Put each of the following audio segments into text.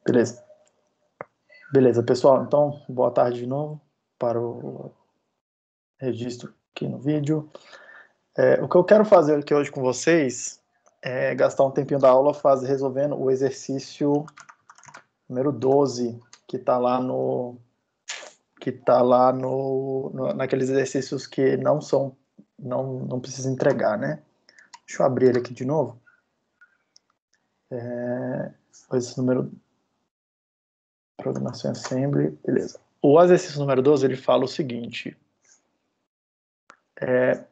Beleza. Beleza, pessoal. Então, boa tarde de novo para o registro aqui no vídeo. O que eu quero fazer aqui hoje com vocês é gastar um tempinho da aula resolvendo o exercício número 12, que está lá naqueles exercícios que não precisa entregar, né? Deixa eu abrir ele aqui de novo. Esse número programação assembly, beleza. O exercício número 12, ele fala o seguinte: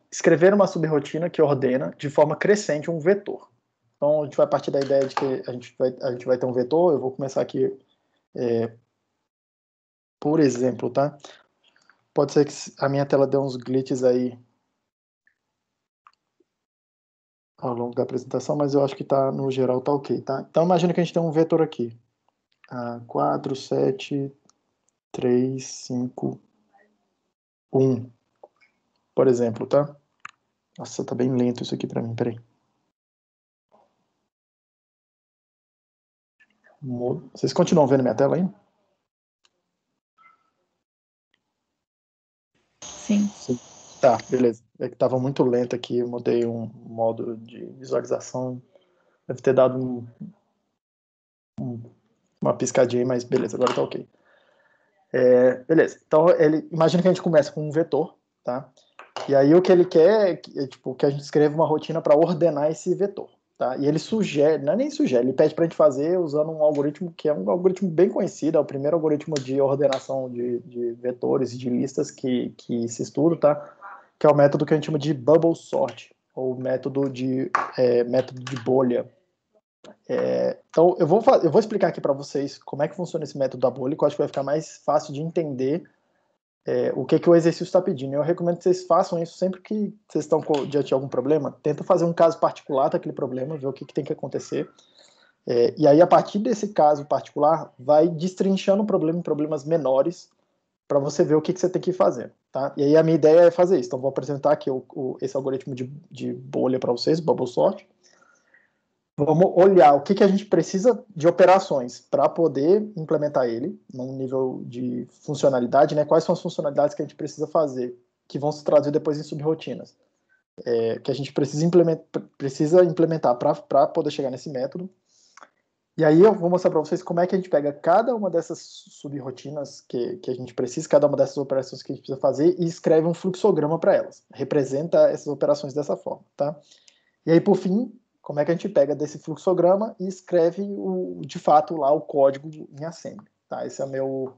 escrever uma subrotina que ordena de forma crescente um vetor. Então, a gente vai partir da ideia de que a gente vai ter um vetor. Eu vou começar aqui, por exemplo, tá? Pode ser que a minha tela dê uns glitches aí ao longo da apresentação, mas eu acho que tá, no geral tá ok, tá? Então, imagina que a gente tem um vetor aqui. 4, 7, 3, 5, 1. Por exemplo, tá? Nossa, tá bem lento isso aqui para mim, peraí. Vocês continuam vendo minha tela aí? Sim. Tá, beleza. É que tava muito lento aqui, eu mudei um modo de visualização. Deve ter dado uma piscadinha aí, mas beleza, agora tá ok. Beleza. Então, imagina que a gente começa com um vetor, tá? E aí o que ele quer é que a gente escreva uma rotina para ordenar esse vetor, tá? E ele sugere, não é nem sugere, ele pede para a gente fazer usando um algoritmo que é um algoritmo bem conhecido, é o primeiro algoritmo de ordenação de vetores e de listas que se estuda, tá? Que é o método que a gente chama de bubble sort, ou método de bolha. Então, eu vou explicar aqui para vocês como é que funciona esse método da bolha, que eu acho que vai ficar mais fácil de entender o que o exercício está pedindo. Eu recomendo que vocês façam isso sempre que vocês estão diante de algum problema. Tenta fazer um caso particular daquele problema, ver o que tem que acontecer. E aí, a partir desse caso particular, vai destrinchando o problema em problemas menores para você ver o que você tem que fazer. Tá? E aí, a minha ideia é fazer isso. Então, vou apresentar aqui esse algoritmo de bolha para vocês, bubble sort. Vamos olhar o que a gente precisa de operações para poder implementar ele num nível de funcionalidade, né? Quais são as funcionalidades que a gente precisa fazer, que vão se traduzir depois em subrotinas, que a gente precisa implementar para poder chegar nesse método. E aí eu vou mostrar para vocês como é que a gente pega cada uma dessas subrotinas que a gente precisa, cada uma dessas operações que a gente precisa fazer e escreve um fluxograma para elas. Representa essas operações dessa forma, tá? E aí, por fim, como é que a gente pega desse fluxograma e escreve, de fato, lá o código em assembly. Tá? Esse é meu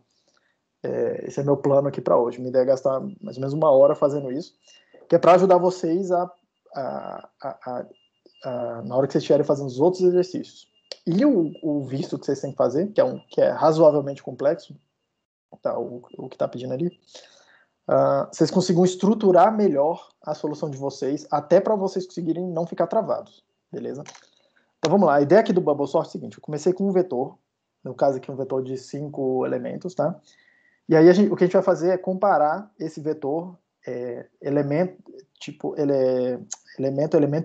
plano aqui para hoje. Minha ideia é gastar mais ou menos 1 hora fazendo isso, que é para ajudar vocês na hora que vocês estiverem fazendo os outros exercícios. E o visto que vocês têm que fazer, que é razoavelmente complexo, tá? O que está pedindo ali, vocês consigam estruturar melhor a solução de vocês, até para vocês conseguirem não ficar travados, beleza? Então vamos lá, a ideia aqui do bubble sort é o seguinte: eu comecei com um vetor, no caso aqui um vetor de 5 elementos, tá? E aí o que a gente vai fazer é comparar esse vetor elemento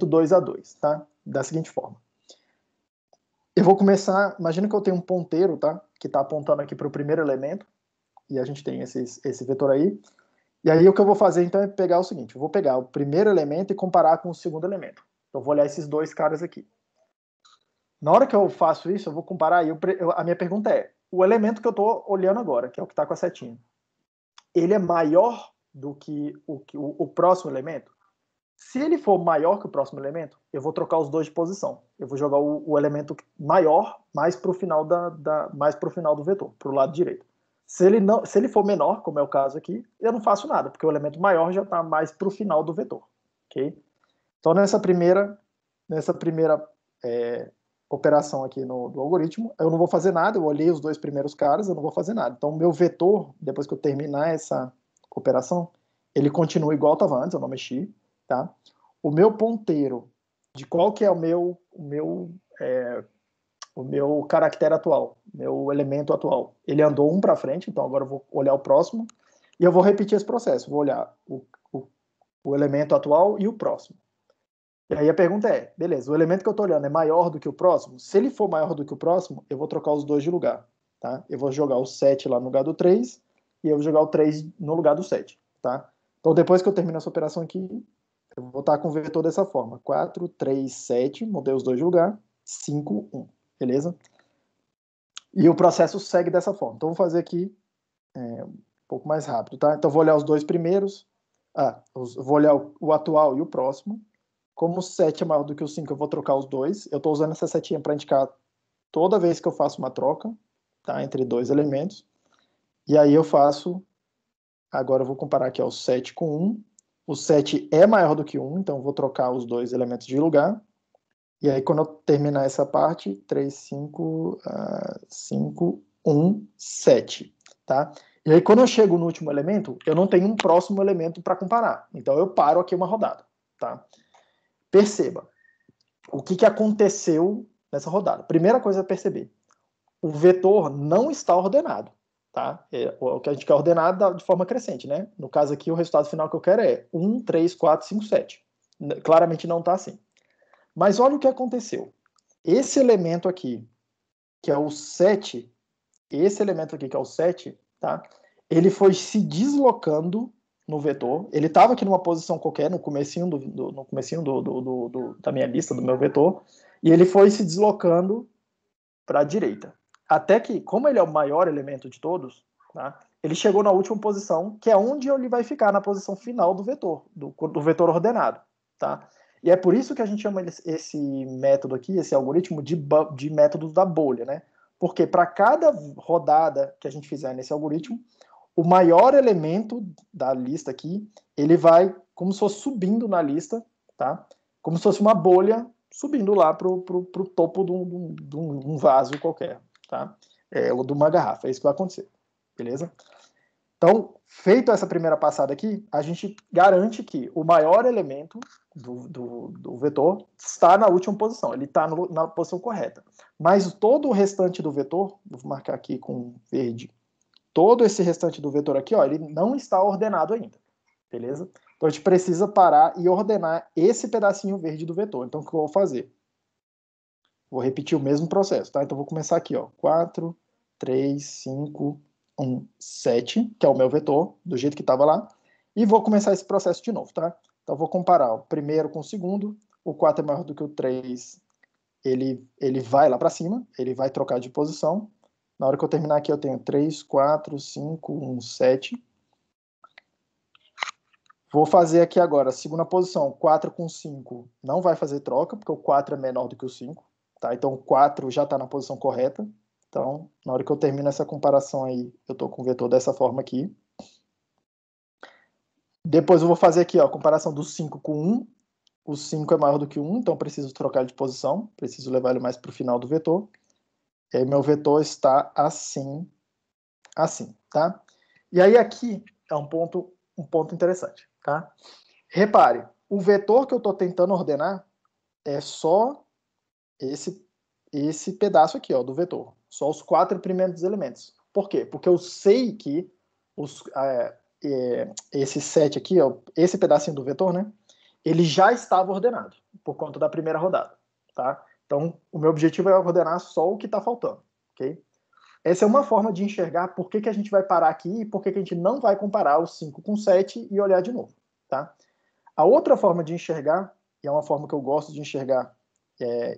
2 a 2, tá? Da seguinte forma. Eu vou começar, imagina que eu tenho um ponteiro, tá? Que está apontando aqui para o primeiro elemento, e a gente tem esse vetor aí. E aí o que eu vou fazer então é pegar o seguinte: eu vou pegar o primeiro elemento e comparar com o segundo elemento. Então eu vou olhar esses dois caras aqui. Na hora que eu faço isso, eu vou comparar, a minha pergunta é: o elemento que eu estou olhando agora, que é o que está com a setinha, ele é maior do que o próximo elemento? Se ele for maior que o próximo elemento, eu vou trocar os dois de posição. Eu vou jogar o elemento maior mais para o final do vetor, para o lado direito. Se ele for menor, como é o caso aqui, eu não faço nada, porque o elemento maior já está mais para o final do vetor. Okay? Então, nessa primeira operação aqui do algoritmo, eu não vou fazer nada, eu olhei os dois primeiros caras, eu não vou fazer nada. Então, o meu vetor, depois que eu terminar essa operação, ele continua igual estava antes, eu não mexi, tá? O meu ponteiro, de qual que é o meu caractere atual, meu elemento atual, ele andou um para frente, então agora eu vou olhar o próximo, e eu vou repetir esse processo, vou olhar o elemento atual e o próximo. E aí a pergunta é, beleza, o elemento que eu estou olhando é maior do que o próximo? Se ele for maior do que o próximo, eu vou trocar os dois de lugar, tá? Eu vou jogar o 7 lá no lugar do 3 e eu vou jogar o 3 no lugar do 7, tá? Então depois que eu termino essa operação aqui, eu vou estar com o vetor dessa forma. 4, 3, 7, mudei os dois de lugar, 5, 1, beleza? E o processo segue dessa forma. Então vou fazer aqui um pouco mais rápido, tá? Então vou olhar os dois primeiros, vou olhar o atual e o próximo. Como o 7 é maior do que o 5, eu vou trocar os dois. Eu estou usando essa setinha para indicar toda vez que eu faço uma troca, tá, entre dois elementos. E aí eu faço, agora eu vou comparar aqui ó, o 7 com 1. O 7 é maior do que 1, então eu vou trocar os dois elementos de lugar. E aí quando eu terminar essa parte, 3, 5, 5, 1, 7, tá? E aí quando eu chego no último elemento, eu não tenho um próximo elemento para comparar. Então eu paro aqui uma rodada, tá? Perceba, o que aconteceu nessa rodada? Primeira coisa a perceber, o vetor não está ordenado, tá? O que a gente quer ordenado de forma crescente, né? No caso aqui, o resultado final que eu quero é 1, 3, 4, 5, 7. Claramente não está assim. Mas olha o que aconteceu. Esse elemento aqui, que é o 7, esse elemento aqui, que é o 7, tá? Ele foi se deslocando no vetor. Ele estava aqui numa posição qualquer, no comecinho, no comecinho da minha lista, do meu vetor, e ele foi se deslocando para a direita. Até que, como ele é o maior elemento de todos, tá? Ele chegou na última posição, que é onde ele vai ficar na posição final do vetor, do vetor ordenado. Tá? E é por isso que a gente chama esse método aqui, esse algoritmo, de método da bolha. Né? Porque para cada rodada que a gente fizer nesse algoritmo, o maior elemento da lista aqui, ele vai como se fosse subindo na lista, tá? Como se fosse uma bolha subindo lá pro topo de um vaso qualquer, tá? Ou de uma garrafa, é isso que vai acontecer, beleza? Então, feito essa primeira passada aqui, a gente garante que o maior elemento do vetor está na última posição, ele está na posição correta. Mas todo o restante do vetor, vou marcar aqui com verde, todo esse restante do vetor aqui, ó, ele não está ordenado ainda, beleza? Então a gente precisa parar e ordenar esse pedacinho verde do vetor. Então o que eu vou fazer? Vou repetir o mesmo processo, tá? Então vou começar aqui, ó, 4, 3, 5, 1, 7, que é o meu vetor, do jeito que estava lá, e vou começar esse processo de novo, tá? Então vou comparar o primeiro com o segundo, o 4 é maior do que o 3, ele vai lá para cima, ele vai trocar de posição. Na hora que eu terminar aqui, eu tenho 3, 4, 5, 1, 7. Vou fazer aqui agora a segunda posição, 4 com 5 não vai fazer troca, porque o 4 é menor do que o 5. Tá? Então o 4 já está na posição correta. Então, na hora que eu termino essa comparação aí, eu estou com o vetor dessa forma aqui. Depois eu vou fazer aqui ó, a comparação do 5 com 1. O 5 é maior do que 1, então preciso trocar de posição. Preciso levar ele mais para o final do vetor. E aí meu vetor está assim, assim, tá? E aí aqui é um ponto interessante, tá? Repare, o vetor que eu estou tentando ordenar é só esse pedaço aqui, ó, do vetor. Só os 4 primeiros elementos. Por quê? Porque eu sei que esse 7 aqui, ó, esse pedacinho do vetor, né? Ele já estava ordenado por conta da primeira rodada, tá? Então, o meu objetivo é ordenar só o que está faltando, ok? Essa é uma forma de enxergar por que a gente vai parar aqui e por que a gente não vai comparar o 5 com o 7 e olhar de novo, tá? A outra forma de enxergar, e é uma forma que eu gosto de enxergar,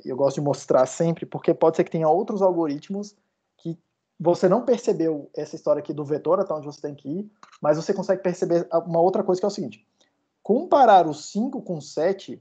eu gosto de mostrar sempre, porque pode ser que tenha outros algoritmos que você não percebeu essa história aqui do vetor, até onde você tem que ir, mas você consegue perceber uma outra coisa que é o seguinte, comparar o 5 com o 7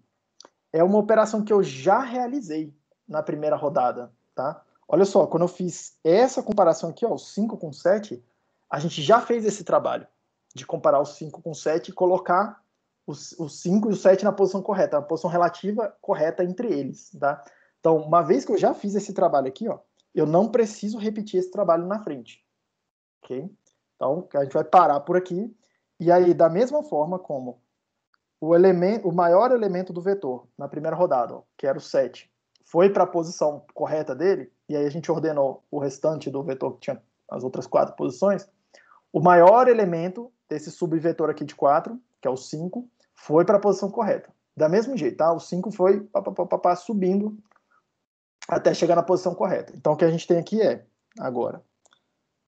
é uma operação que eu já realizei na primeira rodada, tá? Olha só, quando eu fiz essa comparação aqui, ó, o 5 com o 7, a gente já fez esse trabalho de comparar o 5 com o 7 e colocar o 5 e o 7 na posição correta, na posição relativa correta entre eles, tá? Então, uma vez que eu já fiz esse trabalho aqui, ó, eu não preciso repetir esse trabalho na frente, ok? Então, a gente vai parar por aqui, e aí, da mesma forma como o maior elemento do vetor na primeira rodada, ó, que era o 7, foi para a posição correta dele, e aí a gente ordenou o restante do vetor que tinha as outras 4 posições, o maior elemento desse subvetor aqui de 4, que é o 5, foi para a posição correta. Da mesmo jeito, tá? O 5 foi subindo até chegar na posição correta. Então, o que a gente tem aqui agora,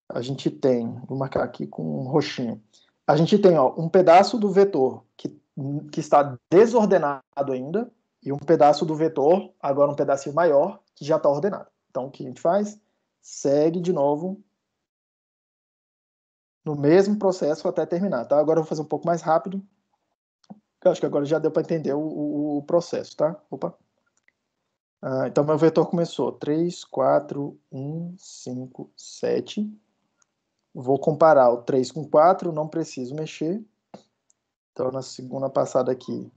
a gente tem, vou marcar aqui com um roxinho, a gente tem um pedaço do vetor que está desordenado ainda, e um pedaço do vetor, agora um pedacinho maior, que já está ordenado. Então, o que a gente faz? Segue de novo no mesmo processo até terminar, tá? Agora eu vou fazer um pouco mais rápido, eu acho que agora já deu para entender o processo, tá? Opa. Então, meu vetor começou 3, 4, 1, 5, 7. Vou comparar o 3 com 4, não preciso mexer. Então, na segunda passada aqui,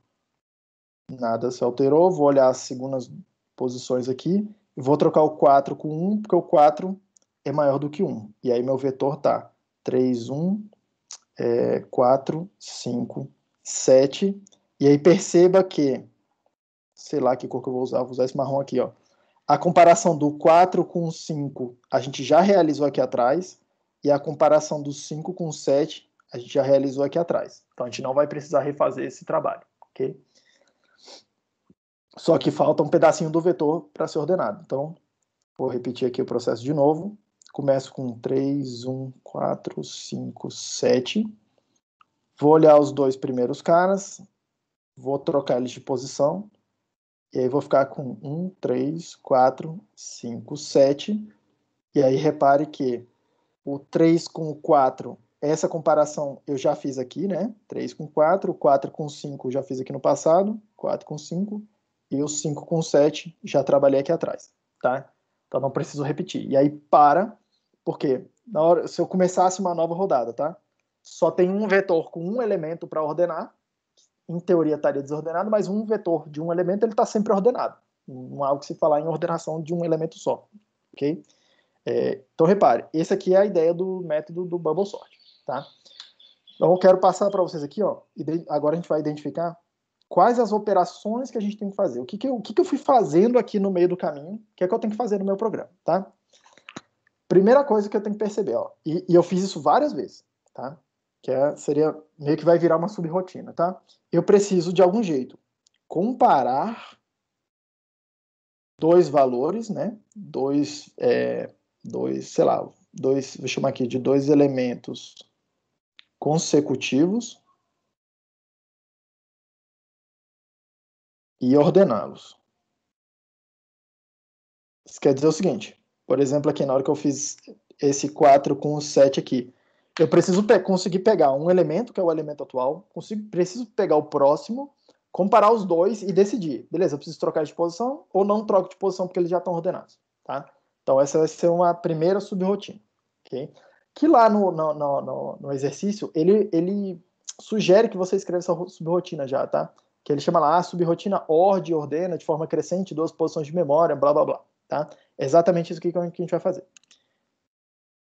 nada se alterou. Vou olhar as segundas posições aqui. Vou trocar o 4 com 1, porque o 4 é maior do que 1. E aí, meu vetor tá 3, 1, 4, 5, 7. E aí, perceba que, sei lá que cor que eu vou usar esse marrom aqui, ó. A comparação do 4 com o 5, a gente já realizou aqui atrás, e a comparação do 5 com o 7, a gente já realizou aqui atrás. Então, a gente não vai precisar refazer esse trabalho, ok? Só que falta um pedacinho do vetor para ser ordenado. Então, vou repetir aqui o processo de novo. Começo com 3, 1, 4, 5, 7. Vou olhar os dois primeiros caras, vou trocar eles de posição, e aí vou ficar com 1, 3, 4, 5, 7. E aí repare que o 3 com o 4, essa comparação eu já fiz aqui, né? 3 com 4, o 4 com 5 já fiz aqui no passado, 4 com 5, e o 5 com 7 já trabalhei aqui atrás, tá? Então não preciso repetir. E aí porque na hora, se eu começasse uma nova rodada, tá? Só tem um vetor com um elemento para ordenar, em teoria estaria desordenado, mas um vetor de um elemento ele está sempre ordenado. Não há o que se falar em ordenação de um elemento só, ok? Então, repare, esse aqui é a ideia do método do Bubble Sort, tá? Então, eu quero passar para vocês aqui, ó, e agora a gente vai identificar quais as operações que a gente tem que fazer. O que eu fui fazendo aqui no meio do caminho, o que é que eu tenho que fazer no meu programa, tá? Primeira coisa que eu tenho que perceber, ó, e eu fiz isso várias vezes, tá? Seria meio que vai virar uma sub-rotina, tá? Eu preciso, de algum jeito, comparar dois valores, né? Sei lá, vou chamar aqui de dois elementos consecutivos e ordená-los. Isso quer dizer o seguinte, por exemplo, aqui na hora que eu fiz esse 4 com o 7 aqui, eu preciso conseguir pegar um elemento, que é o elemento atual, preciso pegar o próximo, comparar os dois e decidir, beleza, eu preciso trocar de posição ou não troco de posição porque eles já estão ordenados, tá? Então essa vai ser uma primeira subrotina, ok? Que lá no exercício, ele sugere que você escreva essa subrotina já, tá? Que ele chama lá, subrotina ordem, ordena de forma crescente, duas posições de memória, blá, blá, blá, tá? É exatamente isso que a gente vai fazer.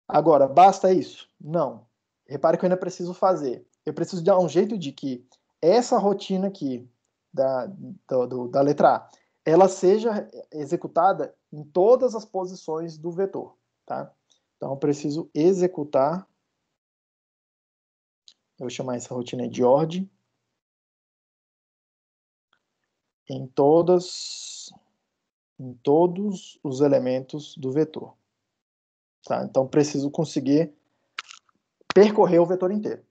Agora, basta isso? Não. Repare que eu ainda preciso fazer. Eu preciso dar um jeito de que essa rotina aqui da letra A, ela seja executada em todas as posições do vetor, tá? Então, eu preciso executar, eu vou chamar essa rotina de ordem, em todos os elementos do vetor. Tá? Então, preciso conseguir percorrer o vetor inteiro.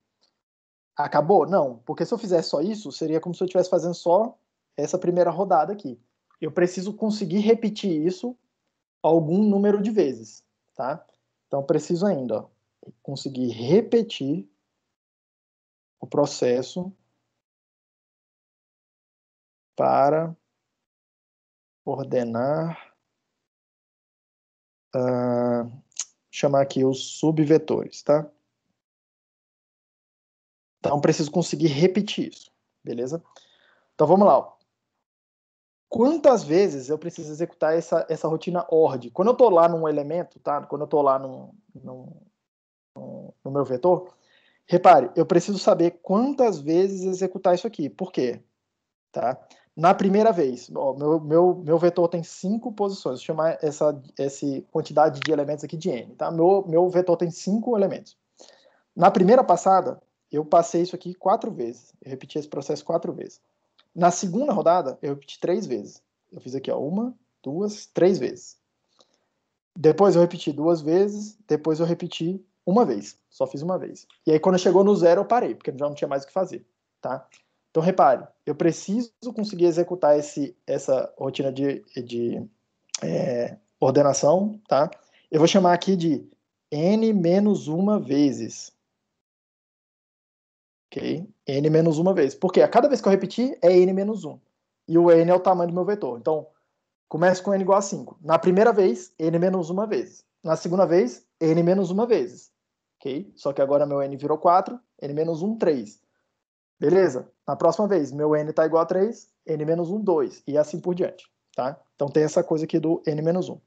Acabou? Não, porque se eu fizesse só isso, seria como se eu estivesse fazendo só essa primeira rodada aqui. Eu preciso conseguir repetir isso algum número de vezes, tá? Então, preciso ainda conseguir repetir o processo para ordenar, chamar aqui os subvetores, tá? Então, preciso conseguir repetir isso, beleza? Então, vamos lá. Quantas vezes eu preciso executar essa rotina ORD? Quando eu estou lá num elemento, tá? Quando eu estou lá no meu vetor, repare, eu preciso saber quantas vezes executar isso aqui. Por quê? Tá? Na primeira vez, ó, meu vetor tem 5 posições. Vou chamar essa quantidade de elementos aqui de N. Tá? Meu vetor tem 5 elementos. Na primeira passada, eu passei isso aqui 4 vezes. Eu repeti esse processo 4 vezes. Na segunda rodada, eu repeti 3 vezes. Eu fiz aqui, ó, 1, 2, 3 vezes. Depois eu repeti 2 vezes, depois eu repeti uma vez. Só fiz uma vez. E aí, quando chegou no 0, eu parei, porque já não tinha mais o que fazer, tá? Então, repare, eu preciso conseguir executar essa rotina de ordenação, tá? Eu vou chamar aqui de n menos uma vezes. Ok? N menos uma vez. Porque a cada vez que eu repetir, é n menos 1. E o n é o tamanho do meu vetor. Então, começa com n igual a 5. Na primeira vez, n menos uma vezes. Na segunda vez, n menos uma vezes. Ok? Só que agora meu n virou 4, n menos 1, 3. Beleza? Na próxima vez, meu n está igual a 3, n menos 1, 2. E assim por diante. Tá? Então tem essa coisa aqui do n menos 1.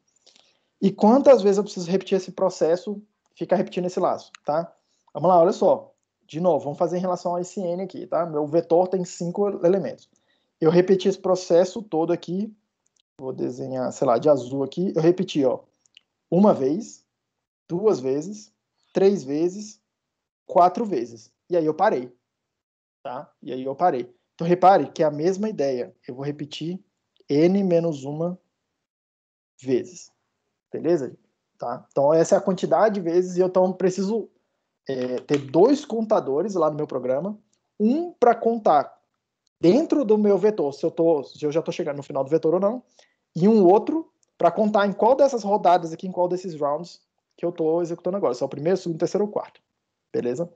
E quantas vezes eu preciso repetir esse processo, ficar repetindo esse laço, tá? Vamos lá, olha só. De novo, vamos fazer em relação a esse n aqui, tá? Meu vetor tem 5 elementos. Eu repeti esse processo todo aqui, vou desenhar, sei lá, de azul aqui. Eu repeti, ó, uma vez, 2 vezes, 3 vezes, 4 vezes. E aí eu parei, tá? E aí eu parei. Então repare que é a mesma ideia. Eu vou repetir n menos uma vezes. Beleza? Tá? Então, essa é a quantidade de vezes, e eu então preciso ter 2 contadores lá no meu programa. Um para contar dentro do meu vetor, se eu já estou chegando no final do vetor ou não, e um outro para contar em qual dessas rodadas aqui, em qual desses rounds que eu estou executando agora. Se é o primeiro, segundo, terceiro ou quarto. Beleza?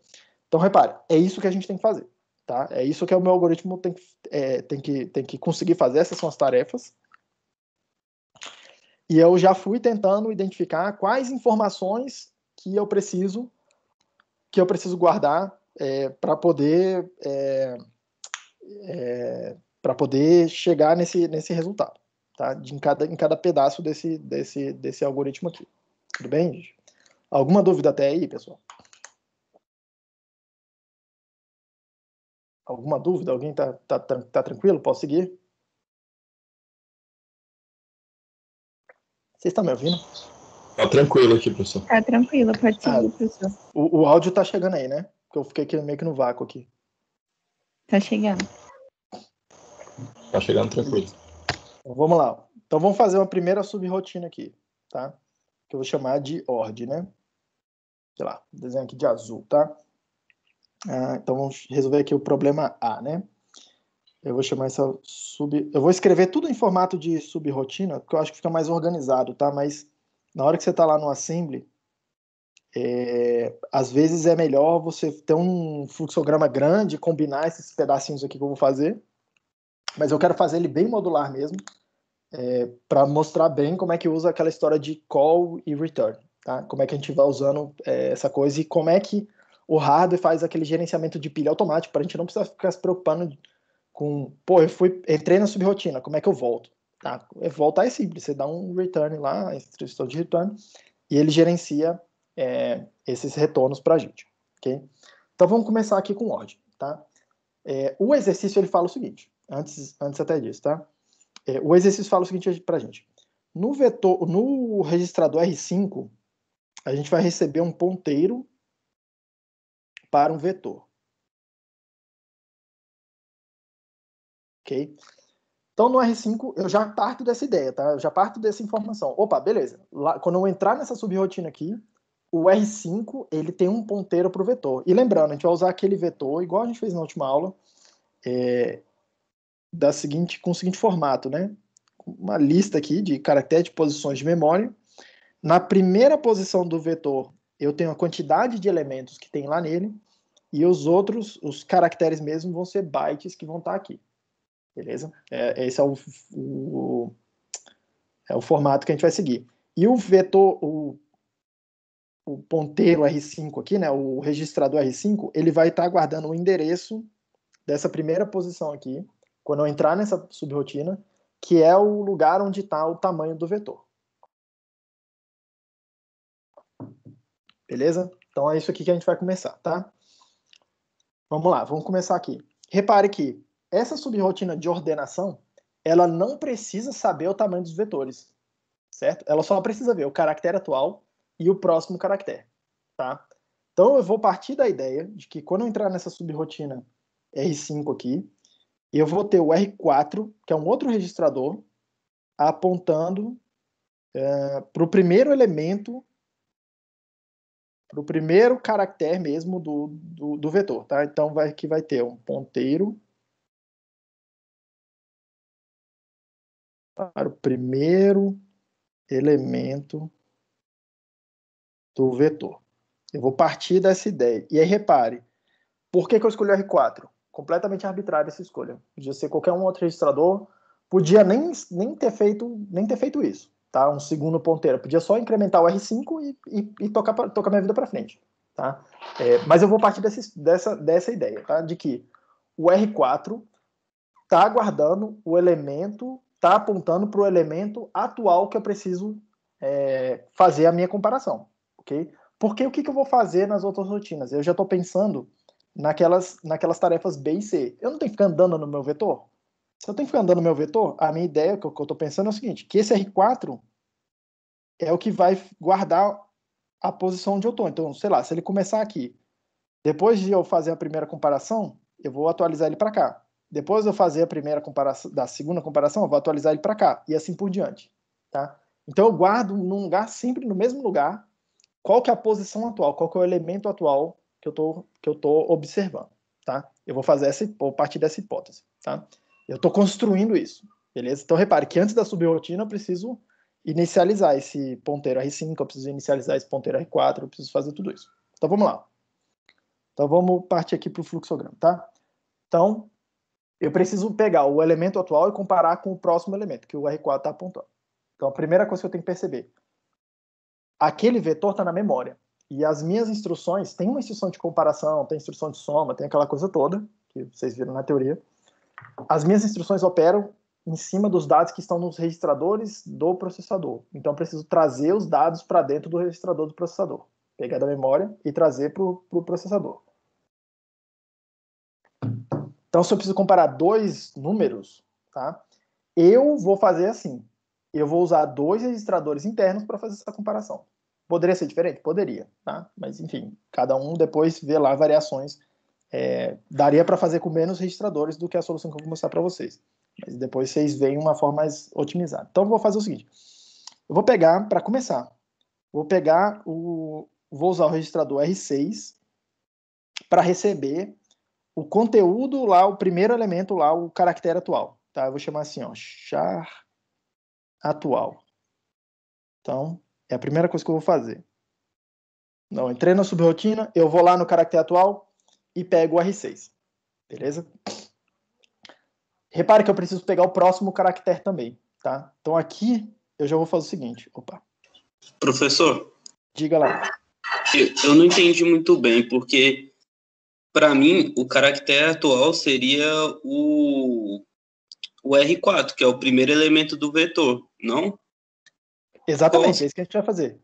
Então, repare, é isso que a gente tem que fazer. Tá? É isso que o meu algoritmo tem que conseguir fazer. Essas são as tarefas. E eu já fui tentando identificar quais informações que eu preciso guardar para poder chegar nesse resultado, tá? Em cada pedaço desse algoritmo aqui. Tudo bem, gente? Alguma dúvida até aí, pessoal? Alguma dúvida? Alguém tá tranquilo? Posso seguir? Vocês estão me ouvindo? Tá tranquilo aqui, professor. Tá tranquilo, pode seguir, professor. O áudio tá chegando aí, né? Porque eu fiquei aqui, meio que no vácuo aqui. Tá chegando. Tá chegando tranquilo. Então, vamos lá. Então vamos fazer uma primeira subrotina aqui, tá? Que eu vou chamar de ORD, né? Sei lá, desenho aqui de azul, tá? Então vamos resolver aqui o problema A, né? Eu vou chamar essa eu vou escrever tudo em formato de subrotina, porque eu acho que fica mais organizado, tá? Mas na hora que você tá lá no assembly, às vezes é melhor você ter um fluxograma grande, combinar esses pedacinhos aqui que eu vou fazer, mas eu quero fazer ele bem modular mesmo, para mostrar bem como é que usa aquela história de call e return, tá? Como é que a gente vai usando essa coisa e como é que o hardware faz aquele gerenciamento de pilha automático, para a gente não precisar ficar se preocupando com, pô, entrei na subrotina, como é que eu volto? Tá? Voltar é simples, você dá um return lá, instrução de return, e ele gerencia esses retornos para a gente, ok? Então vamos começar aqui com o ordem, tá? O exercício ele fala o seguinte, antes até disso, tá? O exercício fala o seguinte para a gente. No registrador R5, a gente vai receber um ponteiro para um vetor. Ok? Então, no R5, eu já parto dessa ideia, tá? Eu já parto dessa informação. Opa, beleza. Lá, quando eu entrar nessa subrotina aqui, o R5, ele tem um ponteiro para o vetor. E lembrando, a gente vai usar aquele vetor, igual a gente fez na última aula, com o seguinte formato, né? Uma lista aqui de caracteres de posições de memória. Na primeira posição do vetor, eu tenho a quantidade de elementos que tem lá nele, e os caracteres mesmo, vão ser bytes que vão estar aqui. Beleza? Esse é o formato que a gente vai seguir. E o vetor, o ponteiro R5 aqui, né, o registrador R5, ele vai estar guardando o endereço dessa primeira posição aqui, quando eu entrar nessa subrotina, que é o lugar onde está o tamanho do vetor. Beleza? Então é isso aqui que a gente vai começar, tá? Vamos lá, vamos começar aqui. Repare que essa subrotina de ordenação, ela não precisa saber o tamanho dos vetores, certo? Ela só precisa ver o caractere atual e o próximo caractere, tá? Então eu vou partir da ideia de que quando eu entrar nessa subrotina R5 aqui, eu vou ter o R4, que é um outro registrador, apontando para o primeiro elemento, para o primeiro caractere mesmo do vetor, tá? Então, vai ter um ponteiro para o primeiro elemento do vetor. Eu vou partir dessa ideia. E aí, repare, por que eu escolhi o R4? Completamente arbitrária essa escolha. Podia ser qualquer um outro registrador, podia nem ter feito isso, tá? Um segundo ponteiro. Podia só incrementar o R5 e tocar minha vida para frente, tá? Mas eu vou partir dessa ideia, tá? De que o R4 está guardando o elemento, está apontando para o elemento atual que eu preciso fazer a minha comparação, ok? Porque o que eu vou fazer nas outras rotinas? Eu já estou pensando naquelas tarefas B e C. Eu não tenho que ficar andando no meu vetor? Se eu tenho que ficar andando no meu vetor, a minha ideia, o que eu estou pensando é o seguinte, que esse R4 é o que vai guardar a posição onde eu estou. Então, sei lá, se ele começar aqui, depois de eu fazer a primeira comparação, eu vou atualizar ele para cá. Depois de eu fazer a primeira comparação, da segunda comparação, eu vou atualizar ele para cá, e assim por diante, tá? Então, eu guardo num lugar, sempre no mesmo lugar, qual que é a posição atual, qual que é o elemento atual que eu tô observando, tá? Eu vou partir dessa hipótese, tá? Eu estou construindo isso, beleza? Então, repare que antes da subrotina, eu preciso inicializar esse ponteiro R5, eu preciso inicializar esse ponteiro R4, eu preciso fazer tudo isso. Então, vamos lá. Então, vamos partir aqui para o fluxograma, tá? Então, eu preciso pegar o elemento atual e comparar com o próximo elemento, que o R4 está apontando. Então, a primeira coisa que eu tenho que perceber, aquele vetor está na memória. E as minhas instruções, tem uma instrução de comparação, tem instrução de soma, tem aquela coisa toda, que vocês viram na teoria. As minhas instruções operam em cima dos dados que estão nos registradores do processador. Então, eu preciso trazer os dados para dentro do registrador do processador. Pegar da memória e trazer para o processador. Então, se eu preciso comparar dois números, tá? Eu vou fazer assim. Eu vou usar dois registradores internos para fazer essa comparação. Poderia ser diferente? Poderia, tá? Mas, enfim, cada um depois vê lá variações. Daria para fazer com menos registradores do que a solução que eu vou mostrar para vocês. Mas depois vocês veem uma forma mais otimizada. Então, eu vou fazer o seguinte. Eu vou pegar, para começar, vou usar o registrador R6 para receber o conteúdo lá, o primeiro elemento lá, o caractere atual. Tá? Eu vou chamar assim, ó, char atual. Então, é a primeira coisa que eu vou fazer. Não, entrei na subrotina, eu vou lá no caractere atual e pego o R6. Beleza? Repare que eu preciso pegar o próximo caractere também, tá? Então aqui eu já vou fazer o seguinte. Opa. Professor, diga lá. Eu não entendi muito bem, porque para mim o caractere atual seria o R4, que é o primeiro elemento do vetor, não? Exatamente, é isso que a gente vai fazer.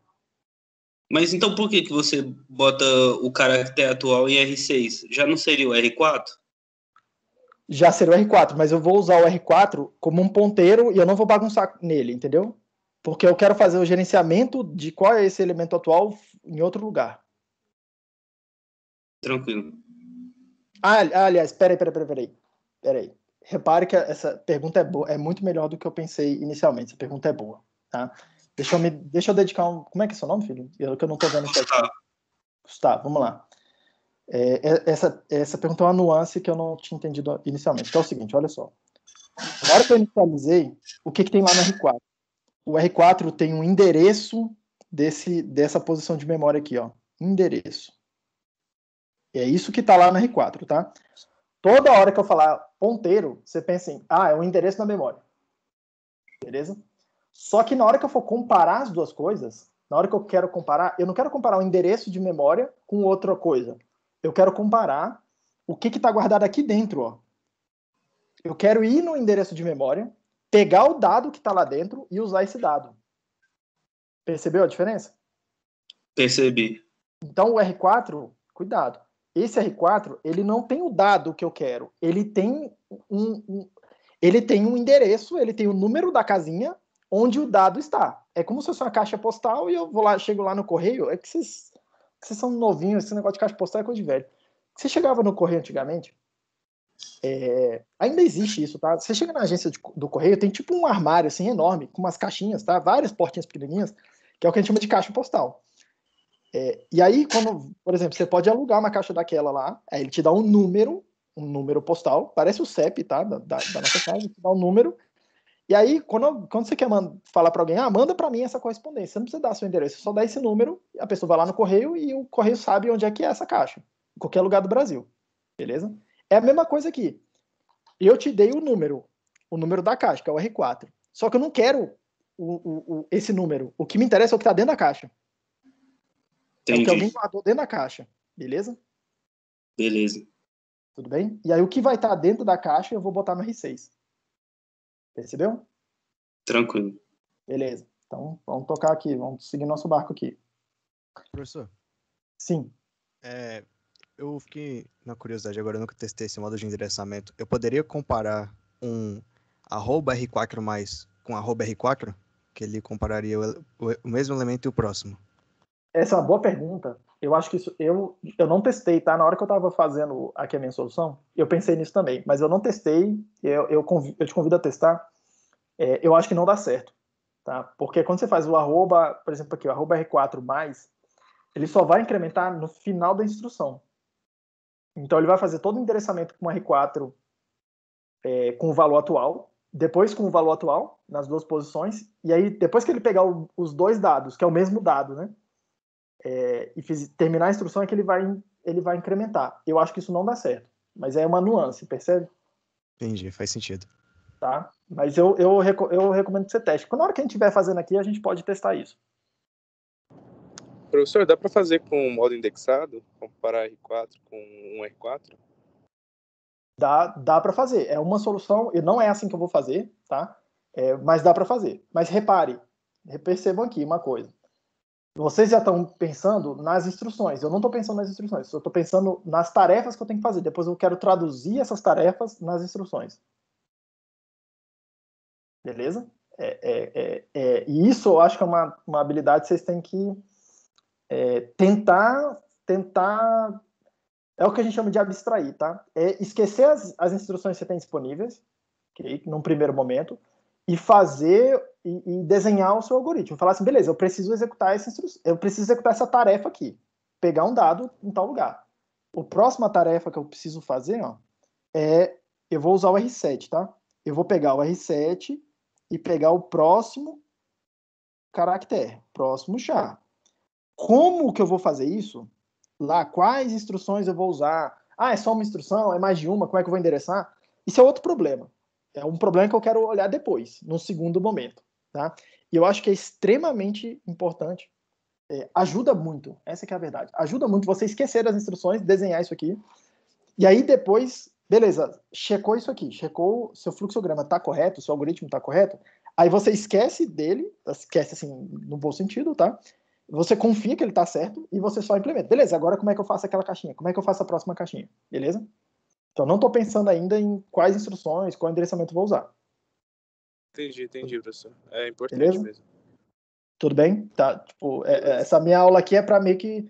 Mas então por que você bota o caractere atual em R6? Já não seria o R4? Já seria o R4, mas eu vou usar o R4 como um ponteiro e eu não vou bagunçar nele, entendeu? Porque eu quero fazer o gerenciamento de qual é esse elemento atual em outro lugar. Tranquilo. Aliás, peraí. Repare que essa pergunta é boa, é muito melhor do que eu pensei inicialmente. Essa pergunta é boa, tá? Deixa eu dedicar um... Como é que é seu nome, filho? Que eu não tô vendo isso aqui. Gustavo, vamos lá. Essa pergunta é uma nuance que eu não tinha entendido inicialmente. Que é o seguinte, olha só. Na hora que eu inicializei, o que tem lá no R4? O R4 tem um endereço dessa posição de memória aqui, ó. Endereço. É isso que está lá no R4, tá? Toda hora que eu falar ponteiro, você pensa em, é o endereço da memória. Beleza? Só que na hora que eu for comparar as duas coisas, na hora que eu quero comparar, eu não quero comparar o endereço de memória com outra coisa. Eu quero comparar o que está guardado aqui dentro, ó. Eu quero ir no endereço de memória, pegar o dado que está lá dentro e usar esse dado. Percebeu a diferença? Percebi. Então o R4, cuidado. Esse R4, ele não tem o dado que eu quero. Ele tem um endereço, ele tem o número da casinha onde o dado está. É como se fosse uma caixa postal e eu chego lá no correio. É que vocês são novinhos, esse negócio de caixa postal é coisa de velho. Você chegava no correio antigamente, Ainda existe isso, tá? Você chega na agência do correio, tem tipo um armário assim enorme, com umas caixinhas, tá? Várias portinhas pequenininhas, que é o que a gente chama de caixa postal. E aí, quando, por exemplo, você pode alugar uma caixa daquela lá, aí ele te dá um número postal, parece o CEP, tá? Da nossa casa, te dá um número. E aí, quando você quer falar para alguém, manda para mim essa correspondência, você não precisa dar seu endereço, você só dá esse número, a pessoa vai lá no correio e o correio sabe onde é que é essa caixa, em qualquer lugar do Brasil, beleza? É a mesma coisa aqui. Eu te dei o número da caixa, que é o R4. Só que eu não quero esse número. O que me interessa é o que está dentro da caixa. Entendi. É o que alguém guardou dentro da caixa, beleza? Beleza. Tudo bem? E aí o que vai estar dentro da caixa eu vou botar no R6. Percebeu? Tranquilo. Beleza. Então, vamos tocar aqui, vamos seguir nosso barco aqui. Professor, Sim. eu fiquei na curiosidade agora, eu nunca testei esse modo de endereçamento. Eu poderia comparar um @R4 mais com @R4? Que ele compararia o mesmo elemento e o próximo. Essa é uma boa pergunta. Eu acho que isso eu não testei, tá? Na hora que eu estava fazendo aqui a minha solução, eu pensei nisso também, mas eu não testei. Eu te convido a testar. Eu acho que não dá certo, tá? Porque quando você faz o arroba, por exemplo, aqui, o arroba R4 mais, ele só vai incrementar no final da instrução. Então ele vai fazer todo o endereçamento com R4 com o valor atual, depois com o valor atual nas duas posições, e aí depois que ele pegar os dois dados, que é o mesmo dado, né? E terminar a instrução é que ele vai incrementar. Eu acho que isso não dá certo, mas é uma nuance, percebe? Entendi, faz sentido. Tá? Mas eu recomendo que você teste. Na hora que a gente estiver fazendo aqui, a gente pode testar isso. Professor, dá para fazer com modo indexado? Comparar R4 com um R4? Dá para fazer. É uma solução, e não é assim que eu vou fazer, tá? Mas dá para fazer. Mas percebam aqui uma coisa. Vocês já estão pensando nas instruções. Eu não estou pensando nas instruções. Eu estou pensando nas tarefas que eu tenho que fazer. Depois eu quero traduzir essas tarefas nas instruções. Beleza? E isso eu acho que é uma habilidade que vocês têm que tentar. É o que a gente chama de abstrair, tá? É esquecer as instruções que você tem disponíveis, okay, num primeiro momento, e fazer e desenhar o seu algoritmo. Falar assim, beleza, eu preciso executar essa tarefa aqui. Pegar um dado em tal lugar. A próxima tarefa que eu preciso fazer, eu vou usar o R7, tá? Eu vou pegar o R7 e pegar o próximo caractere, próximo char. Como que eu vou fazer isso? Lá, quais instruções eu vou usar? É só uma instrução? É mais de uma? Como é que eu vou endereçar? Isso é outro problema. É um problema que eu quero olhar depois, no segundo momento. Tá? E eu acho que é extremamente importante. Ajuda muito, essa que é a verdade. Ajuda muito você esquecer as instruções, desenhar isso aqui. E aí depois, beleza, checou isso aqui, checou seu fluxograma está correto, seu algoritmo está correto. Aí você esquece dele, esquece assim, no bom sentido, tá? Você confia que ele está certo e você só implementa. Beleza, agora como é que eu faço aquela caixinha? Como é que eu faço a próxima caixinha? Beleza? Então não estou pensando ainda em quais instruções, qual endereçamento vou usar. Entendi, professor. É importante Beleza? mesmo. Tudo bem? Tá, tipo, essa minha aula aqui é para meio que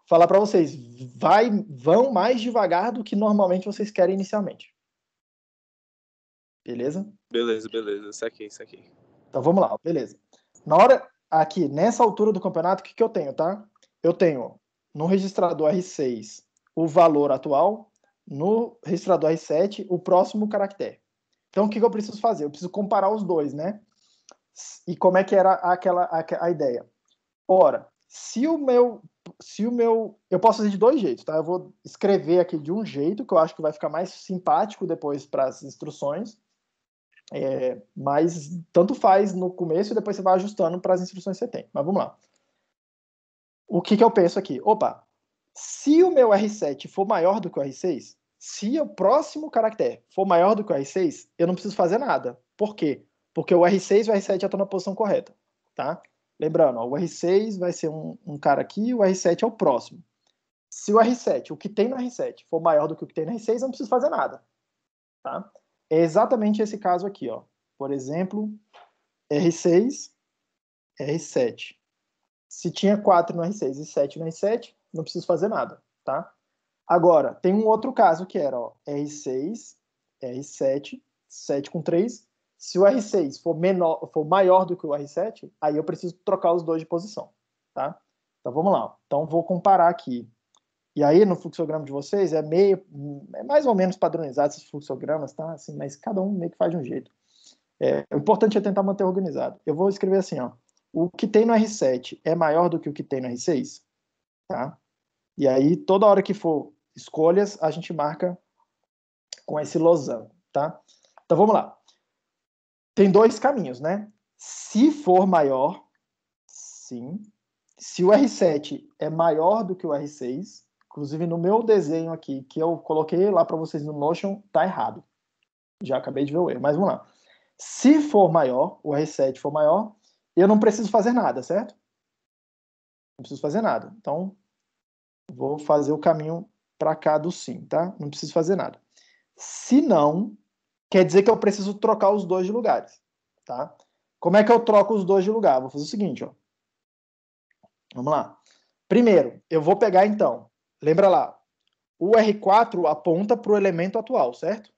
falar para vocês, vão mais devagar do que normalmente vocês querem inicialmente. Beleza? Beleza. Saquei. Então vamos lá, beleza. Na hora, aqui, nessa altura do campeonato, o que eu tenho, tá? Eu tenho no registrador R6 o valor atual, no registrador R7 o próximo caractere. Então o que eu preciso fazer? Eu preciso comparar os dois, né? E como é que era a ideia? Ora, se o meu... Eu posso fazer de dois jeitos, tá? Eu vou escrever aqui de um jeito, que eu acho que vai ficar mais simpático depois para as instruções, mas tanto faz no começo e depois você vai ajustando para as instruções que você tem. Mas vamos lá. O que eu penso aqui? Opa, se o meu R7 for maior do que o R6, se o próximo caractere for maior do que o R6, eu não preciso fazer nada. Por quê? Porque o R6 e o R7 já estão na posição correta, tá? Lembrando, o R6 vai ser um cara aqui, o R7 é o próximo. Se o R7, o que tem no R7, for maior do que o que tem no R6, eu não preciso fazer nada, tá? É exatamente esse caso aqui, ó. Por exemplo, R6, R7. Se tinha 4 no R6 e 7 no R7, não preciso fazer nada, tá? Agora, tem um outro caso que era, ó, R6, R7, 7 com 3. Se o R6 for maior do que o R7, aí eu preciso trocar os dois de posição, tá? Então, vamos lá. Então, vou comparar aqui. E aí, no fluxograma de vocês, é mais ou menos padronizado esses fluxogramas, tá? Assim, mas cada um meio que faz de um jeito. O importante é tentar manter organizado. Eu vou escrever assim, ó. O que tem no R7 é maior do que o que tem no R6, tá? E aí, toda hora que for escolhas, a gente marca com esse losango, tá? Então, vamos lá. Tem dois caminhos, né? Se for maior, sim. Se o R7 é maior do que o R6, inclusive no meu desenho aqui, que eu coloquei lá para vocês no Notion, tá errado. Já acabei de ver o erro, mas vamos lá. Se for maior, o R7 for maior, eu não preciso fazer nada, certo? Não preciso fazer nada. Então, vou fazer o caminho para cá do sim, tá? Não preciso fazer nada. Se não, quer dizer que eu preciso trocar os dois de lugares, tá? Como é que eu troco os dois de lugar? Vou fazer o seguinte, ó. Vamos lá. Primeiro, eu vou pegar então, lembra lá, o R4 aponta para o elemento atual, certo?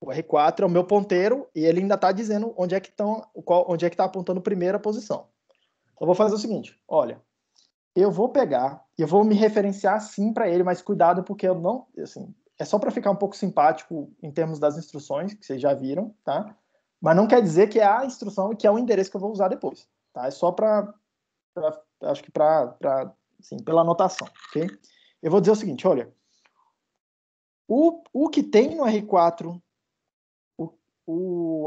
O R4 é o meu ponteiro e ele ainda está dizendo onde é que está apontando a primeira posição. Então, eu vou fazer o seguinte, olha, eu vou pegar e eu vou me referenciar sim para ele, mas cuidado porque eu não, assim, é só para ficar um pouco simpático em termos das instruções, que vocês já viram, tá? Mas não quer dizer que é a instrução e que é o endereço que eu vou usar depois, tá? É só acho que assim, pela anotação, ok? Eu vou dizer o seguinte, olha, o que tem no R4,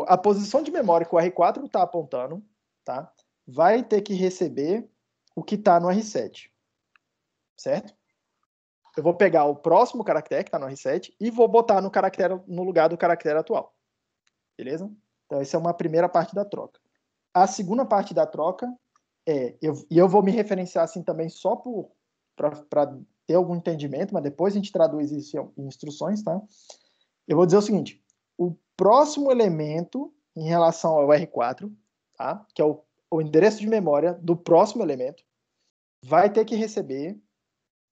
a posição de memória que o R4 está apontando, tá? Vai ter que receber o que está no R7, certo? Eu vou pegar o próximo caractere que está no R7 e vou botar no lugar do caractere atual, beleza? Então, essa é uma primeira parte da troca. A segunda parte da troca eu vou me referenciar assim também só para ter algum entendimento, mas depois a gente traduz isso em instruções, tá? Eu vou dizer o seguinte, o próximo elemento em relação ao R4, tá? Que é o endereço de memória do próximo elemento, vai ter que receber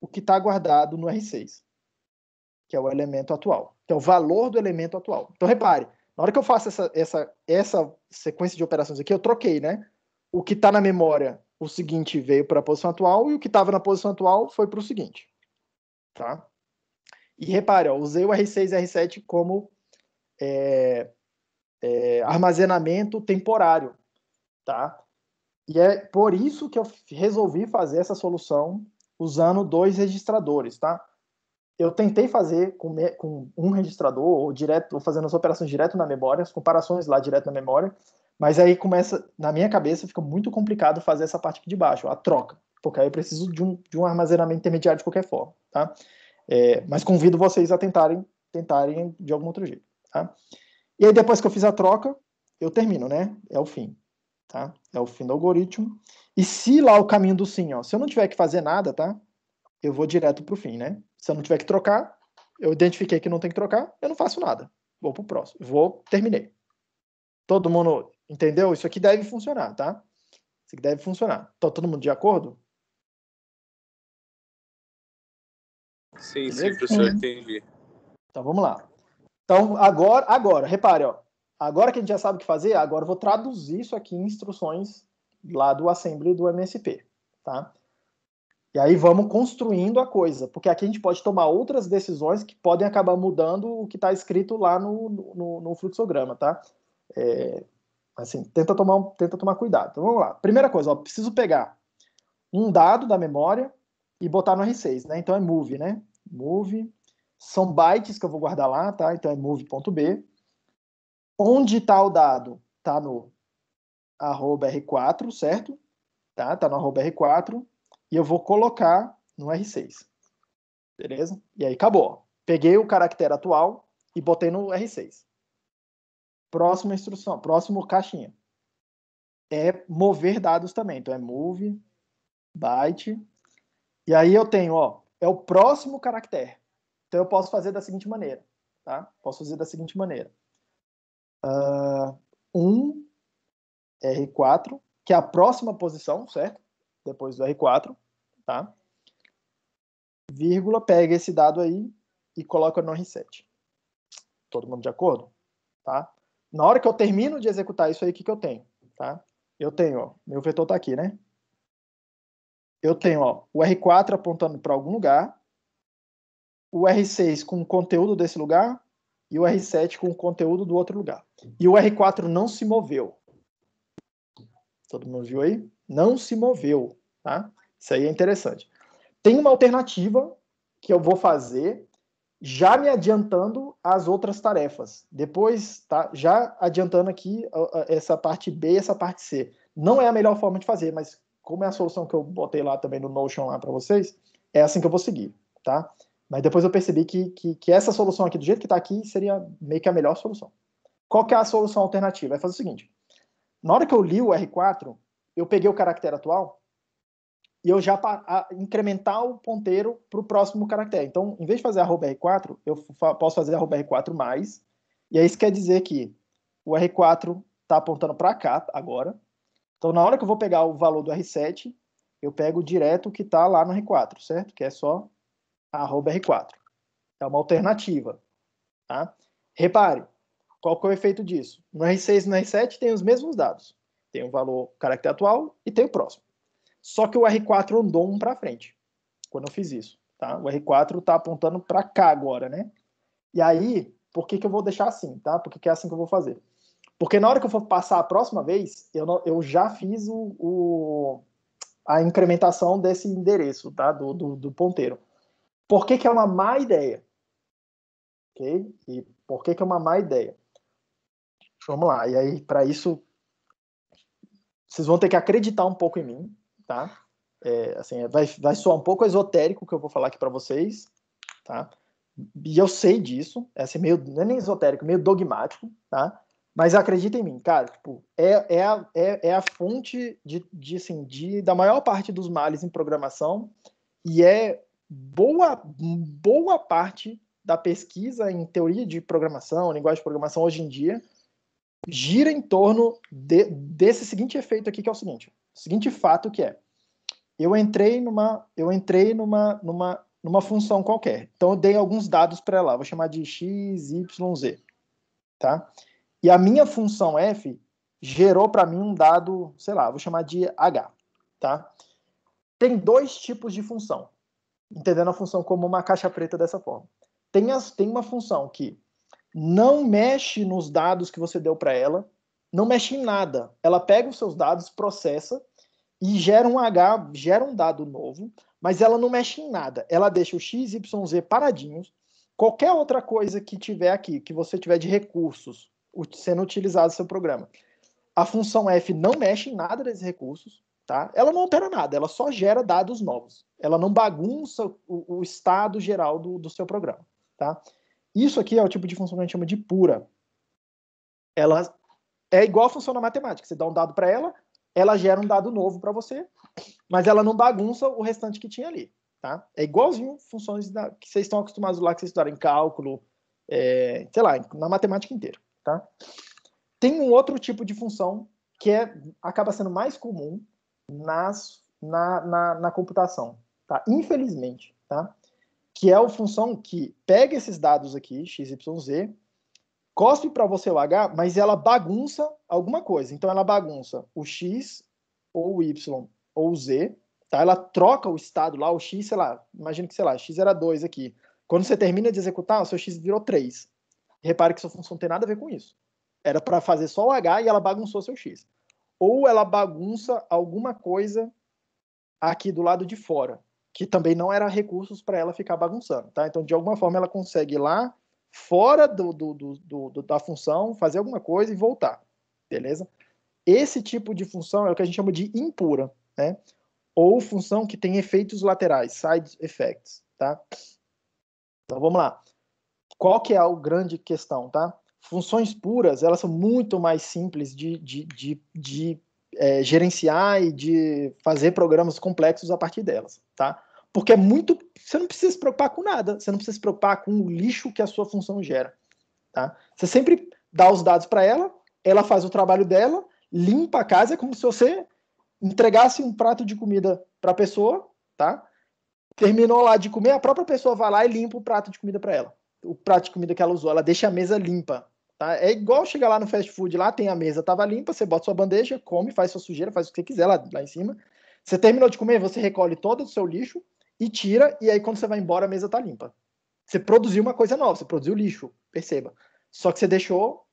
o que está guardado no R6, que é o elemento atual, que é o valor do elemento atual. Então, repare, na hora que eu faço essa sequência de operações aqui, eu troquei, né? O que está na memória, o seguinte veio para a posição atual, e o que estava na posição atual foi para o seguinte. Tá? E repare, ó, usei o R6 e R7 como armazenamento temporário. Tá? E é por isso que eu resolvi fazer essa solução usando dois registradores. Tá? Eu tentei fazer com um registrador, ou fazendo as operações direto na memória, as comparações lá direto na memória, mas aí começa, na minha cabeça, fica muito complicado fazer essa parte aqui de baixo, a troca, porque aí eu preciso de um armazenamento intermediário de qualquer forma, tá? Mas convido vocês a tentarem de algum outro jeito, tá? E aí depois que eu fiz a troca, eu termino, né? É o fim, tá? É o fim do algoritmo. E se lá o caminho do sim, ó, se eu não tiver que fazer nada, tá? Eu vou direto pro fim, né? Se eu não tiver que trocar, eu identifiquei que não tem que trocar, eu não faço nada. Vou pro próximo. Terminei. Todo mundo entendeu? Isso aqui deve funcionar, tá? Isso aqui deve funcionar. Então, todo mundo de acordo? Sim, Beleza? sim, professor, Sim. entendi. Então, vamos lá. Então, agora, repare, ó. Agora que a gente já sabe o que fazer, agora eu vou traduzir isso aqui em instruções lá do assembly do MSP, tá? E aí vamos construindo a coisa, porque aqui a gente pode tomar outras decisões que podem acabar mudando o que está escrito lá no fluxograma, tá? Assim, tenta tomar cuidado. Então vamos lá. Primeira coisa, ó, preciso pegar um dado da memória e botar no R6, né? Então é move, né? Move. São bytes que eu vou guardar lá, tá? Então é move.b. Onde está o dado? Tá no @R4, certo? Tá no @R4. E eu vou colocar no R6. Beleza? E aí acabou. Peguei o caractere atual e botei no R6. Próxima instrução, próximo caixinha. É mover dados também. Então é move, byte. E aí eu tenho, ó, é o próximo caractere. Então eu posso fazer da seguinte maneira, tá? Posso fazer da seguinte maneira. 1 R4, que é a próxima posição, certo? Depois do R4, tá? vírgula, pega esse dado aí e coloca no R7. Todo mundo de acordo? Tá? Na hora que eu termino de executar isso aí, o que eu tenho? Tá? Eu tenho, ó, meu vetor está aqui, né? Eu tenho, ó, o R4 apontando para algum lugar, o R6 com o conteúdo desse lugar e o R7 com o conteúdo do outro lugar. E o R4 não se moveu. Todo mundo viu aí? Não se moveu, tá? Isso aí é interessante. Tem uma alternativa que eu vou fazer já me adiantando as outras tarefas. Depois, tá? Já adiantando aqui essa parte B e essa parte C. Não é a melhor forma de fazer, mas como é a solução que eu botei lá também no Notion lá para vocês, é assim que eu vou seguir, tá? Mas depois eu percebi que essa solução aqui, do jeito que está aqui, seria meio que a melhor solução. Qual que é a solução alternativa? É fazer o seguinte. Na hora que eu li o R4, eu peguei o caractere atual e eu já incrementar o ponteiro para o próximo caractere. Então, em vez de fazer @R4, eu posso fazer @R4+, e aí isso quer dizer que o R4 está apontando para cá agora. Então, na hora que eu vou pegar o valor do R7, eu pego direto o que está lá no R4, certo? Que é só @R4. É uma alternativa. Tá? Repare, qual que é o efeito disso? No R6 e no R7 tem os mesmos dados. Tem o valor caractere atual e tem o próximo. Só que o R4 andou um para frente, quando eu fiz isso. Tá? O R4 está apontando para cá agora, né? E aí, por que eu vou deixar assim? Tá? Por que é assim que eu vou fazer? Porque na hora que eu for passar a próxima vez, eu já fiz a incrementação desse endereço, tá? do ponteiro. Por que é uma má ideia? Ok? E por que é uma má ideia? Vamos lá. E aí, para isso, vocês vão ter que acreditar um pouco em mim, tá? Assim, vai soar um pouco esotérico o que eu vou falar aqui para vocês, tá? E eu sei disso, assim, não é nem esotérico, meio dogmático, tá? Mas acredita em mim, cara, tipo, é a fonte da maior parte dos males em programação e é boa parte da pesquisa em teoria de programação, linguagem de programação hoje em dia, gira em torno desse seguinte efeito aqui, que é o seguinte fato que é, eu entrei numa função qualquer. Então eu dei alguns dados para ela, vou chamar de x, y, z, tá? E a minha função f gerou para mim um dado, sei lá, vou chamar de h, tá? Tem dois tipos de função, entendendo a função como uma caixa preta dessa forma. Tem uma função que não mexe nos dados que você deu para ela, não mexe em nada. Ela pega os seus dados, processa e gera um dado novo, mas ela não mexe em nada. Ela deixa o x, y, z paradinhos. Qualquer outra coisa que tiver aqui, que você tiver de recursos sendo utilizado no seu programa, a função f não mexe em nada desses recursos, tá? Ela não altera nada, ela só gera dados novos. Ela não bagunça o estado geral do seu programa, tá? Isso aqui é o tipo de função que a gente chama de pura. Ela é igual a função na matemática. Você dá um dado para ela, ela gera um dado novo para você, mas ela não bagunça o restante que tinha ali. Tá? É igualzinho funções que vocês estão acostumados lá, que vocês estudaram em cálculo, sei lá, na matemática inteira. Tá? Tem um outro tipo de função que acaba sendo mais comum na computação. Tá? Infelizmente. Tá? Que é a função que pega esses dados aqui, x, y, z, cospe para você o h, mas ela bagunça alguma coisa. Então, ela bagunça o x, ou o y, ou o z, tá? Ela troca o estado lá, o x, sei lá, imagina que, sei lá, x era 2 aqui. Quando você termina de executar, o seu x virou 3. Repare que sua função não tem nada a ver com isso. Era para fazer só o h e ela bagunçou seu x. Ou ela bagunça alguma coisa aqui do lado de fora, que também não era recursos para ela ficar bagunçando, tá? Então, de alguma forma, ela consegue ir lá fora da função, fazer alguma coisa e voltar, beleza? Esse tipo de função é o que a gente chama de impura, né? Ou função que tem efeitos laterais, side effects, tá? Então, vamos lá. Qual que é a grande questão, tá? Funções puras, elas são muito mais simples de gerenciar e de fazer programas complexos a partir delas, tá? Porque você não precisa se preocupar com nada, você não precisa se preocupar com o lixo que a sua função gera, tá? Você sempre dá os dados para ela, ela faz o trabalho dela, limpa a casa, é como se você entregasse um prato de comida para a pessoa, tá? Terminou lá de comer, a própria pessoa vai lá e limpa o prato de comida para ela. O prato de comida que ela usou, ela deixa a mesa limpa. Tá? É igual chegar lá no fast food, lá tem a mesa, tava limpa, você bota sua bandeja, come, faz sua sujeira, faz o que você quiser lá em cima. Você terminou de comer, você recolhe todo o seu lixo e tira, e aí quando você vai embora, a mesa tá limpa. Você produziu uma coisa nova, você produziu lixo, perceba. Só que você deixou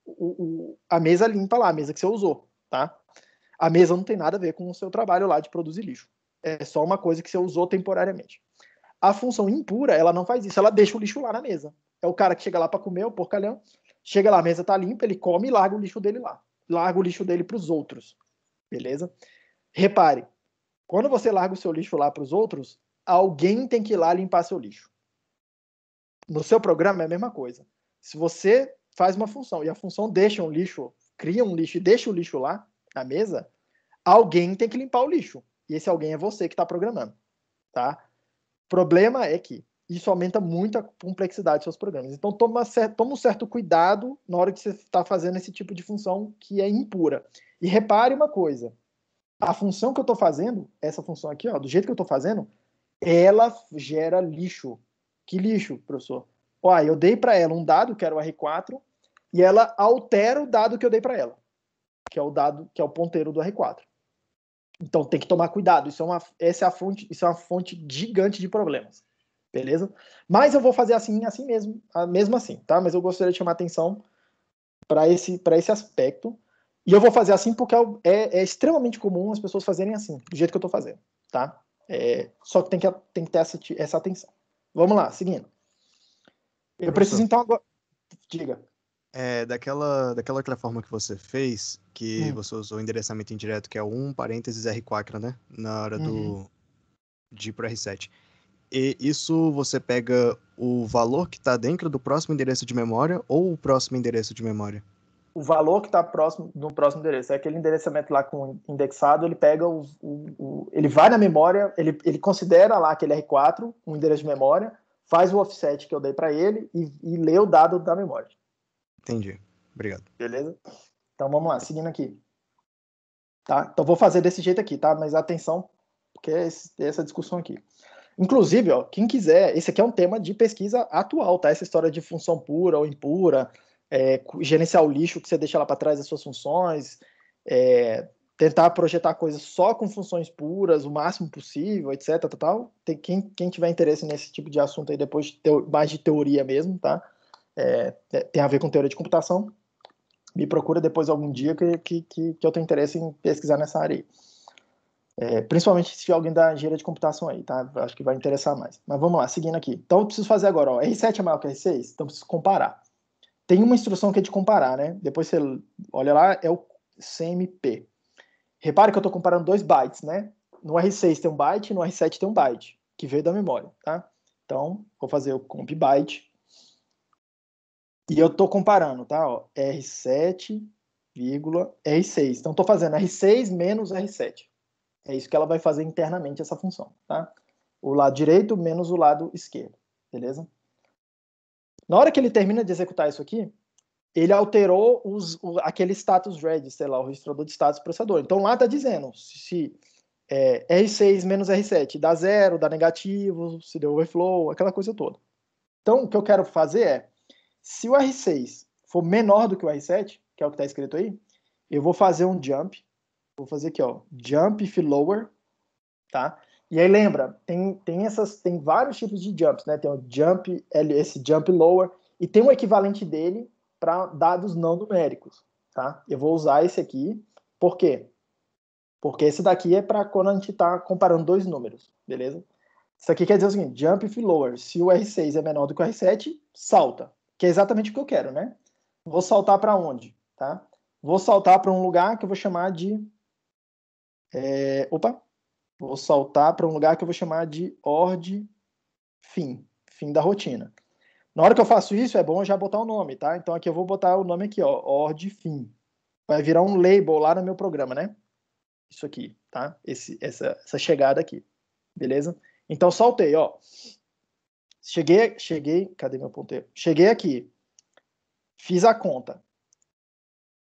a mesa limpa lá, a mesa que você usou, tá? A mesa não tem nada a ver com o seu trabalho lá de produzir lixo. É só uma coisa que você usou temporariamente. A função impura, ela não faz isso, ela deixa o lixo lá na mesa. É o cara que chega lá para comer, o porcalhão, chega lá, a mesa tá limpa, ele come e larga o lixo dele lá. Larga o lixo dele para os outros. Beleza? Repare, quando você larga o seu lixo lá para os outros, alguém tem que ir lá limpar seu lixo. No seu programa é a mesma coisa. Se você faz uma função e a função deixa um lixo, cria um lixo e deixa o lixo lá na mesa, alguém tem que limpar o lixo. E esse alguém é você que está programando. Tá? O problema é que isso aumenta muito a complexidade dos seus programas. Então, toma um certo cuidado na hora que você está fazendo esse tipo de função que é impura. E repare uma coisa. A função que eu estou fazendo, essa função aqui, ó, do jeito que eu estou fazendo, ela gera lixo. Que lixo, professor? Ó, eu dei para ela um dado, que era o R4, e ela altera o dado que eu dei para ela, que é o dado, que é o ponteiro do R4. Então tem que tomar cuidado. Isso é uma fonte gigante de problemas. Beleza? Mas eu vou fazer assim mesmo assim, tá? Mas eu gostaria de chamar atenção para esse aspecto. E eu vou fazer assim porque é extremamente comum as pessoas fazerem assim, do jeito que eu estou fazendo, tá? Só que tem que ter essa atenção. Vamos lá, seguindo. Eu preciso então agora... Diga. Daquela outra forma que você fez, que você usou o endereçamento indireto, que é o 1 parênteses R4, né? Na hora de ir para R7. E isso você pega o valor que está dentro do próximo endereço de memória ou o próximo endereço de memória? O valor que está no próximo endereço. É aquele endereçamento lá com indexado, ele pega ele vai na memória, ele considera lá aquele R4, um endereço de memória, faz o offset que eu dei para ele e lê o dado da memória. Entendi. Obrigado. Beleza? Então vamos lá, seguindo aqui. Tá? Então vou fazer desse jeito aqui, tá? Mas atenção, porque é essa discussão aqui. Inclusive, ó, quem quiser, esse aqui é um tema de pesquisa atual, tá? Essa história de função pura ou impura, gerenciar o lixo que você deixa lá para trás das suas funções, tentar projetar coisas só com funções puras, o máximo possível, etc. Tal. Quem tiver interesse nesse tipo de assunto aí, depois mais de teoria mesmo, tá? Tem a ver com teoria de computação. Me procura depois algum dia que eu tenho interesse em pesquisar nessa área aí. Principalmente se tiver alguém da engenharia de computação aí, tá? Acho que vai interessar mais. Mas vamos lá, seguindo aqui. Então eu preciso fazer agora, ó, R7 é maior que R6? Então eu preciso comparar. Tem uma instrução que é de comparar, né? Depois você olha lá, é o CMP. Repare que eu estou comparando 2 bytes, né? No R6 tem um byte, no R7 tem um byte, que veio da memória, tá? Então, vou fazer o comp byte. E eu estou comparando, tá? Ó, R7, R6. Então, estou fazendo R6 menos R7. É isso que ela vai fazer internamente, essa função, tá? O lado direito menos o lado esquerdo, beleza? Na hora que ele termina de executar isso aqui, ele alterou aquele status register lá, o registrador de status do processador. Então lá está dizendo se R6 menos R7 dá 0, dá negativo, se deu overflow, aquela coisa toda. Então o que eu quero fazer é, se o R6 for menor do que o R7, que é o que está escrito aí, eu vou fazer um jump. Vou fazer aqui, ó, jump if lower, tá? E aí lembra, tem vários tipos de jumps, né? Tem o jump, esse jump lower, e tem um equivalente dele para dados não numéricos, tá? Eu vou usar esse aqui, por quê? Porque esse daqui é para quando a gente está comparando 2 números, beleza? Isso aqui quer dizer o seguinte, jump if lower, se o R6 é menor do que o R7, salta, que é exatamente o que eu quero, né? Vou saltar para onde, tá? Vou saltar para um lugar que eu vou chamar de... Vou saltar para um lugar que eu vou chamar de ord fim da rotina. Na hora que eu faço isso, é bom já botar o nome, tá? Então aqui eu vou botar o nome aqui, ó, ord fim. Vai virar um label lá no meu programa, né? Isso aqui, tá? Essa chegada aqui, beleza? Então saltei, ó. Cheguei, cadê meu ponteiro? Cheguei aqui, fiz a conta,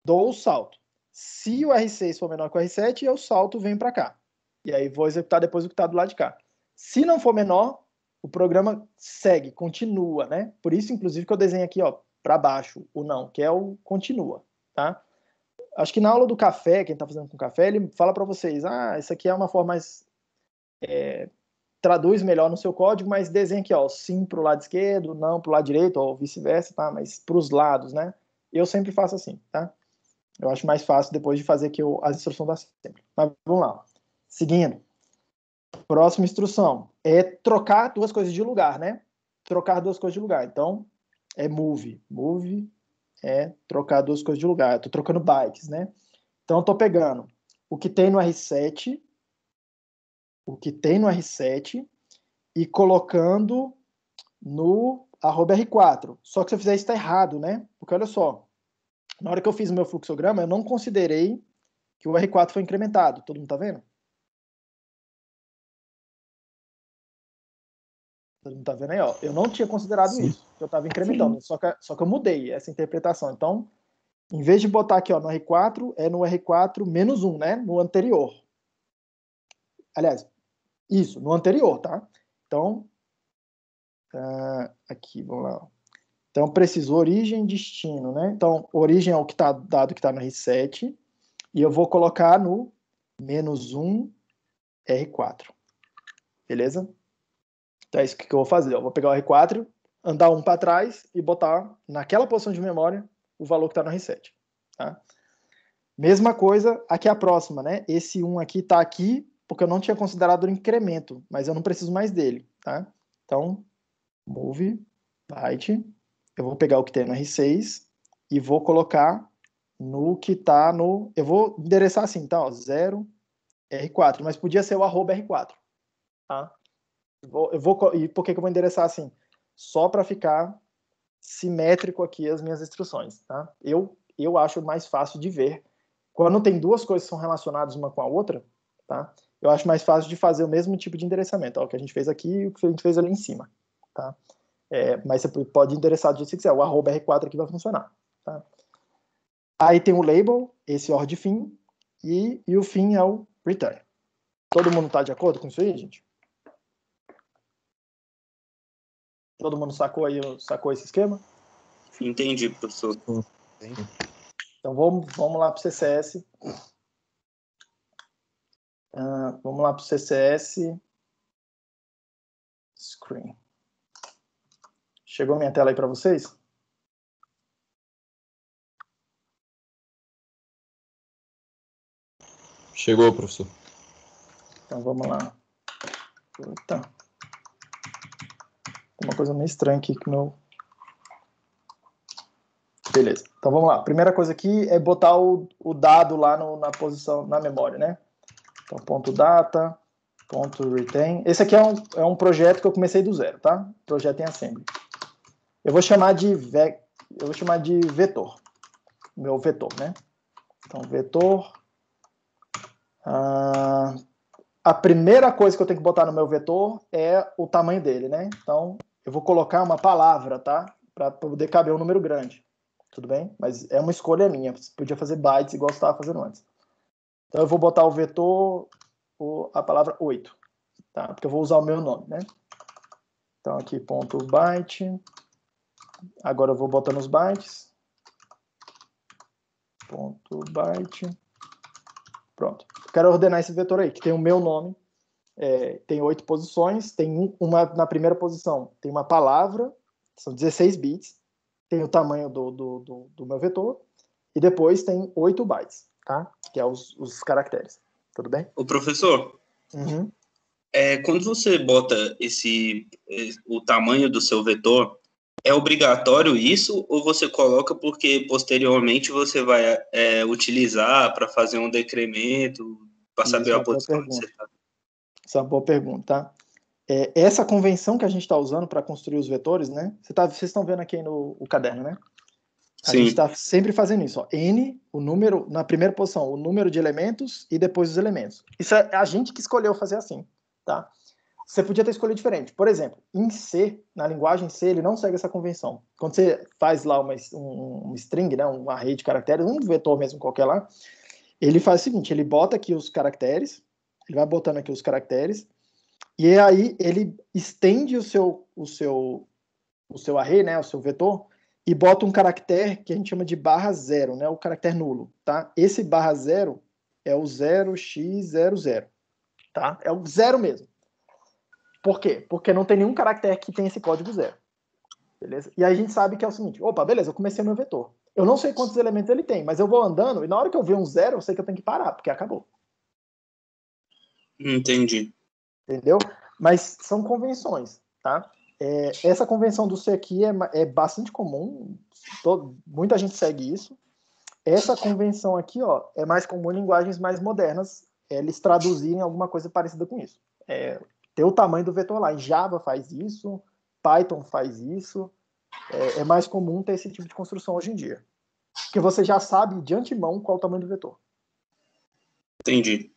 dou o salto. Se o R6 for menor que o R7, eu salto, venho para cá. E aí vou executar depois o que está do lado de cá. Se não for menor, o programa segue, continua, né? Por isso, inclusive, que eu desenho aqui, ó, para baixo, o não, que é o continua, tá? Acho que na aula do café, quem está fazendo com café, ele fala para vocês, isso aqui é uma forma mais... traduz melhor no seu código, mas desenha aqui, ó, sim para o lado esquerdo, não para o lado direito, ou vice-versa, tá? Mas para os lados, né? Eu sempre faço assim, tá? Eu acho mais fácil depois de fazer aqui as instruções da sempre. Mas vamos lá. Seguindo. Próxima instrução é trocar duas coisas de lugar, né? Trocar duas coisas de lugar. Então, é move. Move é trocar duas coisas de lugar. Eu tô trocando bytes, né? Então, eu tô pegando o que tem no R7, e colocando no @R4. Só que se eu fizer isso, tá errado, né? Porque olha só, na hora que eu fiz o meu fluxograma, eu não considerei que o R4 foi incrementado. Todo mundo tá vendo? Todo mundo tá vendo aí, ó. Eu não tinha considerado Sim. isso, que eu estava incrementando. Só que eu mudei essa interpretação. Então, em vez de botar aqui, ó, no R4, é no R4 menos 1, né? No anterior. Aliás, isso, no anterior, tá? Então, aqui, vamos lá. Então, preciso origem, destino, né? Então, origem é o que está dado que está no R7, e eu vou colocar no menos 1 R4. Beleza? Então, é isso que eu vou fazer. Eu vou pegar o R4, andar um para trás e botar naquela posição de memória o valor que está no R7. Tá? Mesma coisa aqui a próxima, né? Esse 1 aqui está aqui porque eu não tinha considerado o incremento, mas eu não preciso mais dele, tá? Então, move, byte, eu vou pegar o que tem no R6 e vou colocar no que está no... Eu vou endereçar assim, tá? Ó, 0, R4, mas podia ser o @R4, tá? E por que eu vou endereçar assim? Só para ficar simétrico aqui as minhas instruções, tá? Eu acho mais fácil de ver. Quando tem duas coisas que são relacionadas uma com a outra, tá? Eu acho mais fácil de fazer o mesmo tipo de endereçamento, ó, o que a gente fez aqui e o que a gente fez ali em cima, tá? Mas você pode endereçar do jeito que você quiser, o @R4 aqui vai funcionar, tá? Aí tem o label, esse OR de fim, e o fim é o return. Todo mundo está de acordo com isso aí, gente? Todo mundo sacou esse esquema? Entendi, professor. Então vamos lá para o CSS. Vamos lá para o CSS. Screen. Chegou minha tela aí para vocês? Chegou, professor. Então vamos lá. Eita. Tem uma coisa meio estranha aqui que meu... Beleza. Então vamos lá. Primeira coisa aqui é botar o dado lá na posição, na memória, né? Então ponto .data, ponto .retain. Esse aqui é um projeto que eu comecei do zero, tá? Projeto em assembly. Eu vou chamar de vetor. Meu vetor, né? Então vetor. A primeira coisa que eu tenho que botar no meu vetor é o tamanho dele, né? Então eu vou colocar uma palavra, tá? Para poder caber um número grande. Tudo bem? Mas é uma escolha minha. Você podia fazer bytes igual você estava fazendo antes. Então eu vou botar o vetor, a palavra 8, tá? Porque eu vou usar o meu nome, né? Então aqui ponto byte. Agora eu vou botando os bytes. Ponto byte. Pronto. Eu quero ordenar esse vetor aí, que tem o meu nome. Tem 8 posições. Tem uma na primeira posição. Tem uma palavra. São 16 bits. Tem o tamanho do meu vetor. E depois tem 8 bytes, tá? Que é os caracteres. Tudo bem? O professor, Uhum. quando você bota o tamanho do seu vetor, é obrigatório isso ou você coloca porque posteriormente você vai utilizar para fazer um decremento, para saber a posição que você está? Essa é uma boa pergunta, tá? Essa convenção que a gente está usando para construir os vetores, né? Vocês estão vendo aqui no caderno, né? A gente está sempre fazendo isso, ó. N, o número, na primeira posição, o número de elementos e depois os elementos. Isso é a gente que escolheu fazer assim, tá? Você podia ter escolhido diferente. Por exemplo, em C, na linguagem C, ele não segue essa convenção. Quando você faz lá um string, né, um array de caracteres, um vetor mesmo qualquer lá, ele faz o seguinte, ele bota aqui os caracteres, ele vai botando aqui os caracteres, E aí ele estende o seu array, né, o seu vetor, e bota um caractere que a gente chama de /0, né, o caractere nulo, tá? Esse /0 é o 0x00, tá? É o 0 mesmo. Por quê? Porque não tem nenhum caractere que tenha esse código 0. Beleza? E aí a gente sabe que é o seguinte, opa, beleza, eu comecei meu vetor. Eu não sei quantos elementos ele tem, mas eu vou andando e na hora que eu ver um 0, eu sei que eu tenho que parar, porque acabou. Entendi. Entendeu? Mas são convenções, tá? Essa convenção do C aqui é bastante comum, muita gente segue isso. Essa convenção aqui, ó, é mais comum em linguagens mais modernas, eles traduzirem alguma coisa parecida com isso. Ter o tamanho do vetor lá. Em Java faz isso, Python faz isso. É mais comum ter esse tipo de construção hoje em dia. Porque você já sabe de antemão qual é o tamanho do vetor. Entendi.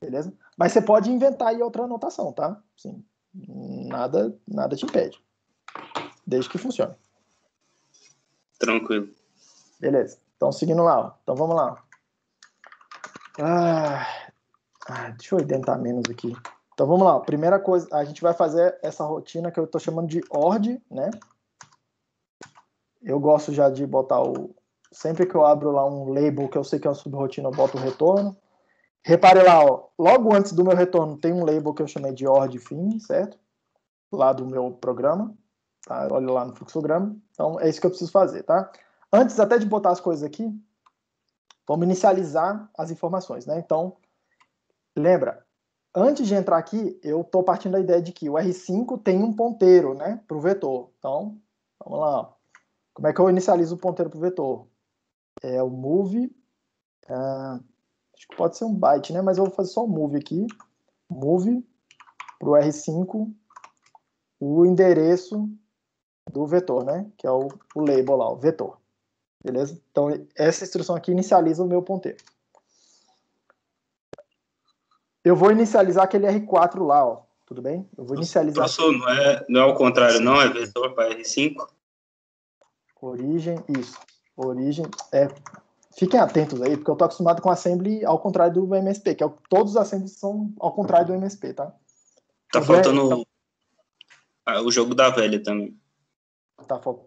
Beleza? Mas você pode inventar aí outra anotação, tá? Sim. Nada te impede. Desde que funcione. Tranquilo. Beleza. Então, seguindo lá. Ó. Então, vamos lá. Deixa eu indentar menos aqui. Então, vamos lá. Primeira coisa, a gente vai fazer essa rotina que eu estou chamando de ORD, né? Eu gosto já de botar sempre que eu abro lá um label que eu sei que é uma subrotina, eu boto o retorno. Repare lá, ó, logo antes do meu retorno tem um label que eu chamei de ORD fim, certo? Lá do meu programa. Tá? Olha lá no fluxograma. Então, é isso que eu preciso fazer, tá? Antes até de botar as coisas aqui, vamos inicializar as informações, né? Então, lembra, antes de entrar aqui, eu estou partindo da ideia de que o R5 tem um ponteiro, né, para o vetor. Então, vamos lá. Como é que eu inicializo o ponteiro para o vetor? É o move, acho que pode ser um byte, né, mas eu vou fazer só o move aqui. Move para o R5 o endereço do vetor, né, que é o label lá, o vetor. Beleza? Então, essa instrução aqui inicializa o meu ponteiro. Eu vou inicializar aquele R4 lá, ó. Tudo bem? Eu vou inicializar. Professor, não é ao contrário, não? É vetor para R5? Origem, isso. Origem. Fiquem atentos aí, porque eu tô acostumado com assembly ao contrário do MSP, que todos os assemblies são ao contrário do MSP, tá? Tá faltando o jogo da velha também.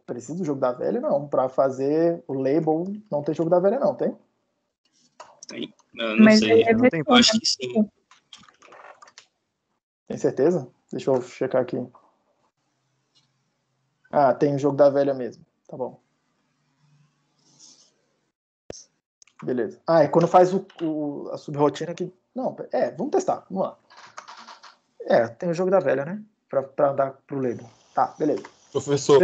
Precisa do jogo da velha? Não. Para fazer o label, não tem jogo da velha, não, tem? Tem. Eu não Mas sei. é vetor, Eu acho que sim. Tem certeza? Deixa eu checar aqui. Tem o jogo da velha mesmo. Tá bom. Beleza. É quando faz a subrotina que... Não, vamos testar. Vamos lá. Tem o jogo da velha, né? Pra dar pro label. Tá, beleza. Professor,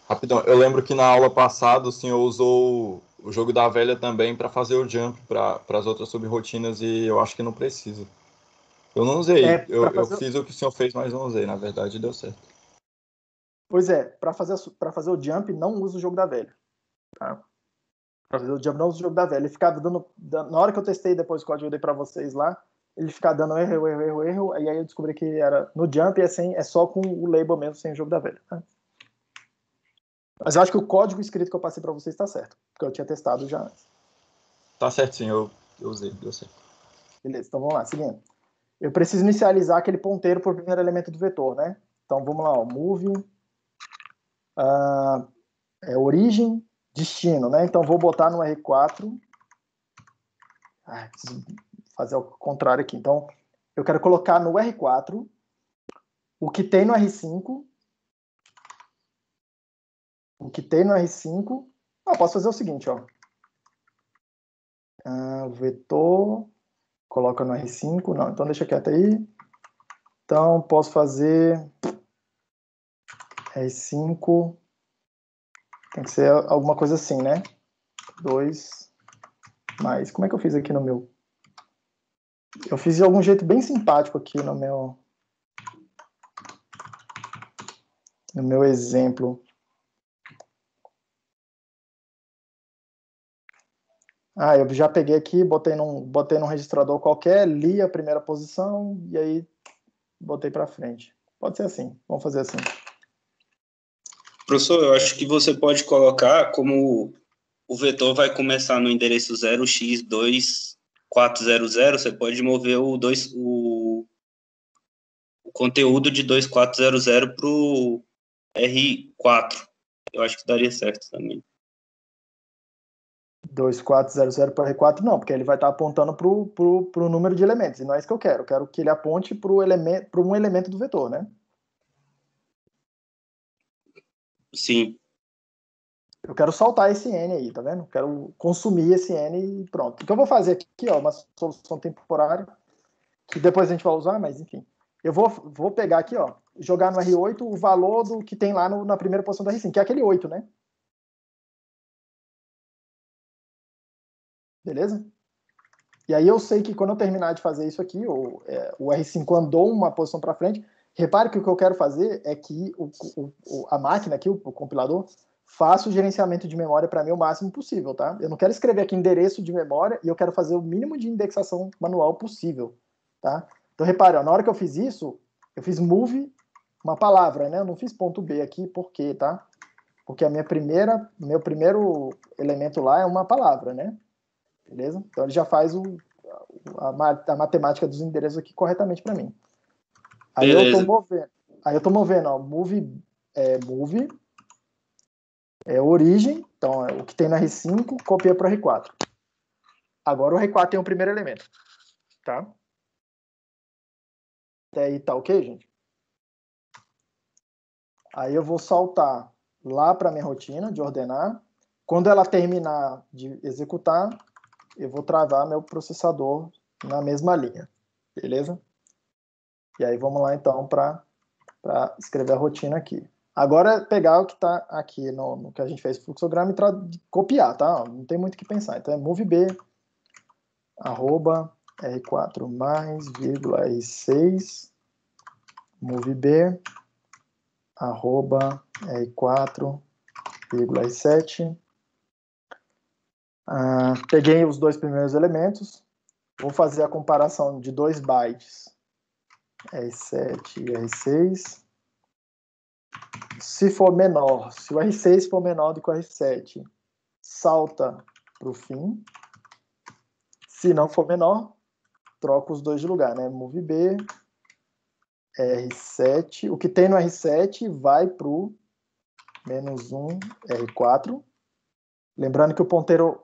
rapidão, eu lembro que na aula passada o senhor usou o jogo da velha também para fazer o jump para as outras subrotinas e eu acho que não precisa. Eu não usei. Eu fiz o que o senhor fez, mas não usei. Na verdade, deu certo. Pois é, para fazer o jump, não usa o jogo da velha. Tá? Para fazer o jump, não usa o jogo da velha. Ele ficava dando... Na hora que eu testei depois o código eu dei para vocês lá, ele ficava dando erro, e aí eu descobri que era no jump é só com o label mesmo, sem o jogo da velha. Tá? Mas eu acho que o código escrito que eu passei para vocês está certo, porque eu tinha testado já antes. Tá certo, sim, eu usei, deu certo. Beleza, então vamos lá, seguindo. Eu preciso inicializar aquele ponteiro para o primeiro elemento do vetor, né? Então vamos lá, ó, move, origem, destino, né? Então vou botar no R4. Preciso fazer ao contrário aqui. Então eu quero colocar no R4 o que tem no R5. O que tem no R5. Posso fazer o seguinte, ó. Vetor, coloca no R5. Não, então deixa quieto aí. Então posso fazer R5. Tem que ser alguma coisa assim, né? 2 mais... Como é que eu fiz aqui no meu? Eu fiz de algum jeito bem simpático aqui no meu exemplo. Eu já peguei aqui, botei num registrador qualquer, li a primeira posição e aí botei para frente. Pode ser assim, vamos fazer assim. Professor, eu acho que você pode colocar como o vetor vai começar no endereço 0x2 2400, você pode mover o conteúdo de 2400 para o R4. Eu acho que daria certo também. 2400 para R4, não, porque ele vai estar apontando para o número de elementos, e não é isso que eu quero. Eu quero que ele aponte para um elemento do vetor, né? Sim. Eu quero soltar esse N aí, tá vendo? Quero consumir esse N e pronto. O que eu vou fazer aqui, ó, uma solução temporária, que depois a gente vai usar, mas enfim. Eu vou pegar aqui, ó, jogar no R8 o valor do que tem lá na primeira posição do R5, que é aquele 8, né? Beleza? E aí eu sei que quando eu terminar de fazer isso aqui, o R5 andou uma posição para frente. Repare que o que eu quero fazer é que a máquina aqui, o compilador, faça o gerenciamento de memória para mim o máximo possível, tá? Eu não quero escrever aqui endereço de memória e eu quero fazer o mínimo de indexação manual possível, tá? Então repare, ó, na hora que eu fiz isso, eu fiz move uma palavra, né? Eu não fiz ponto B aqui, por quê, tá? Porque meu primeiro elemento lá é uma palavra, né? Beleza? Então ele já faz a matemática dos endereços aqui corretamente para mim. Aí eu tô movendo, ó, move origem, então o que tem no R5, copia para o R4. Agora o R4 tem o primeiro elemento, tá? Até aí tá ok, gente? Aí eu vou saltar lá para minha rotina de ordenar. Quando ela terminar de executar, eu vou travar meu processador na mesma linha, beleza? E aí vamos lá então para escrever a rotina aqui. Agora pegar o que está aqui no que a gente fez o fluxograma e copiar, tá? Não tem muito o que pensar. Então é move B, arroba R4 mais, vírgula R6, move B, arroba R4, vírgula R7. Peguei os dois primeiros elementos, vou fazer a comparação de 2 bytes, R7 e R6. Se for menor, se o R6 for menor do que o R7, salta para o fim. Se não for menor, troca os dois de lugar, né? Move B, R7. O que tem no R7 vai para o -1, R4. Lembrando que o ponteiro,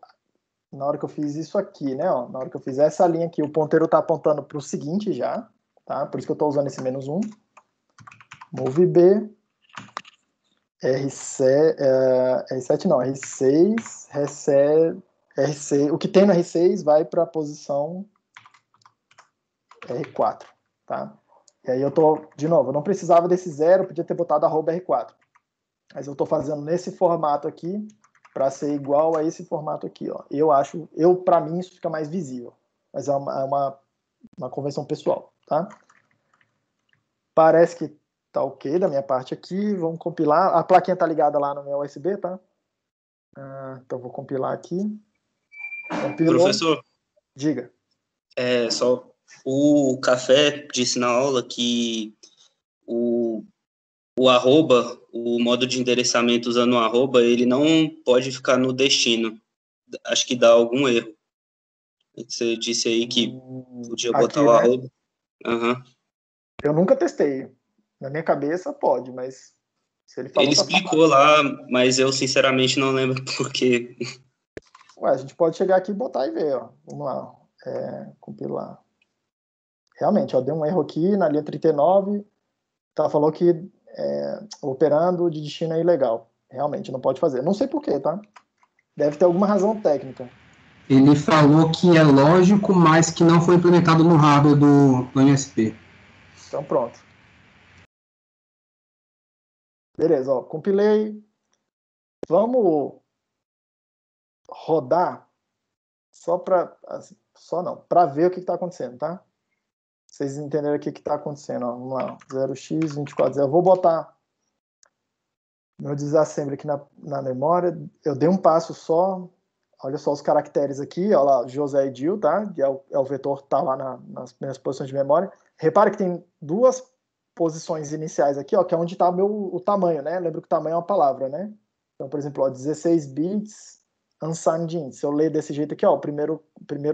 na hora que eu fiz isso aqui, né? Ó, na hora que eu fiz essa linha aqui, o ponteiro está apontando para o seguinte já, tá? Por isso que eu estou usando esse -1. Move B, R7 não, R6, R6, o que tem no R6 vai para a posição R4, tá? E aí eu tô, de novo, eu não precisava desse 0, podia ter botado @R4, mas eu tô fazendo nesse formato aqui para ser igual a esse formato aqui, ó. Para mim isso fica mais visível, mas é uma convenção pessoal, tá? Parece que tá ok da minha parte aqui, vamos compilar. A plaquinha tá ligada lá no meu USB, tá? Então vou compilar aqui. Compilou. Professor, Diga. Só o Café disse na aula que o arroba, o modo de endereçamento usando o arroba, ele não pode ficar no destino. Acho que dá algum erro. Você disse aí que podia botar aqui, o né? arroba. Uhum. Eu nunca testei. Na minha cabeça pode, mas se ele falou, ele explicou lá, mas eu sinceramente não lembro por quê. Ué, a gente pode chegar aqui e botar e ver, ó. Vamos lá. Compilar. Realmente, ó, deu um erro aqui na linha 39. Tá, falou que operando de destino é ilegal. Realmente, não pode fazer. Não sei por quê, tá? Deve ter alguma razão técnica. Ele falou que é lógico, mas que não foi implementado no hardware do MSP. Então, pronto. Beleza, ó, compilei. Vamos rodar para ver o que está acontecendo, tá? Vocês entenderam o que está acontecendo, ó. Vamos lá, 0x240. Eu vou botar meu disassembly aqui na memória. Eu dei um passo só. Olha só os caracteres aqui, olha lá, José Edil, tá? Que é o vetor que tá lá nas primeiras posições de memória. Repare que tem duas posições iniciais aqui, ó, que é onde está o tamanho, né? Lembra que o tamanho é uma palavra, né? Então, por exemplo, ó, 16 bits unsigned int. Se eu ler desse jeito aqui, ó, o primeiro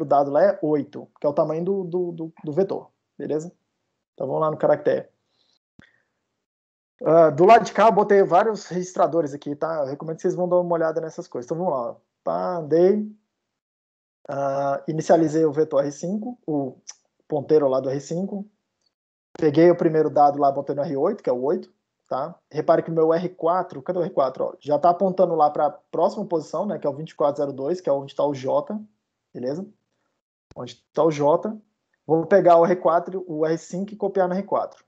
dado lá é 8, que é o tamanho do vetor, beleza? Então vamos lá no caractere. Do lado de cá eu botei vários registradores aqui, tá? Eu recomendo que vocês vão dar uma olhada nessas coisas. Então vamos lá. Pá, andei. Inicializei o vetor R5, o ponteiro lá do R5. Peguei o primeiro dado lá, botei no R8, que é o 8. Tá? Repare que o meu R4, cadê o R4? Ó, já está apontando lá para a próxima posição, né, que é o 2402, que é onde está o J, beleza? Onde está o J. Vou pegar o R4, o R5 e copiar no R4.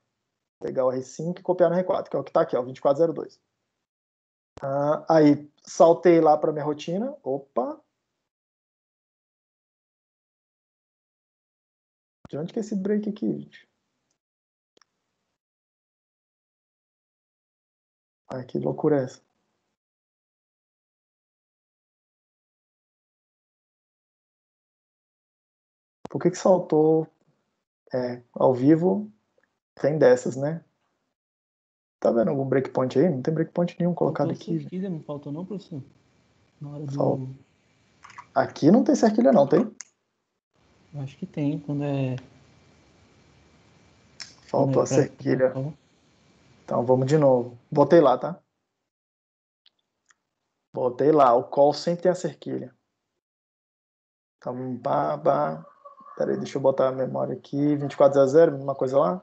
Pegar o R5 e copiar no R4, que é o que está aqui, ó, 2402. Aí, saltei lá para minha rotina. Opa! De onde que é esse break aqui, gente? Ai, que loucura é essa? Por que saltou ao vivo? Tem dessas, né? Tá vendo algum breakpoint aí? Não tem breakpoint nenhum colocado aqui. Cerquilha, não faltou não, professor? Na hora do... Aqui não tem cerquilha não, tem? Eu acho que tem, quando é... Faltou a cerquilha. Então vamos de novo. Botei lá, tá? Botei lá. O call sempre tem a cerquilha. Então, Peraí, deixa eu botar a memória aqui. 2400, mesma coisa lá.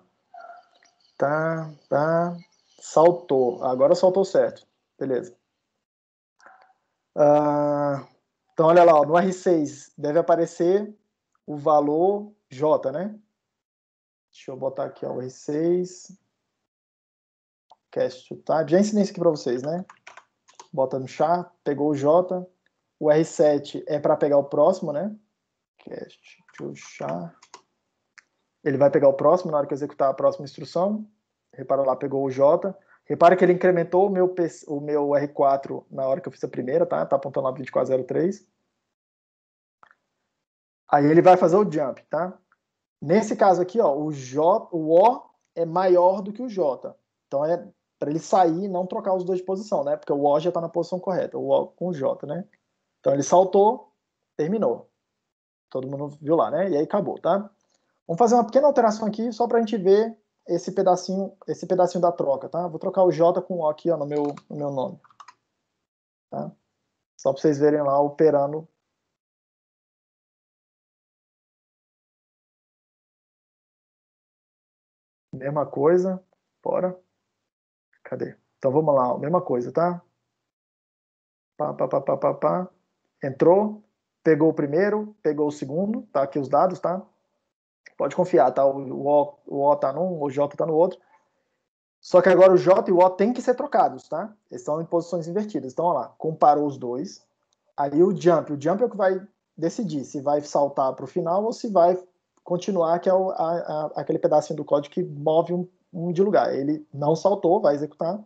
Tá. Saltou. Agora saltou certo. Beleza. Então, olha lá. Ó, no R6 deve aparecer o valor J, né? Deixa eu botar aqui, ó, o R6. Cast to type. Já ensinei isso aqui para vocês, né? Bota no char, pegou o J. O R7 é para pegar o próximo, né? Cast to char. Ele vai pegar o próximo na hora que eu executar a próxima instrução. Repara lá, pegou o J. Repara que ele incrementou o meu R4 na hora que eu fiz a primeira, tá? Tá apontando lá para 2403. Aí ele vai fazer o jump, tá? Nesse caso aqui, ó, o O é maior do que o J. Então é para ele sair e não trocar os dois de posição, né? Porque o O já está na posição correta, o O com o J, né? Então ele saltou, terminou. Todo mundo viu lá, né? E aí acabou, tá? Vamos fazer uma pequena alteração aqui só para a gente ver esse pedacinho da troca, tá? Vou trocar o J com o O aqui, ó, no meu nome. Tá? Só para vocês verem lá operando. Mesma coisa. Bora. Cadê? Então vamos lá, mesma coisa, tá? Entrou, pegou o primeiro, pegou o segundo, tá aqui os dados, tá? Pode confiar, tá? O O tá num, o J tá no outro. Só que agora o J e o O tem que ser trocados, tá? Eles estão em posições invertidas. Então, olha lá, comparou os dois. Aí o jump é o que vai decidir se vai saltar para o final ou se vai continuar, que é aquele pedacinho do código que move um de lugar. Ele não saltou, vai executar.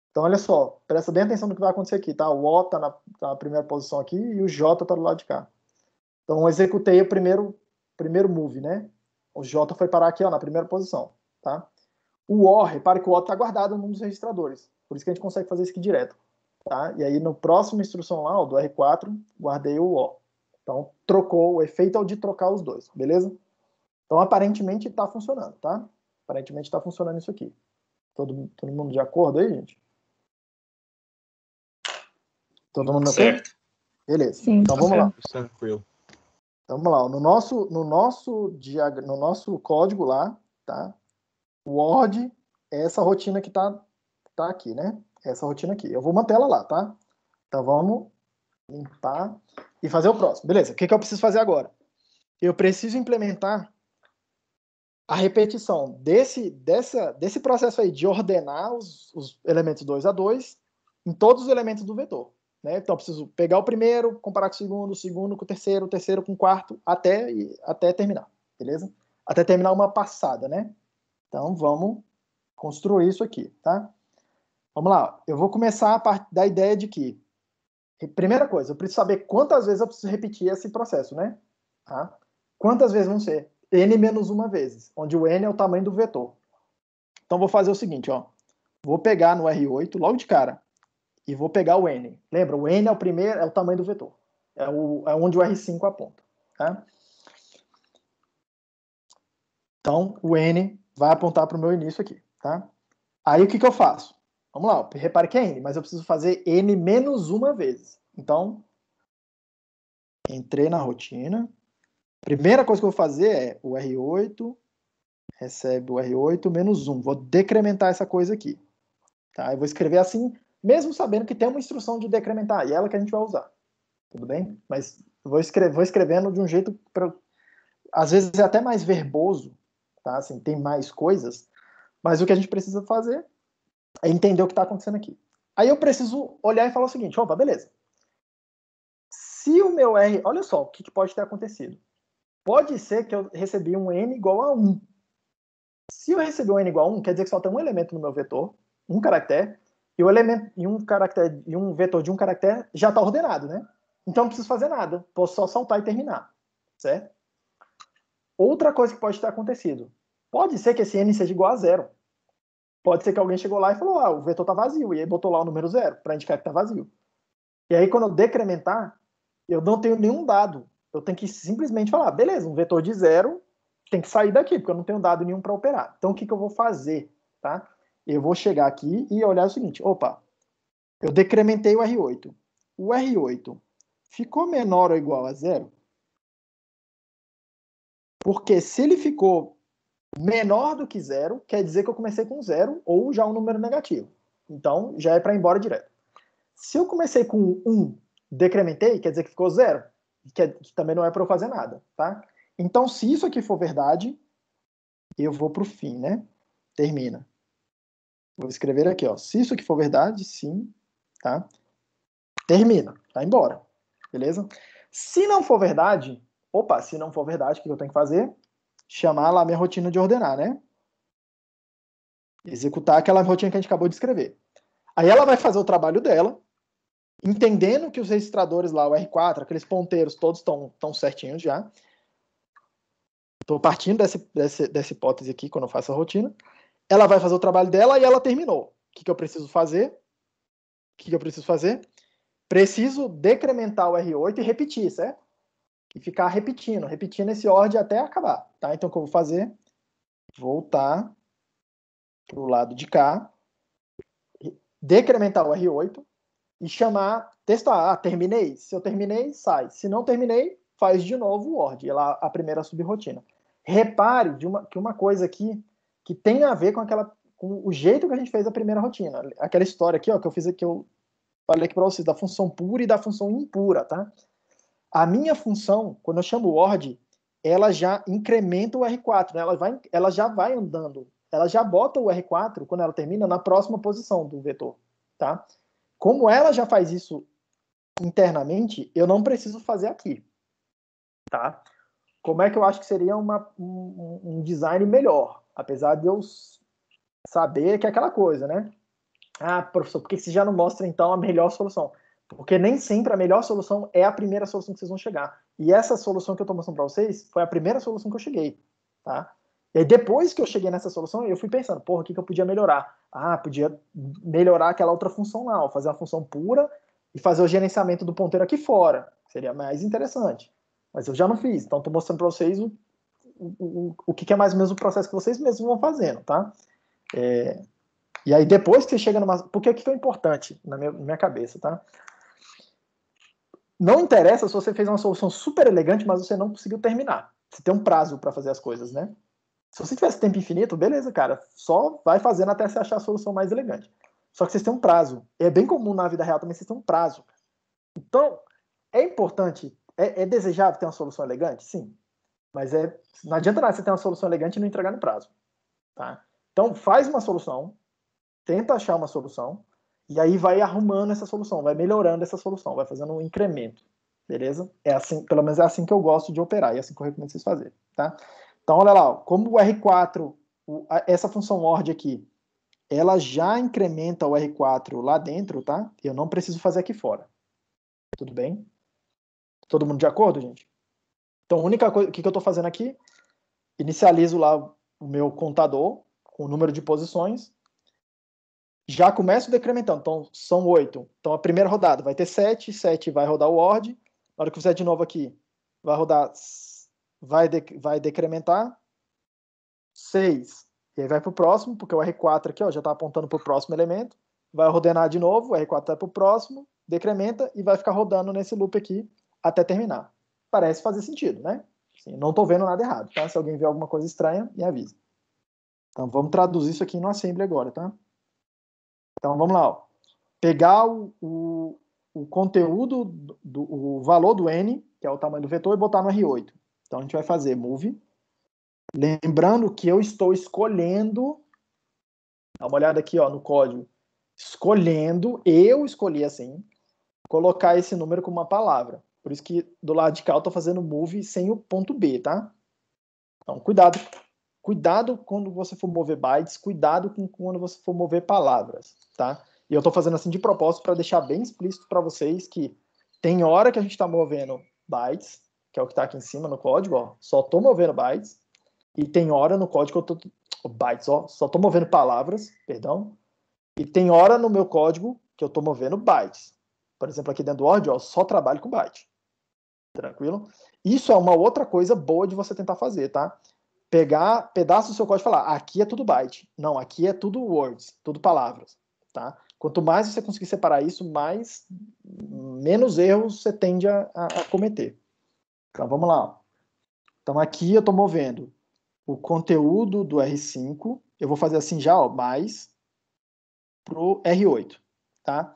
Então, olha só, presta bem atenção no que vai acontecer aqui, tá? O O tá na primeira posição aqui e o J tá do lado de cá. Então, eu executei o primeiro move, né? O J foi parar aqui, ó, na primeira posição, tá? O O, repare que o O tá guardado num dos registradores. Por isso que a gente consegue fazer isso aqui direto, tá? E aí, no próximo instrução lá, ó, do R4, guardei o O. Então, trocou, o efeito é o de trocar os dois, beleza? Então, aparentemente, tá funcionando, tá? Aparentemente, tá funcionando isso aqui. Todo mundo de acordo aí, gente? Todo mundo certo? Ok? Beleza. Sim. Então vamos lá. Tranquilo. Então, vamos lá. No nosso código lá, tá? O Word é essa rotina que tá aqui, né? Essa rotina aqui. Eu vou manter ela lá, tá? Então vamos limpar e fazer o próximo. Beleza. O que eu preciso fazer agora? Eu preciso implementar a repetição desse processo aí de ordenar os elementos 2 a 2 em todos os elementos do vetor. Né? Então, eu preciso pegar o primeiro, comparar com o segundo com o terceiro com o quarto, até terminar, beleza? Até terminar uma passada, né? Então, vamos construir isso aqui, tá? Vamos lá. Eu vou começar a partir da ideia de que, primeira coisa, eu preciso saber quantas vezes eu preciso repetir esse processo, né? Tá? Quantas vezes vão ser? N menos uma vezes, onde o N é o tamanho do vetor. Então, vou fazer o seguinte, ó. Vou pegar no R8, logo de cara, e vou pegar o n. Lembra, o n é o primeiro, é o tamanho do vetor. É onde o R5 aponta. Tá? Então, o n vai apontar para o meu início aqui. Tá? Aí, o que eu faço? Vamos lá, repare que é n, mas eu preciso fazer n menos uma vez. Então, entrei na rotina. Primeira coisa que eu vou fazer é o R8 recebe o R8 menos 1. Vou decrementar essa coisa aqui. Tá? Eu vou escrever assim, mesmo sabendo que tem uma instrução de decrementar, e é ela que a gente vai usar. Tudo bem? Mas vou escrevendo de um jeito, às vezes é até mais verboso, tá? Assim, tem mais coisas, mas o que a gente precisa fazer é entender o que está acontecendo aqui. Aí eu preciso olhar e falar o seguinte, opa, beleza. Se o meu R... Olha só o que pode ter acontecido. Pode ser que eu recebi um n igual a 1. Se eu receber um n igual a 1, quer dizer que só tem um elemento no meu vetor, um caractere, e um vetor de um caractere já está ordenado, né? Então não preciso fazer nada. Posso só saltar e terminar. Certo? Outra coisa que pode ter acontecido. Pode ser que esse n seja igual a 0. Pode ser que alguém chegou lá e falou, o vetor está vazio, e aí botou lá o número 0, para indicar que está vazio. E aí, quando eu decrementar, eu não tenho nenhum dado. Eu tenho que simplesmente falar, beleza, um vetor de 0 tem que sair daqui, porque eu não tenho dado nenhum para operar. Então, o que eu vou fazer? Tá? Eu vou chegar aqui e olhar o seguinte, opa, eu decrementei o R8. O R8 ficou menor ou igual a 0? Porque se ele ficou menor do que 0, quer dizer que eu comecei com 0 ou já um número negativo. Então, já é para ir embora direto. Se eu comecei com 1, decrementei, quer dizer que ficou 0, que também não é para eu fazer nada, tá? Então, se isso aqui for verdade, eu vou para o fim, né? Termina. Vou escrever aqui, ó. Se isso aqui for verdade, sim, tá? Termina, tá embora, beleza? Se não for verdade, se não for verdade, o que eu tenho que fazer? Chamar lá minha rotina de ordenar, né? Executar aquela rotina que a gente acabou de escrever. Aí ela vai fazer o trabalho dela, entendendo que os registradores lá, o R4, aqueles ponteiros, todos estão certinhos já. Estou partindo dessa hipótese aqui, quando eu faço a rotina. Ela vai fazer o trabalho dela e ela terminou. O que eu preciso fazer? Preciso decrementar o R8 e repetir, certo? E ficar repetindo esse ordem até acabar, tá? Então, o que eu vou fazer? Voltar para o lado de cá, decrementar o R8 e chamar, testar. Terminei? Se eu terminei, sai. Se não terminei, faz de novo o ordem, a primeira subrotina. Repare que uma coisa aqui que tem a ver com o jeito que a gente fez a primeira rotina. Aquela história aqui, ó, que eu falei aqui para vocês, da função pura e da função impura, tá? A minha função, quando eu chamo ORD, ela já incrementa o R4, né? Ela já vai andando. Ela já bota o R4, quando ela termina, na próxima posição do vetor, tá? Como ela já faz isso internamente, eu não preciso fazer aqui, tá? Como é que eu acho que seria um design melhor? Apesar de eu saber que é aquela coisa, né? Professor, por que você já não mostra, então, a melhor solução? Porque nem sempre a melhor solução é a primeira solução que vocês vão chegar. E essa solução que eu estou mostrando para vocês foi a primeira solução que eu cheguei, tá? E aí, depois que eu cheguei nessa solução, eu fui pensando, o que eu podia melhorar? Podia melhorar aquela outra função lá, fazer uma função pura e fazer o gerenciamento do ponteiro aqui fora. Seria mais interessante. Mas eu já não fiz, então estou mostrando para vocês o que é mais ou menos o processo que vocês mesmos vão fazendo, tá? E aí, depois que você chega numa... Por que é importante na minha cabeça, tá? Não interessa se você fez uma solução super elegante, mas você não conseguiu terminar. Você tem um prazo para fazer as coisas, né? Se você tivesse tempo infinito, beleza, cara. Só vai fazendo até você achar a solução mais elegante. Só que vocês têm um prazo. É bem comum na vida real também, vocês têm um prazo. Então, é importante, é desejável ter uma solução elegante? Sim. Mas não adianta nada você ter uma solução elegante e não entregar no prazo. Tá? Então, faz uma solução, tenta achar uma solução, e aí vai arrumando essa solução, vai melhorando essa solução, vai fazendo um incremento. Beleza? É assim, pelo menos é assim que eu gosto de operar, e é assim que eu recomendo vocês fazerem. Tá? Então, olha lá, como o R4, essa função ORD aqui, ela já incrementa o R4 lá dentro, tá? Eu não preciso fazer aqui fora. Tudo bem? Todo mundo de acordo, gente? Então, a única coisa que eu estou fazendo aqui, inicializo lá o meu contador com o número de posições, já começo decrementando. Então, são 8. Então, a primeira rodada vai ter 7. 7 vai rodar o ORD. Na hora que eu fizer de novo aqui, vai rodar, vai decrementar 6. E aí vai para o próximo, porque o R4 aqui ó, já está apontando para o próximo elemento. Vai ordenar de novo, o R4 vai para o próximo, decrementa e vai ficar rodando nesse loop aqui até terminar. Parece fazer sentido, né? Assim, não estou vendo nada errado, tá? Se alguém vê alguma coisa estranha, me avisa. Então, vamos traduzir isso aqui no assembly agora, tá? Então, vamos lá. Ó. Pegar o conteúdo, o valor do N, que é o tamanho do vetor, e botar no R8. Então, a gente vai fazer move. Lembrando que eu estou escolhendo, dá uma olhada aqui ó, no código, eu escolhi assim, colocar esse número como uma palavra. Por isso que do lado de cá eu estou fazendo move sem o ponto B, tá? Então, cuidado quando você for mover bytes, cuidado quando você for mover palavras, tá? E eu estou fazendo assim de propósito para deixar bem explícito para vocês que tem hora que a gente está movendo bytes, que é o que está aqui em cima no código, ó, só estou movendo bytes, e tem hora no código que eu tô bytes, ó, só estou movendo palavras, perdão, e tem hora no meu código que eu estou movendo bytes. Por exemplo, aqui dentro do Word, ó, só trabalho com byte. Tranquilo? Isso é uma outra coisa boa de você tentar fazer, tá? Pegar pedaço do seu código e falar, aqui é tudo byte. Não, aqui é tudo words, tudo palavras, tá? Quanto mais você conseguir separar isso, menos erros você tende a cometer. Então, vamos lá. Então, aqui eu estou movendo o conteúdo do R5, eu vou fazer assim já, ó, mais pro R8, tá?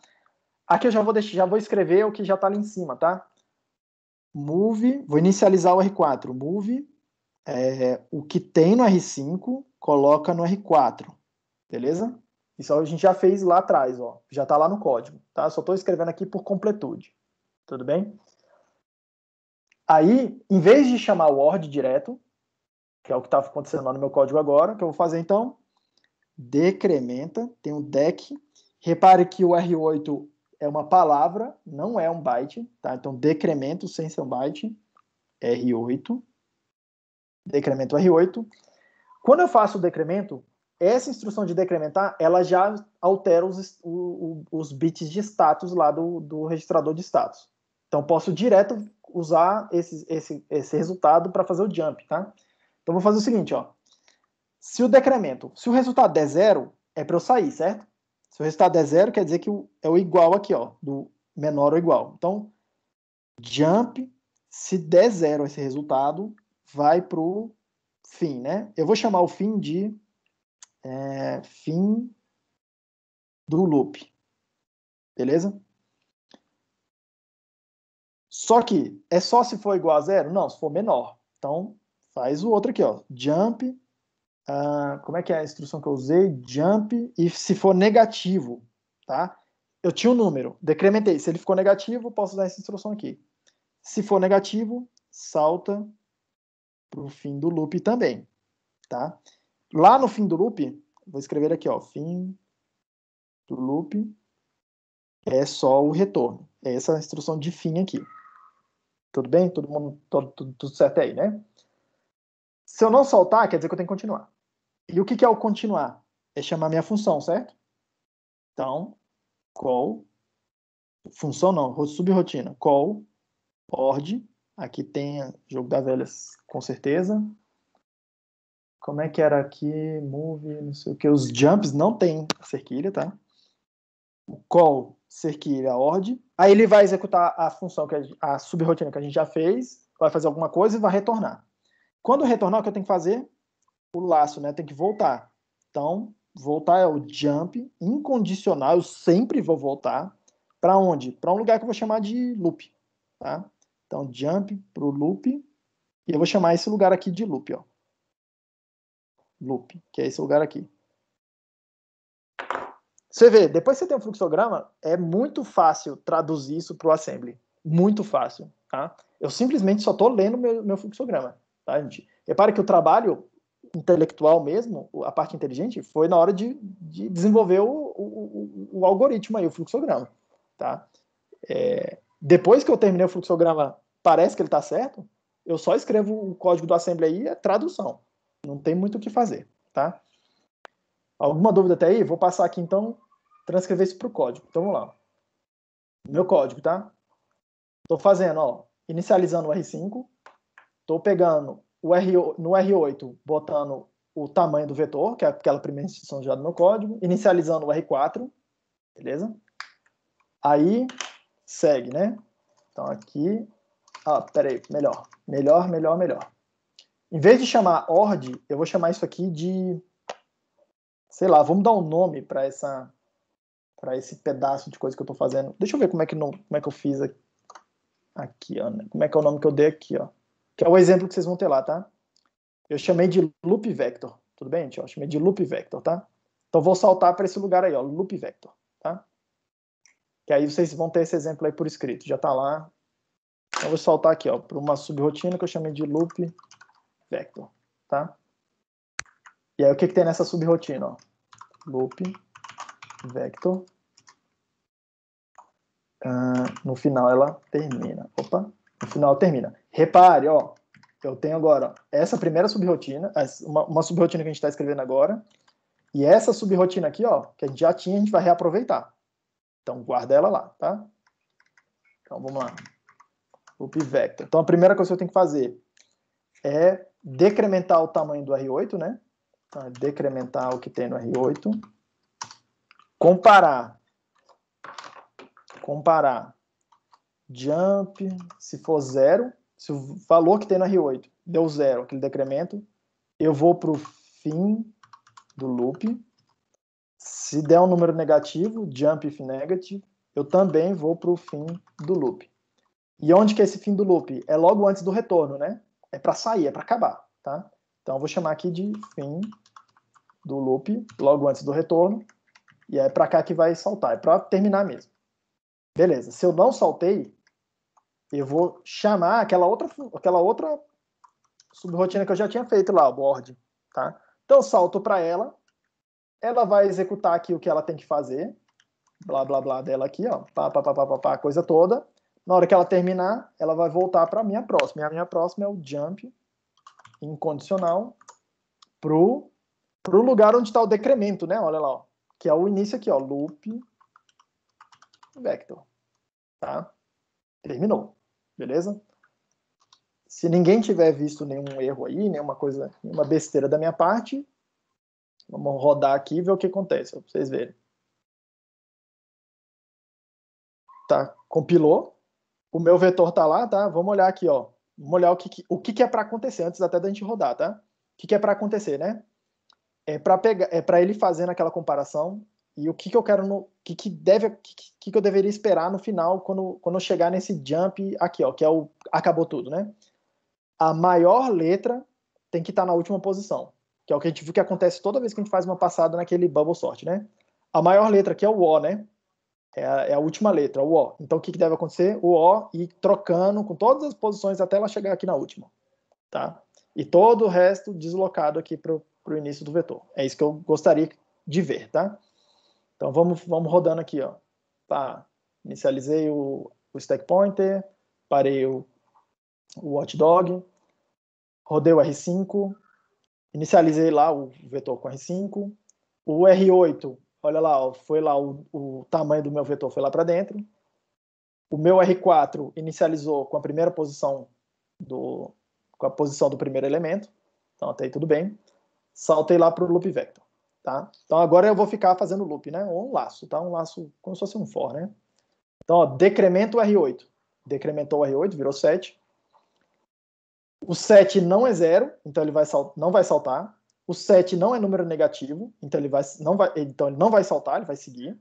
Aqui eu já vou escrever o que já está ali em cima, tá? Move, vou inicializar o R4, move, o que tem no R5, coloca no R4, beleza? Isso a gente já fez lá atrás, ó, já está lá no código, tá? Só estou escrevendo aqui por completude, tudo bem? Aí, em vez de chamar o word direto, que é o que está acontecendo lá no meu código agora, o que eu vou fazer então? Decrementa, tem um dec. Repare que o R8 é uma palavra, não é um byte, tá? Então, decremento sem ser um byte, R8. Decremento R8. Quando eu faço o decremento, essa instrução de decrementar, ela já altera os bits de status lá do registrador de status. Então, posso direto usar esse resultado para fazer o jump, tá? Então, vou fazer o seguinte, ó. Se o resultado der 0, é para eu sair, certo? Se o resultado der 0, quer dizer que é o igual aqui, ó, do menor ou igual. Então, jump, se der 0 esse resultado, vai para o fim, né? Eu vou chamar o fim de fim do loop. Beleza? Só que é só se for igual a 0? Não, se for menor. Então, faz o outro aqui, ó. Jump. Como é que é a instrução que eu usei? Jump, e se for negativo, tá? Eu tinha um número, decrementei. Se ele ficou negativo, posso usar essa instrução aqui. Se for negativo, salta para o fim do loop também, tá? Lá no fim do loop, vou escrever aqui, ó, fim do loop é só o retorno. É essa a instrução de fim aqui. Tudo bem? Todo mundo, tudo certo aí, né? Se eu não soltar, quer dizer que eu tenho que continuar. E o que é o continuar? É chamar minha função, certo? Então, call, função não, subrotina, call, ord, aqui tem jogo da velha, com certeza. Como é que era aqui? Move, não sei o que. Os jumps não tem cerquilha, tá? O call, cerquilha, ord. Aí ele vai executar a função, a subrotina que a gente já fez, vai fazer alguma coisa e vai retornar. Quando retornar, o que eu tenho que fazer? O laço, né? Tem que voltar. Então, voltar é o jump incondicional, eu sempre vou voltar. Para onde? Para um lugar que eu vou chamar de loop, tá? Então, jump para o loop, e eu vou chamar esse lugar aqui de loop, ó. Loop, que é esse lugar aqui. Você vê, depois que você tem um fluxograma, é muito fácil traduzir isso para o assembly. Muito fácil, tá? Eu simplesmente só estou lendo meu fluxograma, tá, gente? Repare que o trabalho intelectual mesmo, a parte inteligente, foi na hora de desenvolver o algoritmo aí, o fluxograma, tá? Depois que eu terminei o fluxograma, parece que ele está certo, eu só escrevo o código do assembly aí, é tradução. Não tem muito o que fazer, tá? Alguma dúvida até aí? Vou passar aqui, então, transcrever isso para o código. Então, vamos lá. Meu código, tá? Estou fazendo, ó, inicializando o R5. Estou pegando no R8, botando o tamanho do vetor, que é aquela primeira instrução já do meu código. Inicializando o R4. Beleza? Aí, segue, né? Então, aqui... peraí. Melhor. Em vez de chamar ord, eu vou chamar isso aqui de... Sei lá, vamos dar um nome para esse pedaço de coisa que eu estou fazendo. Deixa eu ver como é que eu fiz aqui, ó. Né? Como é que é o nome que eu dei aqui, ó. Que é o exemplo que vocês vão ter lá, tá? Eu chamei de loop vector. Tudo bem, gente? Eu chamei de loop vector, tá? Então, vou saltar para esse lugar aí, ó. Loop vector, tá? Que aí vocês vão ter esse exemplo aí por escrito. Já tá lá. Então, eu vou saltar aqui, ó, para uma subrotina que eu chamei de loop vector, tá? E aí, o que tem nessa subrotina, ó? Loop vector. No final ela termina. No final termina. Repare, ó, eu tenho agora essa primeira subrotina, uma subrotina que a gente está escrevendo agora, e essa subrotina aqui, ó, que a gente já tinha, a gente vai reaproveitar. Então, guarda ela lá, tá? Então, vamos lá. Loop vector. Então, a primeira coisa que eu tenho que fazer é decrementar o tamanho do R8, né? Então, decrementar o que tem no R8. Comparar jump, se for 0, se o valor que tem no R8 deu 0, aquele decremento, eu vou para o fim do loop. Se der um número negativo, jump if negative, eu também vou para o fim do loop. E onde que é esse fim do loop? É logo antes do retorno, né? É para sair, é para acabar, tá? Então eu vou chamar aqui de fim do loop, logo antes do retorno, e é para cá que vai saltar, é para terminar mesmo. Beleza, se eu não saltei, eu vou chamar aquela outra subrotina que eu já tinha feito lá, o board, tá? Então eu salto para ela vai executar aqui o que ela tem que fazer, blá, blá, blá dela aqui, ó, pá, coisa toda. Na hora que ela terminar, ela vai voltar para a minha próxima. E a minha próxima é o jump incondicional pro lugar onde está o decremento, né? Olha lá, ó, que é o início aqui, ó, loop vector, tá? Terminou, beleza? Se ninguém tiver visto nenhum erro aí, nenhuma besteira da minha parte, vamos rodar aqui e ver o que acontece, para vocês verem. Tá, compilou. O meu vetor tá lá, tá? Vamos olhar aqui, ó. Vamos olhar o que é para acontecer antes até da gente rodar, tá? O que é para acontecer, né? É para ele fazendo aquela comparação e o que eu quero o que eu deveria esperar no final quando eu chegar nesse jump aqui, ó, que é o acabou tudo, né? A maior letra tem que estar na última posição, que é o que a gente viu que acontece toda vez que a gente faz uma passada naquele bubble sort, né? A maior letra aqui é o O, né? É a última letra, o O. Então, o que deve acontecer? O O ir trocando com todas as posições até ela chegar aqui na última, tá? E todo o resto deslocado aqui para o início do vetor. É isso que eu gostaria de ver, tá? Então, vamos rodando aqui, ó. Tá. Inicializei o stack pointer, parei o watchdog, rodei o R5, inicializei lá o vetor com R5, o R8, olha lá, ó, foi lá o tamanho do meu vetor foi lá para dentro, o meu R4 inicializou com a primeira posição do primeiro elemento, então até aí tudo bem, saltei lá para o loop vector, tá? Então agora eu vou ficar fazendo loop, né? Ou um laço, tá? Um laço como se fosse um for, né? Então, ó, decremento o R8, decrementou o R8, virou 7. O 7 não é 0, então ele não vai saltar. O 7 não é número negativo, então ele não vai saltar, ele vai seguir.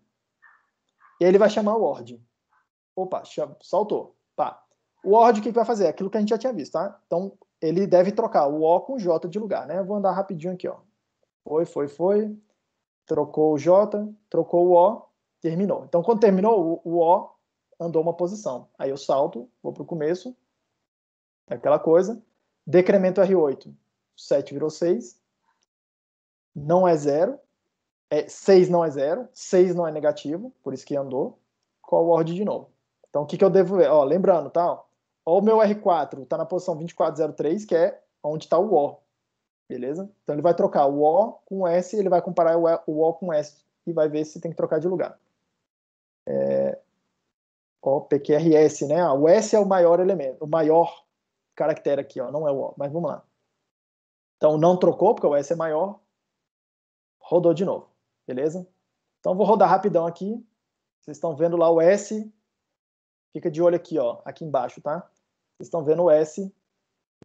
E aí ele vai chamar o ORD. Opa, saltou. Tá. O ORD o que vai fazer? Aquilo que a gente já tinha visto, tá? Então ele deve trocar o O com o J de lugar, né? Eu vou andar rapidinho aqui, ó. Foi. Trocou o J, trocou o O, terminou. Então quando terminou, o O andou uma posição. Aí eu salto, vou para o começo, aquela coisa. Decremento R8, 7 virou 6. Não é 0. 6 não é 0. 6 não é negativo, por isso que andou. Qual o ORD de novo? Então, o que eu devo ver? Ó, lembrando, tá? Ó, o meu R4 está na posição 2403, que é onde está o O. Beleza? Então, ele vai trocar o O com S e ele vai comparar o O com S e vai ver se tem que trocar de lugar. Ó, PQRS, né? O S é o maior elemento, o maior caractere aqui, ó, não é o O, mas vamos lá. Então, não trocou, porque o S é maior, rodou de novo, beleza? Então, vou rodar rapidão aqui. Vocês estão vendo lá o S, fica de olho aqui, ó, aqui embaixo, tá? Vocês estão vendo o S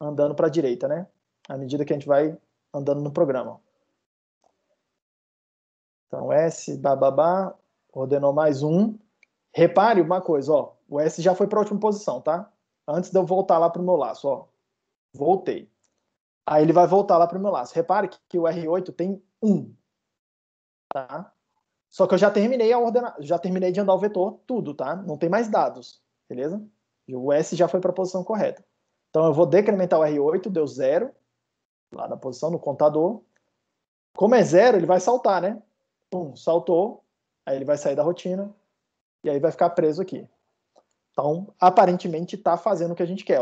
andando para a direita, né? À medida que a gente vai andando no programa. Então, S, bababá, ordenou mais um. Repare uma coisa, ó, o S já foi para a última posição, tá? Antes de eu voltar lá para o meu laço, ó. Voltei. Aí ele vai voltar lá para o meu laço. Repare que o R8 tem 1. Tá? Só que eu já terminei já terminei de andar o vetor tudo, tá? Não tem mais dados, beleza? O S já foi para a posição correta. Então eu vou decrementar o R8, deu 0, lá na posição, no contador. Como é 0, ele vai saltar, né? Saltou, aí ele vai sair da rotina, e aí vai ficar preso aqui. Então, aparentemente, está fazendo o que a gente quer.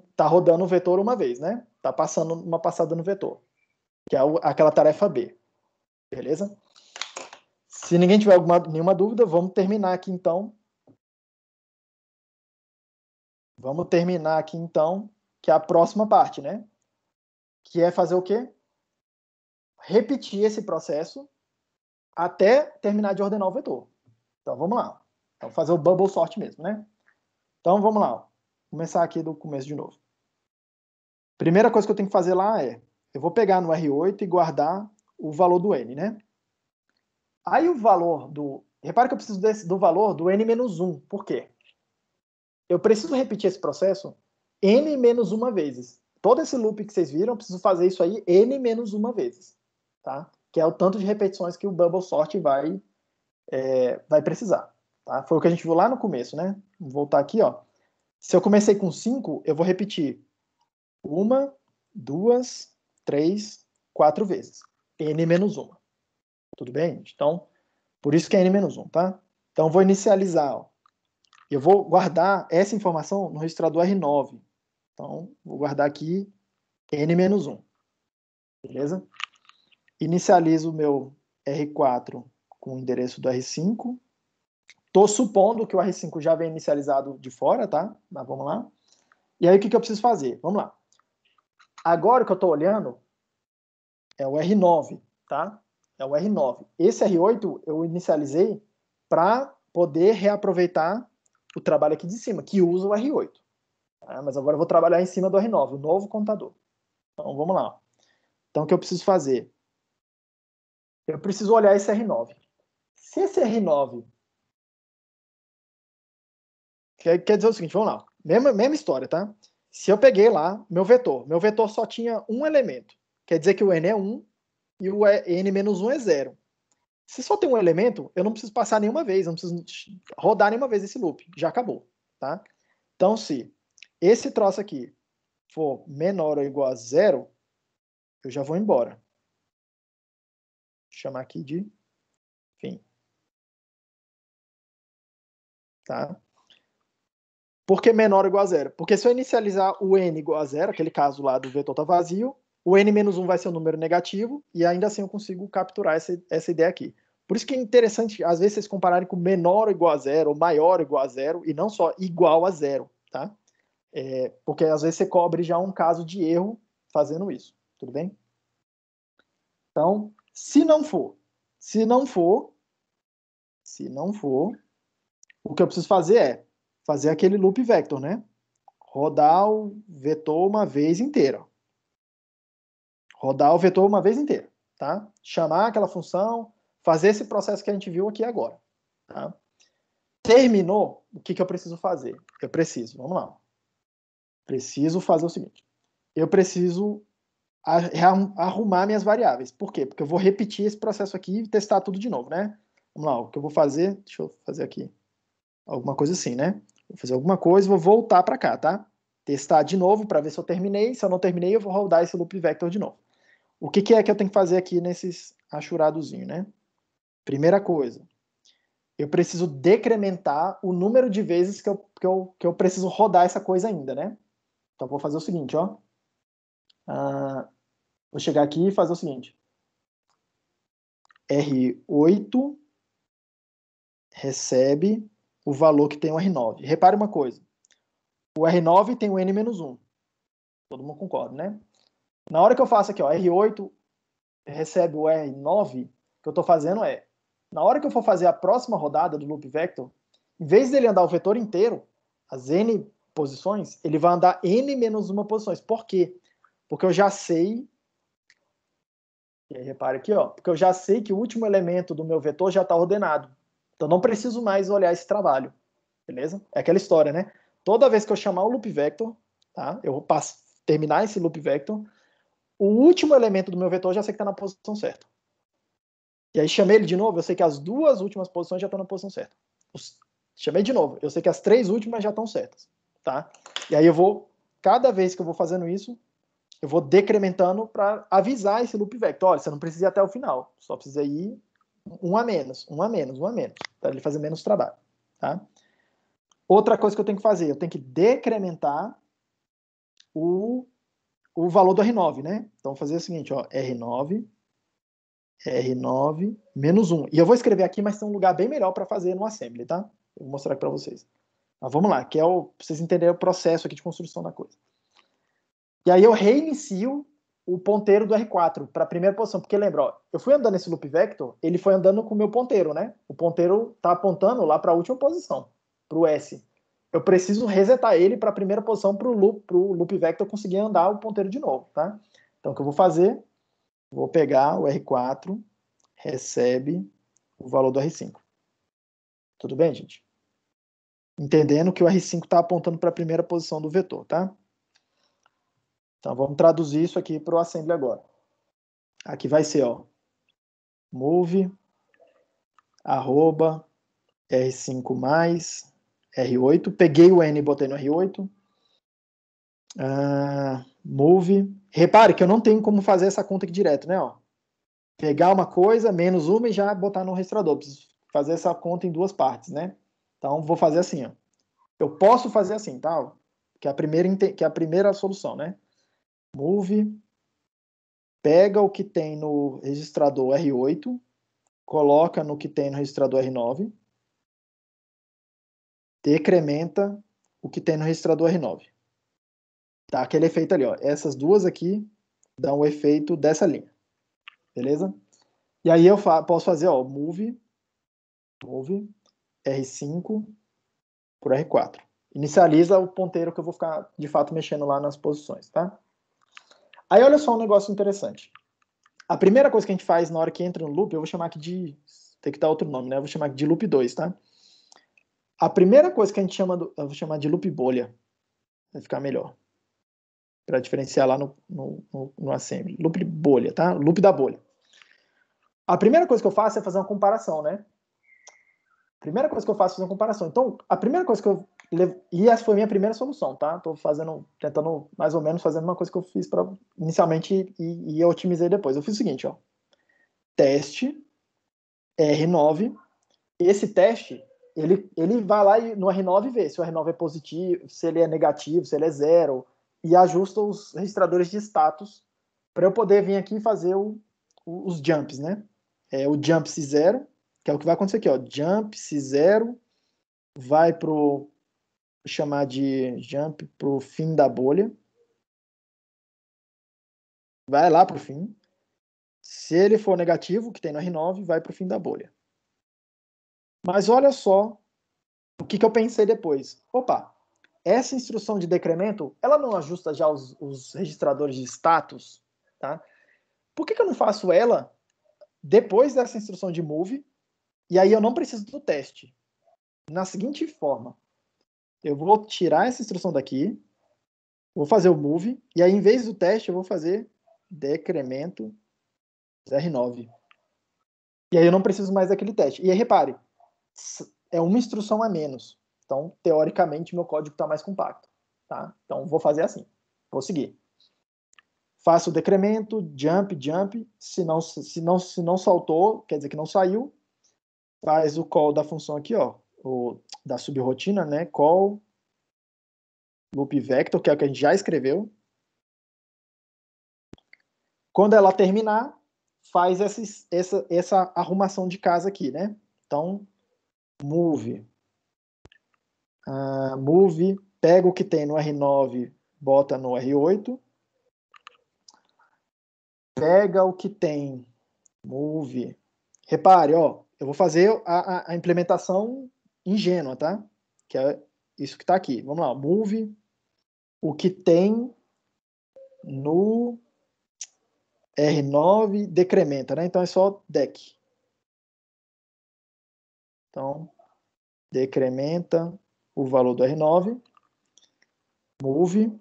Está rodando o vetor uma vez, né? Está passando uma passada no vetor, que é aquela tarefa B. Beleza? Se ninguém tiver nenhuma dúvida, vamos terminar aqui, então. Vamos terminar aqui, então, que é a próxima parte, né? Que é fazer o quê? Repetir esse processo até terminar de ordenar o vetor. Então, vamos lá. Então, fazer o bubble sort mesmo, né? Então, vamos lá. Vou começar aqui do começo de novo. Primeira coisa que eu tenho que fazer lá é, eu vou pegar no R8 e guardar o valor do N, né? Aí o valor do... Repare que eu preciso do valor do N-1. Por quê? Eu preciso repetir esse processo N-1 vezes. Todo esse loop que vocês viram, eu preciso fazer isso aí N-1 vezes. Tá? Que é o tanto de repetições que o bubble sort vai precisar. Tá? Foi o que a gente viu lá no começo, né? Vou voltar aqui, ó. Se eu comecei com 5, eu vou repetir 1, 2, 3, 4 vezes. N-1. Tudo bem, gente? Então, por isso que é N-1, tá? Então, eu vou inicializar, ó. Eu vou guardar essa informação no registrador R9. Então, vou guardar aqui N-1. Beleza? Inicializo o meu R4 com o endereço do R5. Estou supondo que o R5 já vem inicializado de fora, tá? Mas vamos lá. E aí, o que eu preciso fazer? Vamos lá. Agora que eu estou olhando, é o R9, tá? É o R9. Esse R8 eu inicializei para poder reaproveitar o trabalho aqui de cima, que usa o R8. Tá? Mas agora eu vou trabalhar em cima do R9, o novo contador. Então, vamos lá. Então, o que eu preciso fazer? Eu preciso olhar esse R9. Se esse R9... Quer dizer o seguinte, vamos lá. Mesma história, tá? Se eu peguei lá meu vetor só tinha um elemento. Quer dizer que o N é 1 e o N-1 é 0. Se só tem um elemento, eu não preciso passar nenhuma vez, eu não preciso rodar nenhuma vez esse loop. Já acabou, tá? Então, se esse troço aqui for menor ou igual a 0, eu já vou embora. Vou chamar aqui de fim. Tá? Por que menor ou igual a 0? Porque se eu inicializar o n igual a 0, aquele caso lá do vetor tá vazio, o n-1 vai ser um número negativo e ainda assim eu consigo capturar essa ideia aqui. Por isso que é interessante, às vezes, vocês compararem com menor ou igual a 0 ou maior ou igual a 0 e não só igual a 0, tá? Porque às vezes você cobre já um caso de erro fazendo isso, tudo bem? Então, se não for, o que eu preciso fazer é fazer aquele loop vector, né? Rodar o vetor uma vez inteira. Rodar o vetor uma vez inteira, tá? Chamar aquela função, fazer esse processo que a gente viu aqui agora, tá? Terminou, o que eu preciso fazer? Vamos lá. Preciso fazer o seguinte. Eu preciso arrumar minhas variáveis. Por quê? Porque eu vou repetir esse processo aqui e testar tudo de novo, né? Vamos lá, o que eu vou fazer... Deixa eu fazer aqui. Alguma coisa assim, né? Vou fazer alguma coisa e vou voltar para cá, tá? Testar de novo para ver se eu terminei. Se eu não terminei, eu vou rodar esse loop vector de novo. O que é que eu tenho que fazer aqui nesses achuradozinhos, né? Primeira coisa, eu preciso decrementar o número de vezes que eu preciso rodar essa coisa ainda, né? Então, vou fazer o seguinte, ó. Vou chegar aqui e fazer o seguinte. R8 recebe o valor que tem o R9. Repare uma coisa. O R9 tem o N-1. Todo mundo concorda, né? Na hora que eu faço aqui, ó, R8 recebe o R9, o que eu estou fazendo é, na hora que eu for fazer a próxima rodada do loop vector, em vez dele andar o vetor inteiro, as N posições, ele vai andar N-1 posições. Por quê? Porque eu já sei, e aí repare aqui, ó, porque eu já sei que o último elemento do meu vetor já está ordenado. Então não preciso mais olhar esse trabalho. Beleza? É aquela história, né? Toda vez que eu chamar o loop vector, tá? Eu vou terminar esse loop vector, o último elemento do meu vetor já sei que está na posição certa. E aí chamei ele de novo, eu sei que as duas últimas posições já estão na posição certa. Chamei de novo, eu sei que as três últimas já estão certas. Tá? E aí eu vou, cada vez que eu vou fazendo isso, eu vou decrementando para avisar esse loop vector. Olha, você não precisa ir até o final, só precisa ir um a menos, para ele fazer menos trabalho. Tá? Outra coisa que eu tenho que fazer, eu tenho que decrementar o valor do R9, né? Então, vou fazer o seguinte, ó, R9, menos 1. E eu vou escrever aqui, mas tem um lugar bem melhor para fazer no assembly, tá? Eu vou mostrar aqui para vocês. Mas vamos lá, que é pra vocês entenderem o processo aqui de construção da coisa. E aí eu reinicio o ponteiro do R4 para a primeira posição, porque lembra, ó, eu fui andando esse loop vector, ele foi andando com o meu ponteiro, né? O ponteiro tá apontando lá para a última posição, para o S. Eu preciso resetar ele para a primeira posição para o loop vector conseguir andar o ponteiro de novo, tá? Então o que eu vou fazer? Vou pegar o R4, recebe o valor do R5. Tudo bem, gente? Entendendo que o R5 está apontando para a primeira posição do vetor, tá? Então, vamos traduzir isso aqui para o assembly agora. Aqui vai ser, ó, move, arroba, R5 mais, R8. Peguei o N e botei no R8. Move. Repare que eu não tenho como fazer essa conta aqui direto, né? Ó. Pegar uma coisa, menos uma e já botar no registrador. Preciso fazer essa conta em duas partes, né? Então, vou fazer assim, ó. Eu posso fazer assim, tá? Que é a primeira solução, né? Move, pega o que tem no registrador R8, coloca no que tem no registrador R9, decrementa o que tem no registrador R9. Tá? Aquele efeito ali, ó. Essas duas aqui dão o efeito dessa linha. Beleza? E aí eu posso fazer, ó, move R5 por R4. Inicializa o ponteiro que eu vou ficar, de fato, mexendo lá nas posições, tá? Aí olha só um negócio interessante. A primeira coisa que a gente faz na hora que entra no loop, eu vou chamar aqui de... Tem que dar outro nome, né? Eu vou chamar aqui de loop 2, tá? A primeira coisa que a gente chama... Eu vou chamar de loop bolha. Vai ficar melhor. Para diferenciar lá no assembly. Loop bolha, tá? Loop da bolha. A primeira coisa que eu faço é fazer uma comparação, né? Primeira coisa que eu faço é fazer uma comparação. Então, a primeira coisa que eu... E essa foi a minha primeira solução, tá? Tô tentando mais ou menos fazendo uma coisa que eu fiz inicialmente e eu otimizei depois. Eu fiz o seguinte, ó. Teste R9. Esse teste, ele vai lá no R9 e vê se o R9 é positivo, se ele é negativo, se ele é zero, e ajusta os registradores de status para eu poder vir aqui e fazer os jumps, né? O jump C0, que é o que vai acontecer aqui, ó. Jump C0 vai pro... chamar de jump pro fim da bolha. Vai lá pro fim. Se ele for negativo, que tem no R9, vai pro fim da bolha. Mas olha só o que eu pensei depois. Opa, essa instrução de decremento, ela não ajusta já os registradores de status, tá? Por que eu não faço ela depois dessa instrução de move, e aí eu não preciso do teste? Na seguinte forma, eu vou tirar essa instrução daqui, vou fazer o move, e aí em vez do teste eu vou fazer decremento R9. E aí eu não preciso mais daquele teste. E aí repare, é uma instrução a menos. Então, teoricamente, meu código está mais compacto. Tá? Então, vou fazer assim. Vou seguir. Faço o decremento, jump. Se não saltou, quer dizer que não saiu. Faz o call da função aqui, ó, da subrotina, né? Call loop vector, que é o que a gente já escreveu. Quando ela terminar, faz essa arrumação de casa aqui, né? Então, move, pega o que tem no R9, bota no R8, pega o que tem, move. Repare, ó, eu vou fazer a implementação ingênua, tá? Que é isso que está aqui. Vamos lá, move o que tem no R9, decrementa, né? Então é só dec. Então, decrementa o valor do R9, move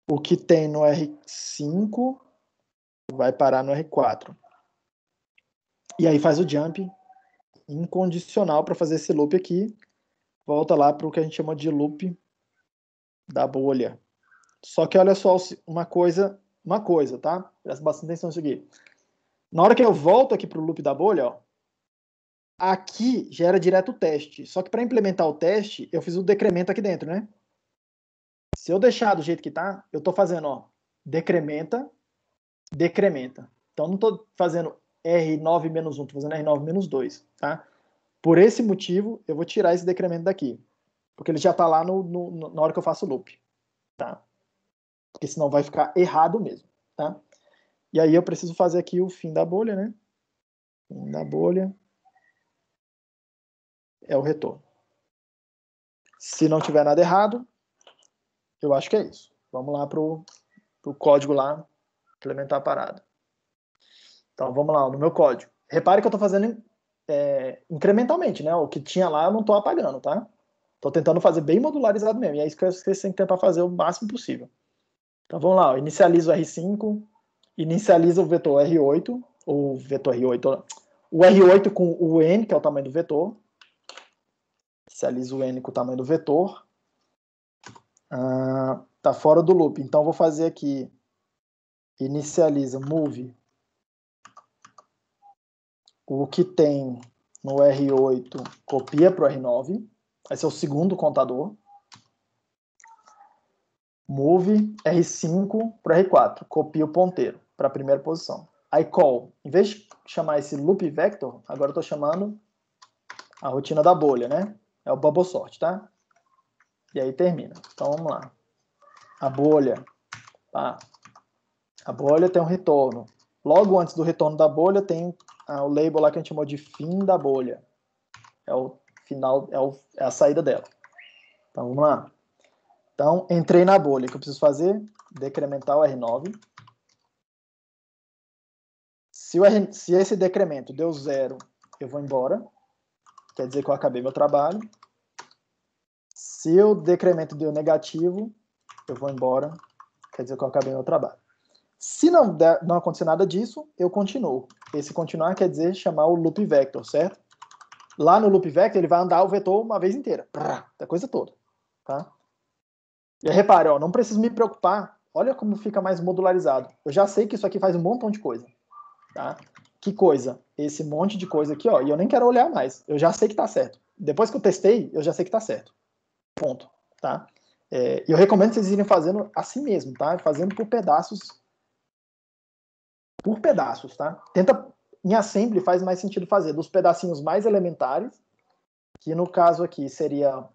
o que tem no R5, vai parar no R4. E aí faz o jump incondicional para fazer esse loop aqui. Volta lá para o que a gente chama de loop da bolha. Só que olha só uma coisa, tá? Presta bastante atenção nisso aqui. Na hora que eu volto aqui para o loop da bolha, ó, aqui gera direto o teste. Só que para implementar o teste, eu fiz o decremento aqui dentro, né? Se eu deixar do jeito que tá, eu tô fazendo, ó, decrementa, decrementa. Então não tô fazendo R9 menos 1, tô fazendo R9 menos 2, tá? Por esse motivo, eu vou tirar esse decremento daqui. Porque ele já tá lá na hora que eu faço o loop, tá? Porque senão vai ficar errado mesmo, tá? E aí eu preciso fazer aqui o fim da bolha, né? Fim da bolha é o retorno. Se não tiver nada errado, eu acho que é isso. Vamos lá pro código lá, implementar a parada. Então, vamos lá, no meu código. Repare que eu estou fazendo incrementalmente, né? O que tinha lá eu não estou apagando, tá? Estou tentando fazer bem modularizado mesmo. E é isso que vocês têm que tentar fazer o máximo possível. Então, vamos lá. Inicializa o R5, inicializa o vetor R8, o vetor R8, o R8 com o N, que é o tamanho do vetor. Inicializa o N com o tamanho do vetor. Tá fora do loop. Então, vou fazer aqui, inicializa, move, o que tem no R8, copia para o R9. Esse é o segundo contador. Move R5 para o R4. Copia o ponteiro para a primeira posição. Aí call. Em vez de chamar esse loop vector, agora eu estou chamando a rotina da bolha, né? É o bubble sort, tá? E aí termina. Então vamos lá. A bolha. Tá? A bolha tem um retorno. Logo antes do retorno da bolha tem o label lá que a gente chamou de fim da bolha. É o final, é a saída dela. Então vamos lá. Então entrei na bolha. O que eu preciso fazer? Decrementar o R9. Se esse decremento deu 0, eu vou embora. Quer dizer que eu acabei meu trabalho. Se o decremento deu negativo, eu vou embora. Quer dizer que eu acabei meu trabalho. Se não acontecer nada disso, eu continuo. Esse continuar quer dizer chamar o loop vector, certo? Lá no loop vector, ele vai andar o vetor uma vez inteira. A coisa toda. Tá? E aí, repare, ó, não preciso me preocupar. Olha como fica mais modularizado. Eu já sei que isso aqui faz um montão de coisa. Tá? Que coisa? Esse monte de coisa aqui, ó, e eu nem quero olhar mais. Eu já sei que tá certo. Depois que eu testei, eu já sei que tá certo. Ponto. Tá? E eu recomendo vocês irem fazendo assim mesmo, tá? Fazendo por pedaços. Por pedaços, tá? Tenta, em assembly faz mais sentido fazer dos pedacinhos mais elementares, que no caso aqui seria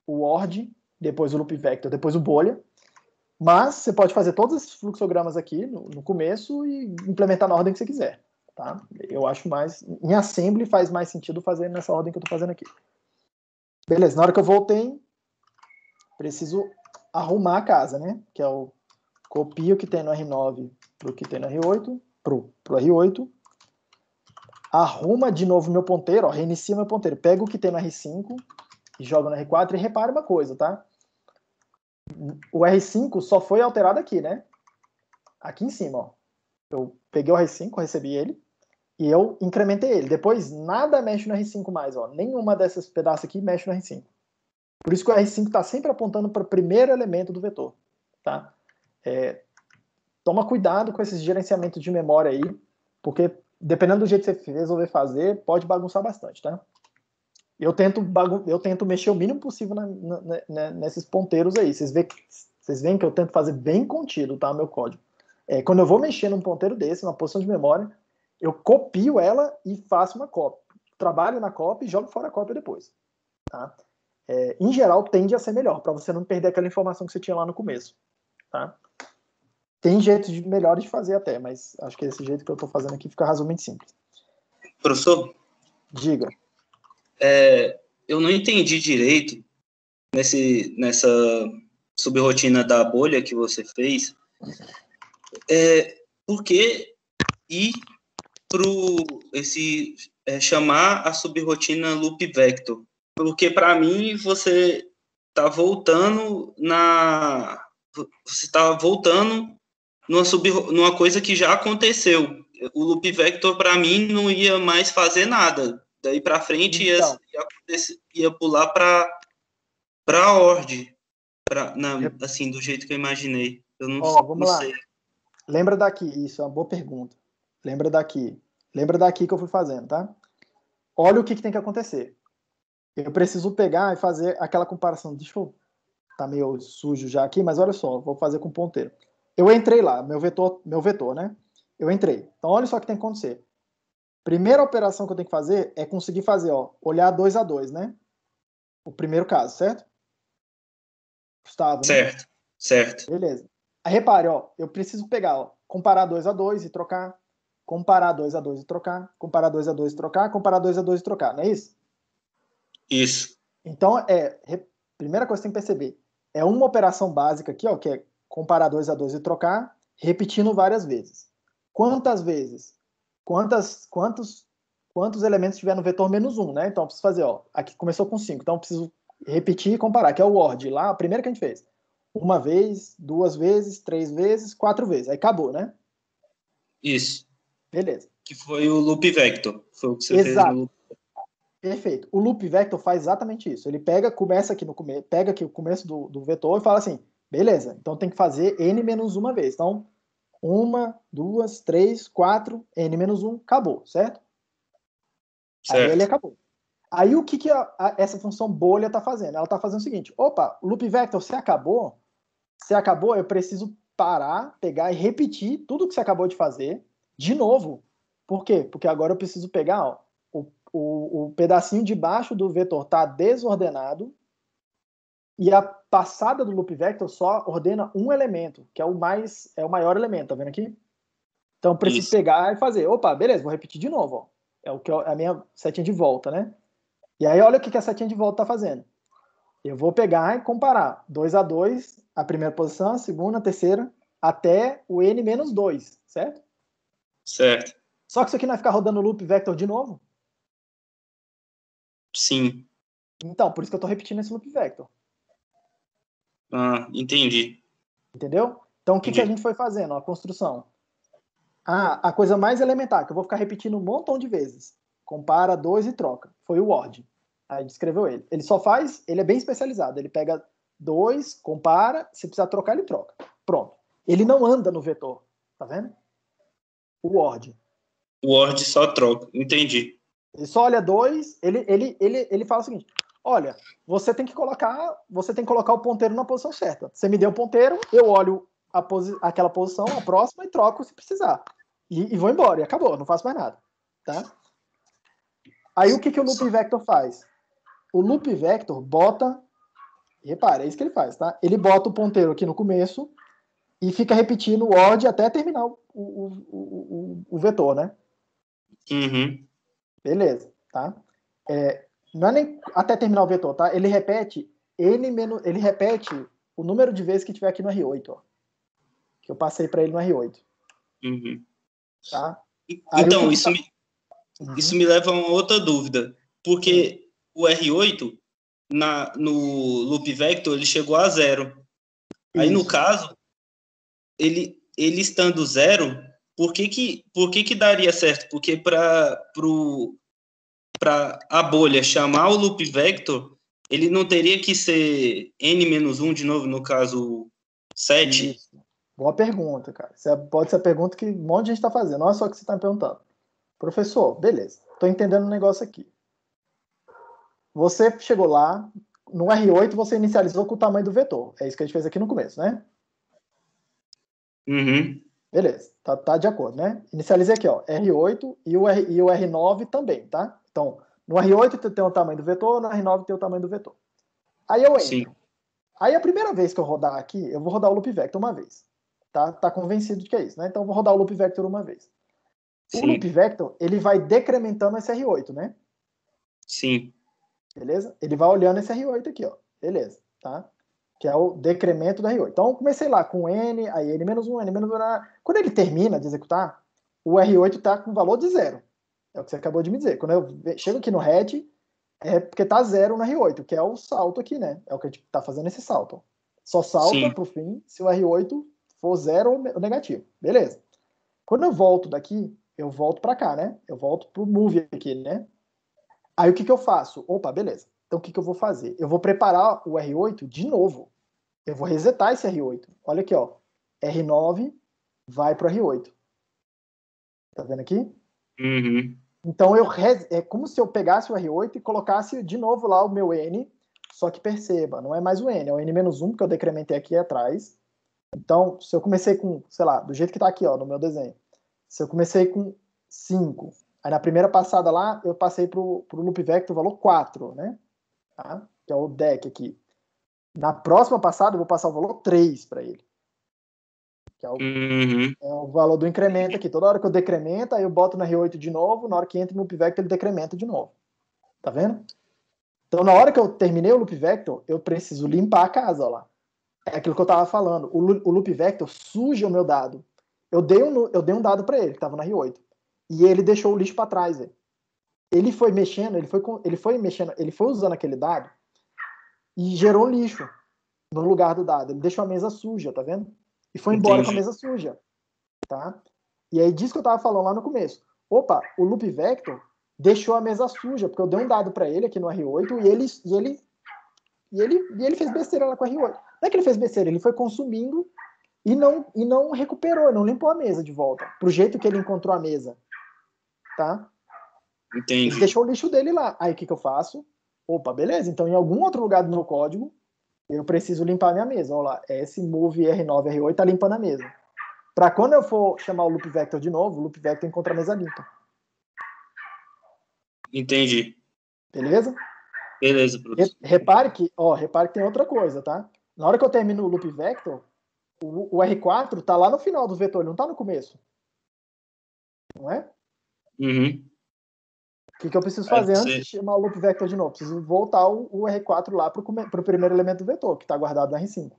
o ORD, depois o loop vector, depois o bolha. Mas você pode fazer todos esses fluxogramas aqui no começo e implementar na ordem que você quiser, tá? Eu acho mais... Em assembly faz mais sentido fazer nessa ordem que eu tô fazendo aqui. Beleza, na hora que eu voltei, preciso arrumar a casa, né? Que é o copio que tem no R9 pro que tem no R8, pro R8. Arruma de novo meu ponteiro, ó, reinicia meu ponteiro. Pega o que tem no R5 e joga no R4 e repara uma coisa, tá? O R5 só foi alterado aqui, né? Aqui em cima, ó. Eu peguei o R5, recebi ele, e eu incrementei ele. Depois, nada mexe no R5 mais, ó. Nenhuma dessas pedaços aqui mexe no R5. Por isso que o R5 está sempre apontando para o primeiro elemento do vetor, tá? Toma cuidado com esses gerenciamentos de memória aí, porque dependendo do jeito que você resolver fazer, pode bagunçar bastante, tá? Eu tento mexer o mínimo possível nesses ponteiros aí. Vocês veem que eu tento fazer bem contido, tá, meu código. Quando eu vou mexer num ponteiro desse, numa posição de memória, eu copio ela e faço uma cópia. Trabalho na cópia e jogo fora a cópia depois. Tá? Em geral, tende a ser melhor, para você não perder aquela informação que você tinha lá no começo. Tá? Tem jeitos melhores de fazer até, mas acho que esse jeito que eu estou fazendo aqui fica razoavelmente simples. Professor? Diga. Eu não entendi direito nessa subrotina da bolha que você fez. Por que ir chamar a subrotina loop vector? Porque para mim você está voltando numa coisa que já aconteceu. O loop vector para mim não ia mais fazer nada. Daí para frente então, ia pular para a ordem, assim, do jeito que eu imaginei. Eu não sei. Lembra daqui, isso é uma boa pergunta. Lembra daqui que eu fui fazendo, tá? Olha o que tem que acontecer. Eu preciso pegar e fazer aquela comparação. Deixa eu... Tá meio sujo já aqui, mas olha só, vou fazer com ponteiro. Eu entrei lá, meu vetor, né? Eu entrei. Então olha só o que tem que acontecer. Primeira operação que eu tenho que fazer é conseguir fazer, olhar 2 a 2, né? O primeiro caso, certo? Gustavo, certo, né? Certo. Beleza. Aí repare, eu preciso pegar, comparar 2 a 2 e trocar, comparar 2 a 2 e trocar, comparar 2 a 2 e trocar, comparar 2 a 2 e trocar, não é isso? Isso. Então, primeira coisa que tem que perceber, é uma operação básica aqui, que é comparar 2 a 2 e trocar, repetindo várias vezes. Quantas vezes? Quantos elementos tiver no vetor menos 1, né? Então, eu preciso fazer, aqui começou com 5, então eu preciso repetir e comparar, que é o ORD, lá, a primeira que a gente fez. 1 vez, 2 vezes, 3 vezes, 4 vezes. Aí acabou, né? Isso. Beleza. Que foi o loop vector. Foi o que você fez no loop. Perfeito. O loop vector faz exatamente isso. Ele começa aqui no começo, pega aqui o começo do vetor e fala assim, beleza, então tem que fazer n menos uma vez. Então, 1, 2, 3, 4, n menos 1, acabou, certo? Aí ele acabou. Aí o que essa função bolha está fazendo? Ela está fazendo o seguinte, opa, o loop vector, você acabou, eu preciso parar, pegar e repetir tudo que você acabou de fazer de novo. Por quê? Porque agora eu preciso pegar, o pedacinho de baixo do vetor está desordenado e a passada do loop vector só ordena um elemento, que é o maior elemento, tá vendo aqui? Então eu preciso pegar e fazer, opa, beleza, vou repetir de novo, é a minha setinha de volta, né? E aí olha o que a setinha de volta está fazendo. Eu vou pegar e comparar 2 a 2, a primeira posição, a segunda, a terceira, até o n menos 2, certo? Certo. Só que isso aqui não vai ficar rodando o loop vector de novo? Sim. Então, por isso que eu estou repetindo esse loop vector. Ah, entendi. Entendeu? Então, o que a gente foi fazendo? A construção. A coisa mais elementar, que eu vou ficar repetindo um montão de vezes. Compara 2 e troca. Foi o ORD. Aí descreveu ele. Ele só faz, ele é bem especializado. Ele pega 2, compara, se precisar trocar, ele troca. Pronto. Ele não anda no vetor. Tá vendo? O ORD. O ORD só troca. Entendi. Ele só olha 2, ele fala o seguinte, olha, você tem que colocar o ponteiro na posição certa. Você me deu o ponteiro, eu olho aquela posição, a próxima, e troco se precisar. E vou embora, e acabou, não faço mais nada. Tá? Aí o que o loop vector faz? O loop vector bota, repara, é isso que ele faz, tá? Ele bota o ponteiro aqui no começo e fica repetindo o ORD até terminar o vetor, né? Uhum. Beleza, tá? Não é nem até terminar o vetor, tá? Ele repete ele repete o número de vezes que tiver aqui no R8, que eu passei para ele no R8. Uhum. Tá? Então, isso me leva a uma outra dúvida, porque o R8 no loop vector ele chegou a 0. Aí no caso, ele estando 0, por que daria certo? Porque para a bolha chamar o loop vector, ele não teria que ser n-1 de novo, no caso 7? Isso. Boa pergunta, cara. Pode ser a pergunta que um monte de gente está fazendo. Não é só o que você está me perguntando. Professor, beleza. Estou entendendo um negócio aqui. Você chegou lá, no R8 você inicializou com o tamanho do vetor. É isso que a gente fez aqui no começo, né? Uhum. Beleza, tá de acordo, né? Inicializei aqui, ó, R8 e o R9 também, tá? Então, no R8 tem o tamanho do vetor, no R9 tem o tamanho do vetor. Aí eu entro. Sim. Aí a primeira vez que eu rodar aqui, eu vou rodar o loop vector uma vez. Tá convencido de que é isso, né? Então eu vou rodar o loop vector uma vez. Sim. O loop vector, ele vai decrementando esse R8, né? Sim. Beleza? Ele vai olhando esse R8 aqui, ó. Beleza, tá? Que é o decremento do R8. Então eu comecei lá com N, aí N-1, N-1. Quando ele termina de executar, o R8 tá com valor de 0. É o que você acabou de me dizer. Quando eu chego aqui no head, é porque tá 0 no R8, que é o salto aqui, né? É o que a gente tá fazendo esse salto. Só salta pro fim se o R8 for 0 ou negativo. Beleza. Quando eu volto daqui, eu volto para cá, né? Eu volto pro move aqui, né? Aí o que eu faço? Opa, beleza. Então o que eu vou fazer? Eu vou preparar o R8 de novo. Eu vou resetar esse R8. Olha aqui, ó. R9 vai pro R8. Tá vendo aqui? Uhum. Então é como se eu pegasse o R8 e colocasse de novo lá o meu N, só que perceba, não é mais o N, é o N-1 que eu decrementei aqui atrás. Então, se eu comecei com, sei lá, do jeito que tá aqui, ó, no meu desenho. Se eu comecei com 5, aí na primeira passada lá, eu passei pro loop vector valor 4, né? Tá? Que é o deck aqui. Na próxima passada, eu vou passar o valor 3 para ele. Que é o valor do incremento aqui. Toda hora que eu decremento, aí eu boto no R8 de novo, na hora que entra no loop vector, ele decrementa de novo. Tá vendo? Então, na hora que eu terminei o loop vector, eu preciso limpar a casa, ó lá. É aquilo que eu tava falando. O loop vector suja o meu dado. Eu dei um dado para ele, que tava na R8. E ele deixou o lixo para trás, velho. Ele foi mexendo, ele foi usando aquele dado e gerou lixo no lugar do dado. Ele deixou a mesa suja, tá vendo? E foi embora com a mesa suja, tá? E aí disso que eu tava falando lá no começo. Opa, o loop vector deixou a mesa suja, porque eu dei um dado para ele aqui no R8 e ele fez besteira lá com o R8. Não é que ele fez besteira, ele foi consumindo e não recuperou, não limpou a mesa de volta, pro jeito que ele encontrou a mesa, tá? Entendi. Ele deixou o lixo dele lá. Aí o que eu faço? Opa, beleza, então em algum outro lugar do meu código eu preciso limpar a minha mesa. Olha lá, esse move R9, R8 tá limpando a mesa. Para quando eu for chamar o loop vector de novo, o loop vector encontra a mesa limpa. Entendi. Beleza? Beleza, professor. Repare que tem outra coisa, tá? Na hora que eu termino o loop vector, o R4 tá lá no final do vetor, ele não tá no começo. Não é? Uhum. O que eu preciso fazer antes de chamar o loop vector de novo? Preciso voltar o R4 lá pro primeiro elemento do vetor, que tá guardado no R5.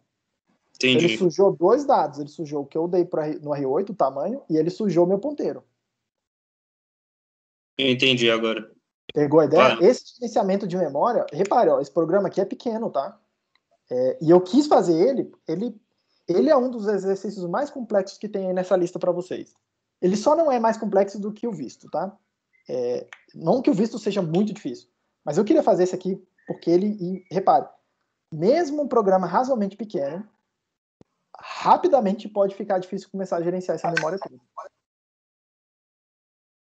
Entendi. Ele sujou dois dados. Ele sujou o que eu dei no R8, o tamanho, e ele sujou o meu ponteiro. Eu entendi agora. Pegou a ideia? Vale. Esse gerenciamento de memória, repare, ó, esse programa aqui é pequeno, tá? E eu quis fazer ele é um dos exercícios mais complexos que tem aí nessa lista para vocês. Ele só não é mais complexo do que o visto, tá? Não que o visto seja muito difícil, mas eu queria fazer esse aqui porque e repare, mesmo um programa razoavelmente pequeno, rapidamente pode ficar difícil começar a gerenciar essa memória toda.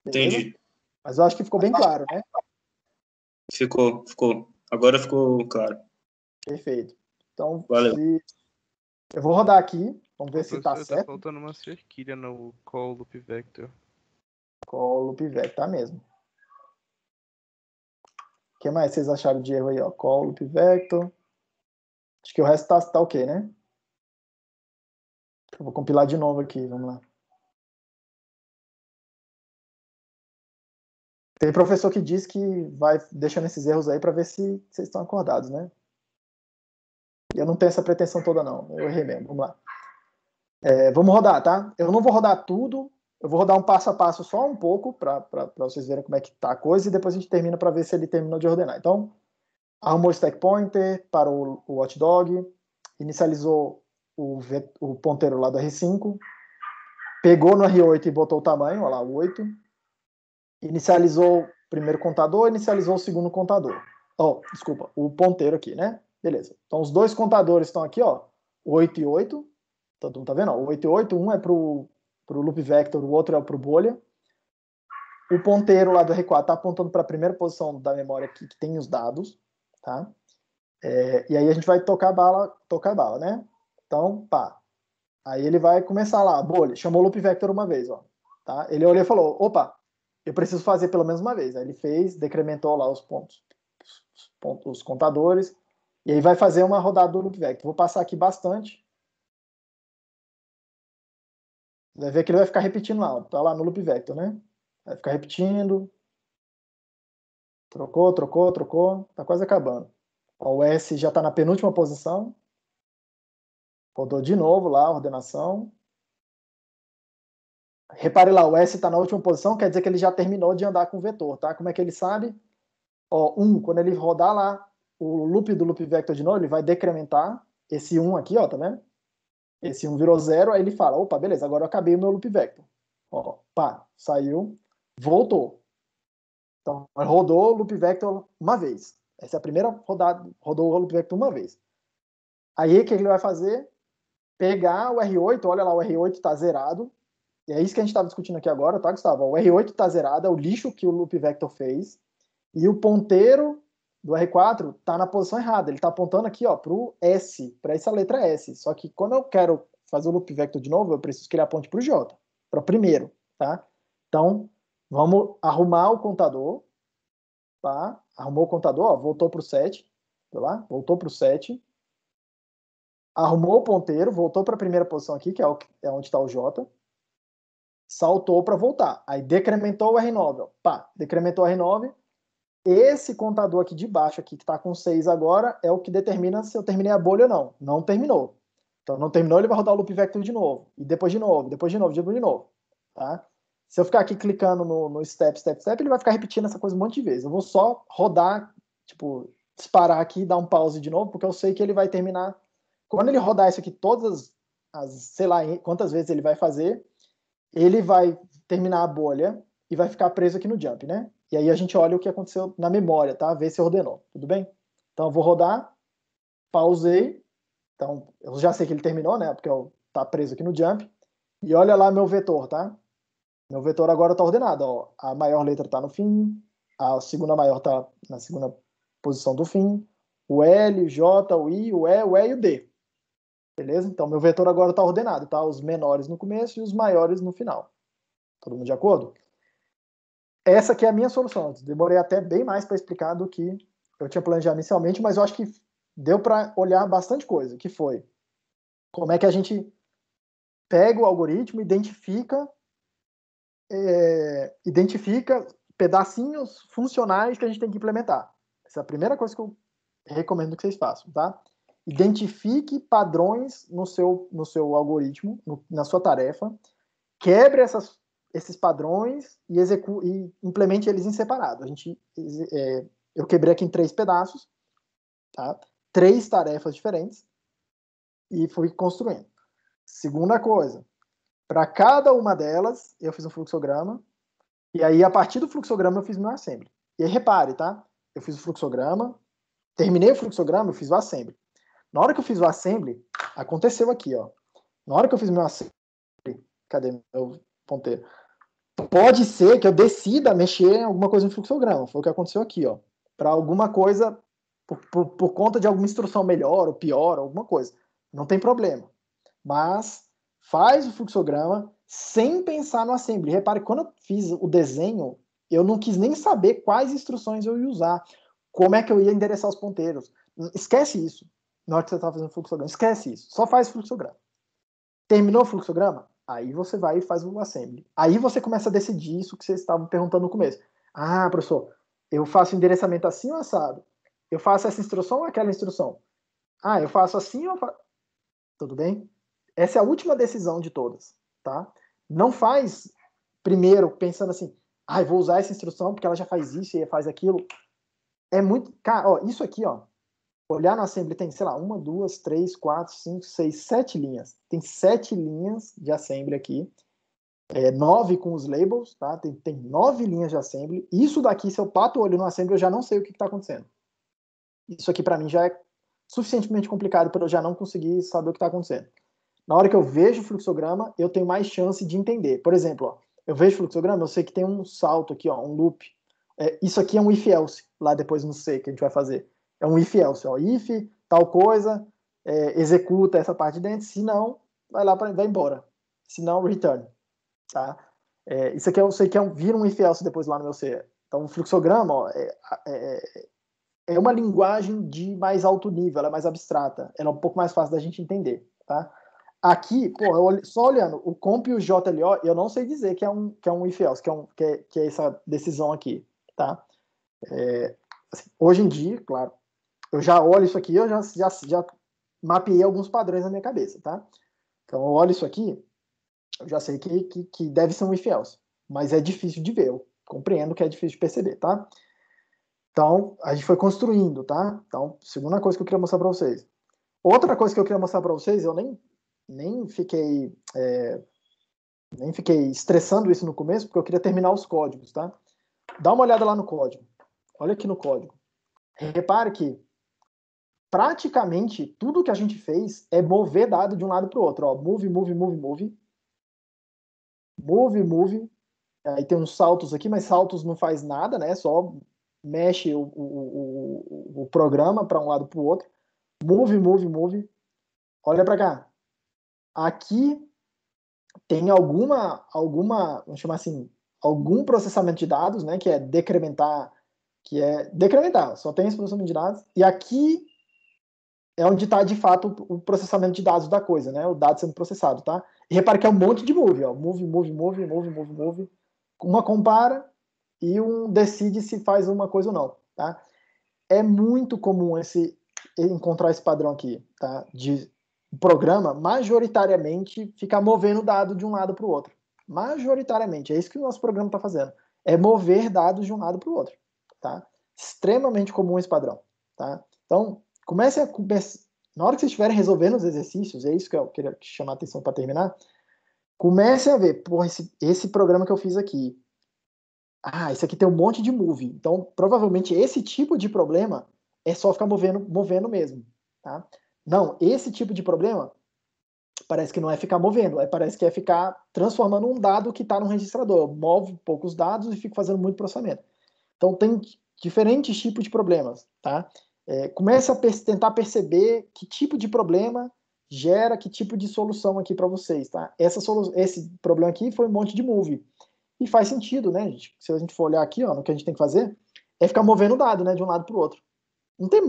Beleza? Entendi. Mas eu acho que ficou bem claro, né? Ficou. Agora ficou claro. Perfeito. Então, valeu. Eu vou rodar aqui, vamos ver se tá certo. Tá faltando uma cerquilha no call loop vector. Call loop vector, tá mesmo. O que mais vocês acharam de erro aí, ó? Call loop vector. Acho que o resto tá ok, né? Eu vou compilar de novo aqui, vamos lá. Tem professor que diz que vai deixando esses erros aí para ver se vocês estão acordados, né? Eu não tenho essa pretensão toda, não. Eu errei mesmo. Vamos lá. Vamos rodar, tá? Eu não vou rodar tudo. Eu vou rodar um passo a passo só um pouco para vocês verem como é que tá a coisa e depois a gente termina para ver se ele terminou de ordenar. Então, arrumou o stack pointer para o watchdog, inicializou o ponteiro lá do R5, pegou no R8 e botou o tamanho, olha lá, o 8, inicializou o primeiro contador, inicializou o segundo contador. Desculpa, o ponteiro aqui, né? Beleza. Então, os dois contadores estão aqui, ó, 8 e 8. Todo mundo tá vendo? O 8 e 8, um é pro loop vector, o outro é pro bolha. O ponteiro lá do R4 tá apontando para a primeira posição da memória aqui, que tem os dados, tá? E aí a gente vai tocar a bala, né? Então, pá. Aí ele vai começar lá, bolha, chamou o loop vector uma vez, ó, tá? Ele olhou e falou, opa, eu preciso fazer pelo menos uma vez. Aí ele fez, decrementou lá os pontos, os contadores, e aí vai fazer uma rodada do loop vector. Vou passar aqui bastante. Vai ver que ele vai ficar repetindo lá, tá lá no loop vector, né? Vai ficar repetindo. Trocou, trocou, trocou, tá quase acabando. Ó, o S já está na penúltima posição. Rodou de novo lá a ordenação. Repare lá, o S está na última posição, quer dizer que ele já terminou de andar com o vetor, tá? Como é que ele sabe? Ó, 1, quando ele rodar lá o loop do loop vector de novo, ele vai decrementar esse 1 aqui, ó, tá vendo? Esse 1 virou 0, aí ele fala, opa, beleza, agora eu acabei o meu loop vector. Ó, pá, saiu, voltou. Então, rodou o loop vector uma vez. Essa é a primeira rodada, rodou o loop vector uma vez. Aí, o que ele vai fazer? Pegar o R8, olha lá, o R8 está zerado. E é isso que a gente estava discutindo aqui agora, tá, Gustavo? O R8 está zerado, é o lixo que o loop vector fez. E o ponteiro do R4 está na posição errada. Ele está apontando aqui, ó, para o S, para essa letra S. Só que quando eu quero fazer o loop vector de novo, eu preciso que ele aponte para o J, para o primeiro, tá? Então, vamos arrumar o contador, tá? Arrumou o contador, ó, voltou para o 7, tá lá? Voltou para o 7. Arrumou o ponteiro, voltou para a primeira posição aqui, que é onde está o J. Saltou para voltar. Aí decrementou o R9, ó. Pá, decrementou o R9. Esse contador aqui de baixo, aqui, que está com 6 agora, é o que determina se eu terminei a bolha ou não. Não terminou. Então, não terminou, ele vai rodar o loop vector de novo. E depois de novo, depois de novo, depois de novo. Tá? Se eu ficar aqui clicando no step, step, step, ele vai ficar repetindo essa coisa um monte de vezes. Eu vou só rodar, tipo, disparar aqui, dar um pause de novo, porque eu sei que ele vai terminar. Quando ele rodar isso aqui todas as sei lá quantas vezes ele vai fazer, ele vai terminar a bolha e vai ficar preso aqui no jump, né? E aí a gente olha o que aconteceu na memória, tá? Vê se ordenou, tudo bem? Então eu vou rodar, pausei, então eu já sei que ele terminou, né? Porque tá preso aqui no jump. E olha lá meu vetor, tá? Meu vetor agora tá ordenado, ó. A maior letra tá no fim, a segunda maior tá na segunda posição do fim, o L, o J, o I, o E e o D. Beleza? Então meu vetor agora tá ordenado, tá? Os menores no começo e os maiores no final. Todo mundo de acordo? Essa aqui é a minha solução. Demorei até bem mais para explicar do que eu tinha planejado inicialmente, mas eu acho que deu para olhar bastante coisa, que foi como é que a gente pega o algoritmo, identifica pedacinhos funcionais que a gente tem que implementar. Essa é a primeira coisa que eu recomendo que vocês façam, tá? Identifique padrões no seu algoritmo, na sua tarefa, quebre esses padrões e implemente eles em separado. Eu quebrei aqui em 3 pedaços, tá? 3 tarefas diferentes e fui construindo. Segunda coisa, para cada uma delas eu fiz um fluxograma e aí a partir do fluxograma eu fiz meu assembly. E aí repare, tá? Eu fiz o fluxograma, terminei o fluxograma, eu fiz o assembly. Na hora que eu fiz o assembly, aconteceu aqui, ó. Na hora que eu fiz meu assembly, cadê meu ponteiro? Pode ser que eu decida mexer em alguma coisa no fluxograma. Foi o que aconteceu aqui, ó. Para alguma coisa, por conta de alguma instrução melhor ou pior, alguma coisa. Não tem problema. Mas faz o fluxograma sem pensar no assembly. Repare, quando eu fiz o desenho, eu não quis nem saber quais instruções eu ia usar. Como é que eu ia endereçar os ponteiros. Esquece isso. Na hora que você está fazendo o fluxograma. Esquece isso. Só faz o fluxograma. Terminou o fluxograma? Aí você vai e faz o assembly. Aí você começa a decidir isso que vocês estavam perguntando no começo. Ah, professor, eu faço endereçamento assim ou assado? Eu faço essa instrução ou aquela instrução? Ah, eu faço assim ou... Tudo bem? Essa é a última decisão de todas, tá? Não faz primeiro pensando assim, eu vou usar essa instrução porque ela já faz isso e faz aquilo. É muito... Cara, ó, isso aqui, ó, olhar no assembly tem, sei lá, 1, 2, 3, 4, 5, 6, 7 linhas. Tem 7 linhas de assembly aqui. 9 com os labels, tá? Tem 9 linhas de assembly. Isso daqui, se eu bato o olho no assembly, eu já não sei o que está acontecendo. Isso aqui, para mim, já é suficientemente complicado para eu já não conseguir saber o que está acontecendo. Na hora que eu vejo o fluxograma, eu tenho mais chance de entender. Por exemplo, ó, eu vejo o fluxograma, eu sei que tem um salto aqui, ó, um loop. Isso aqui é um if-else, lá depois no C que a gente vai fazer. É um if-else, ó, if, tal coisa, executa essa parte de dentro, se não, vai embora. Se não, return. Tá? Isso aqui eu sei que vira um if else depois lá no meu C. Então, o fluxograma ó, é uma linguagem de mais alto nível, ela é mais abstrata, ela é um pouco mais fácil da gente entender. Tá? Aqui, só olhando o comp e o JLO, eu não sei dizer que é um if else, que é essa decisão aqui. Tá? Assim, hoje em dia, claro, eu já olho isso aqui, eu já mapeei alguns padrões na minha cabeça. Tá? Então, eu olho isso aqui, eu já sei que deve ser um if else, mas é difícil de ver, eu compreendo que é difícil de perceber, tá? Então, a gente foi construindo, tá? Então, segunda coisa que eu queria mostrar para vocês. Outra coisa que eu queria mostrar para vocês, eu nem fiquei estressando isso no começo, porque eu queria terminar os códigos, tá? Dá uma olhada lá no código. Olha aqui no código. Repare que praticamente tudo que a gente fez é mover dado de um lado para o outro. Ó, move, move, move, move. Move, move. Aí tem uns saltos aqui, mas saltos não faz nada, né? Só mexe o programa para um lado para o outro. Move, move, move. Olha para cá. Aqui tem vamos chamar assim, algum processamento de dados, né? Que é decrementar, só tem esse processamento de dados. E aqui é onde está, de fato, o processamento de dados da coisa, né? O dado sendo processado, tá? E repare que é um monte de move, ó. Move, move, move, move, move, move. Uma compara e um decide se faz uma coisa ou não, tá? É muito comum encontrar esse padrão aqui, tá? De programa, majoritariamente, ficar movendo dado de um lado para o outro. Majoritariamente, é isso que o nosso programa está fazendo. É mover dados de um lado para o outro, tá? Extremamente comum esse padrão, tá? Então, na hora que vocês estiverem resolvendo os exercícios, é isso que eu queria chamar a atenção para terminar, comecem a ver, esse programa que eu fiz aqui, esse aqui tem um monte de move, então provavelmente esse tipo de problema é só ficar movendo mesmo, tá? Não, esse tipo de problema parece que não é ficar movendo, parece que é ficar transformando um dado que está no registrador, move poucos dados e fica fazendo muito processamento. Então tem diferentes tipos de problemas, tá? Comece a tentar perceber que tipo de problema gera que tipo de solução aqui para vocês, tá? Esse problema aqui foi um monte de move. E faz sentido, né, gente? Se a gente for olhar aqui, ó, no que a gente tem que fazer, é ficar movendo o dado, né, de um lado para o outro. Não tem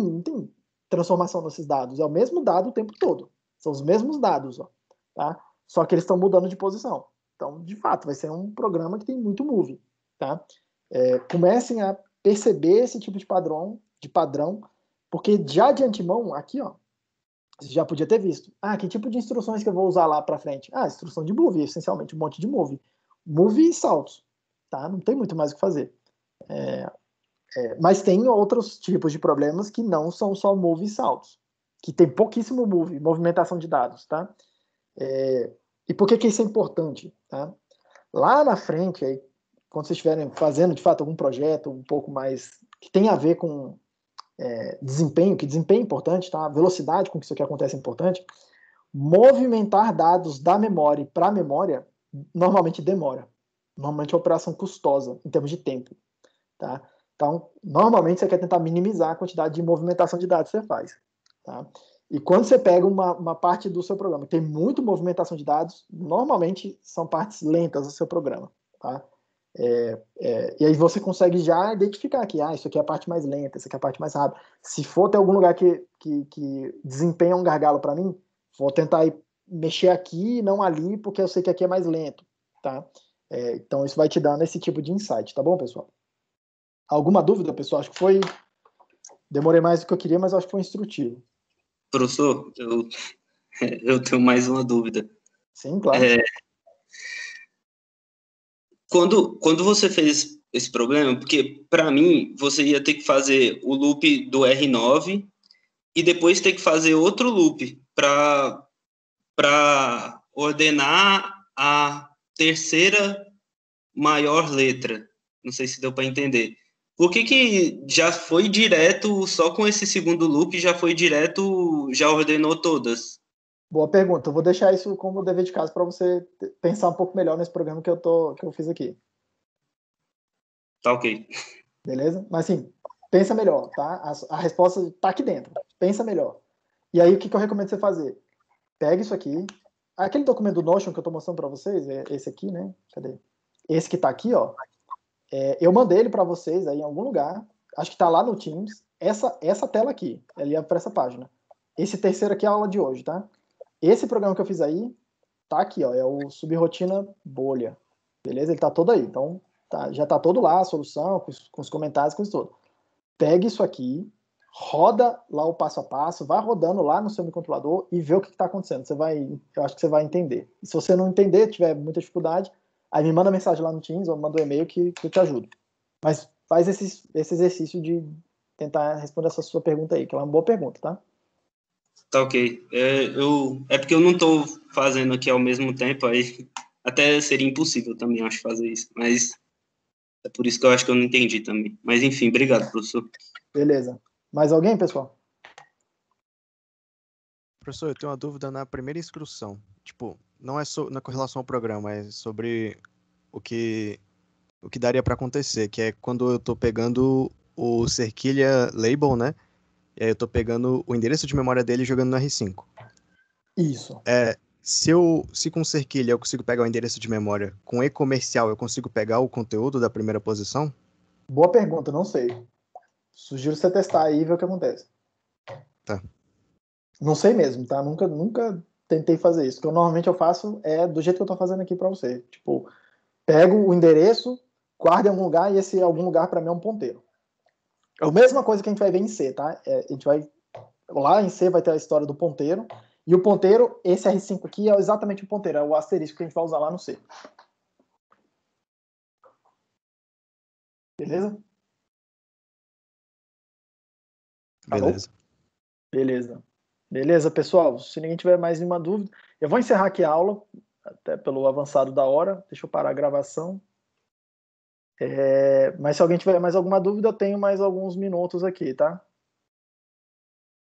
transformação nesses dados, é o mesmo dado o tempo todo. São os mesmos dados, ó, tá? Só que eles estão mudando de posição. Então, de fato, vai ser um programa que tem muito move, tá? Comecem a perceber esse tipo de padrão, porque já de antemão, aqui, ó, você já podia ter visto. Que tipo de instruções que eu vou usar lá para frente? Instrução de move, essencialmente, um monte de move. Move e saltos, tá? Não tem muito mais o que fazer. Mas tem outros tipos de problemas que não são só move e saltos, que tem pouquíssimo move, movimentação de dados, tá? E por que isso é importante, tá? Lá na frente, aí, quando vocês estiverem fazendo, de fato, algum projeto um pouco mais que tem a ver com desempenho, que desempenho é importante, tá? A velocidade com que isso aqui acontece é importante. Movimentar dados da memória para a memória normalmente demora. Normalmente é uma operação custosa em termos de tempo, tá? Então, normalmente você quer tentar minimizar a quantidade de movimentação de dados que você faz, tá? E quando você pega uma parte do seu programa que tem muita movimentação de dados, normalmente são partes lentas do seu programa, tá? E aí você consegue já identificar que isso aqui é a parte mais lenta, isso aqui é a parte mais rápida. Se for ter algum lugar que desempenha um gargalo para mim, vou tentar mexer aqui e não ali, porque eu sei que aqui é mais lento, tá? Então isso vai te dando esse tipo de insight, tá bom, pessoal? Alguma dúvida, pessoal? Acho que demorei mais do que eu queria, mas acho que foi instrutivo. Professor, eu tenho mais uma dúvida. Sim, claro. Quando você fez esse problema, porque para mim você ia ter que fazer o loop do R9 e depois ter que fazer outro loop para ordenar a terceira maior letra. Não sei se deu para entender. Por que já foi direto, só com esse segundo loop, já foi direto, já ordenou todas? Boa pergunta. Eu vou deixar isso como dever de casa para você pensar um pouco melhor nesse programa que eu fiz aqui. Tá ok. Beleza? Mas assim, pensa melhor, tá? A resposta tá aqui dentro. Pensa melhor. E aí, o que eu recomendo você fazer? Pega isso aqui, aquele documento do Notion que eu estou mostrando para vocês, é esse aqui, né? Cadê? Esse que está aqui, ó. Eu mandei ele para vocês aí em algum lugar. Acho que está lá no Teams. Essa tela aqui, ele é para essa página. Esse terceiro aqui é a aula de hoje, tá? Esse programa que eu fiz aí, tá aqui, ó. É o Subrotina Bolha. Beleza? Ele tá todo aí. Então, já tá todo lá, a solução, com os comentários, com isso tudo. Pega isso aqui, roda lá o passo a passo, vai rodando lá no seu microcontrolador e vê o que está acontecendo. Eu acho que você vai entender. E se você não entender, tiver muita dificuldade, aí me manda mensagem lá no Teams ou manda um e-mail que eu te ajudo. Mas faz esse exercício de tentar responder essa sua pergunta aí, que é uma boa pergunta, tá? Tá ok. É porque eu não tô fazendo aqui ao mesmo tempo, aí até seria impossível também, acho, fazer isso. Mas é por isso que eu acho que eu não entendi também. Mas enfim, obrigado, professor. Beleza. Mais alguém, pessoal? Professor, eu tenho uma dúvida na primeira instrução. Tipo, não é com relação ao programa, é sobre o que daria para acontecer, que é quando eu tô pegando o cerquilha label, né? E aí eu tô pegando o endereço de memória dele e jogando no R5. Isso. Se com cerquilha eu consigo pegar o endereço de memória, com e-comercial eu consigo pegar o conteúdo da primeira posição? Boa pergunta, não sei. Sugiro você testar aí e ver o que acontece. Tá. Não sei mesmo, tá? Nunca tentei fazer isso. O que normalmente eu faço é do jeito que eu tô fazendo aqui para você. Tipo, pego o endereço, guardo em algum lugar e esse algum lugar para mim é um ponteiro. É a mesma coisa que a gente vai ver em C, tá? Lá em C vai ter a história do ponteiro. E o ponteiro, esse R5 aqui, é exatamente o ponteiro. É o asterisco que a gente vai usar lá no C. Beleza? Beleza. Alô? Beleza, pessoal. Se ninguém tiver mais nenhuma dúvida, eu vou encerrar aqui a aula, até pelo avançado da hora. Deixa eu parar a gravação. Mas se alguém tiver mais alguma dúvida, eu tenho mais alguns minutos aqui, tá?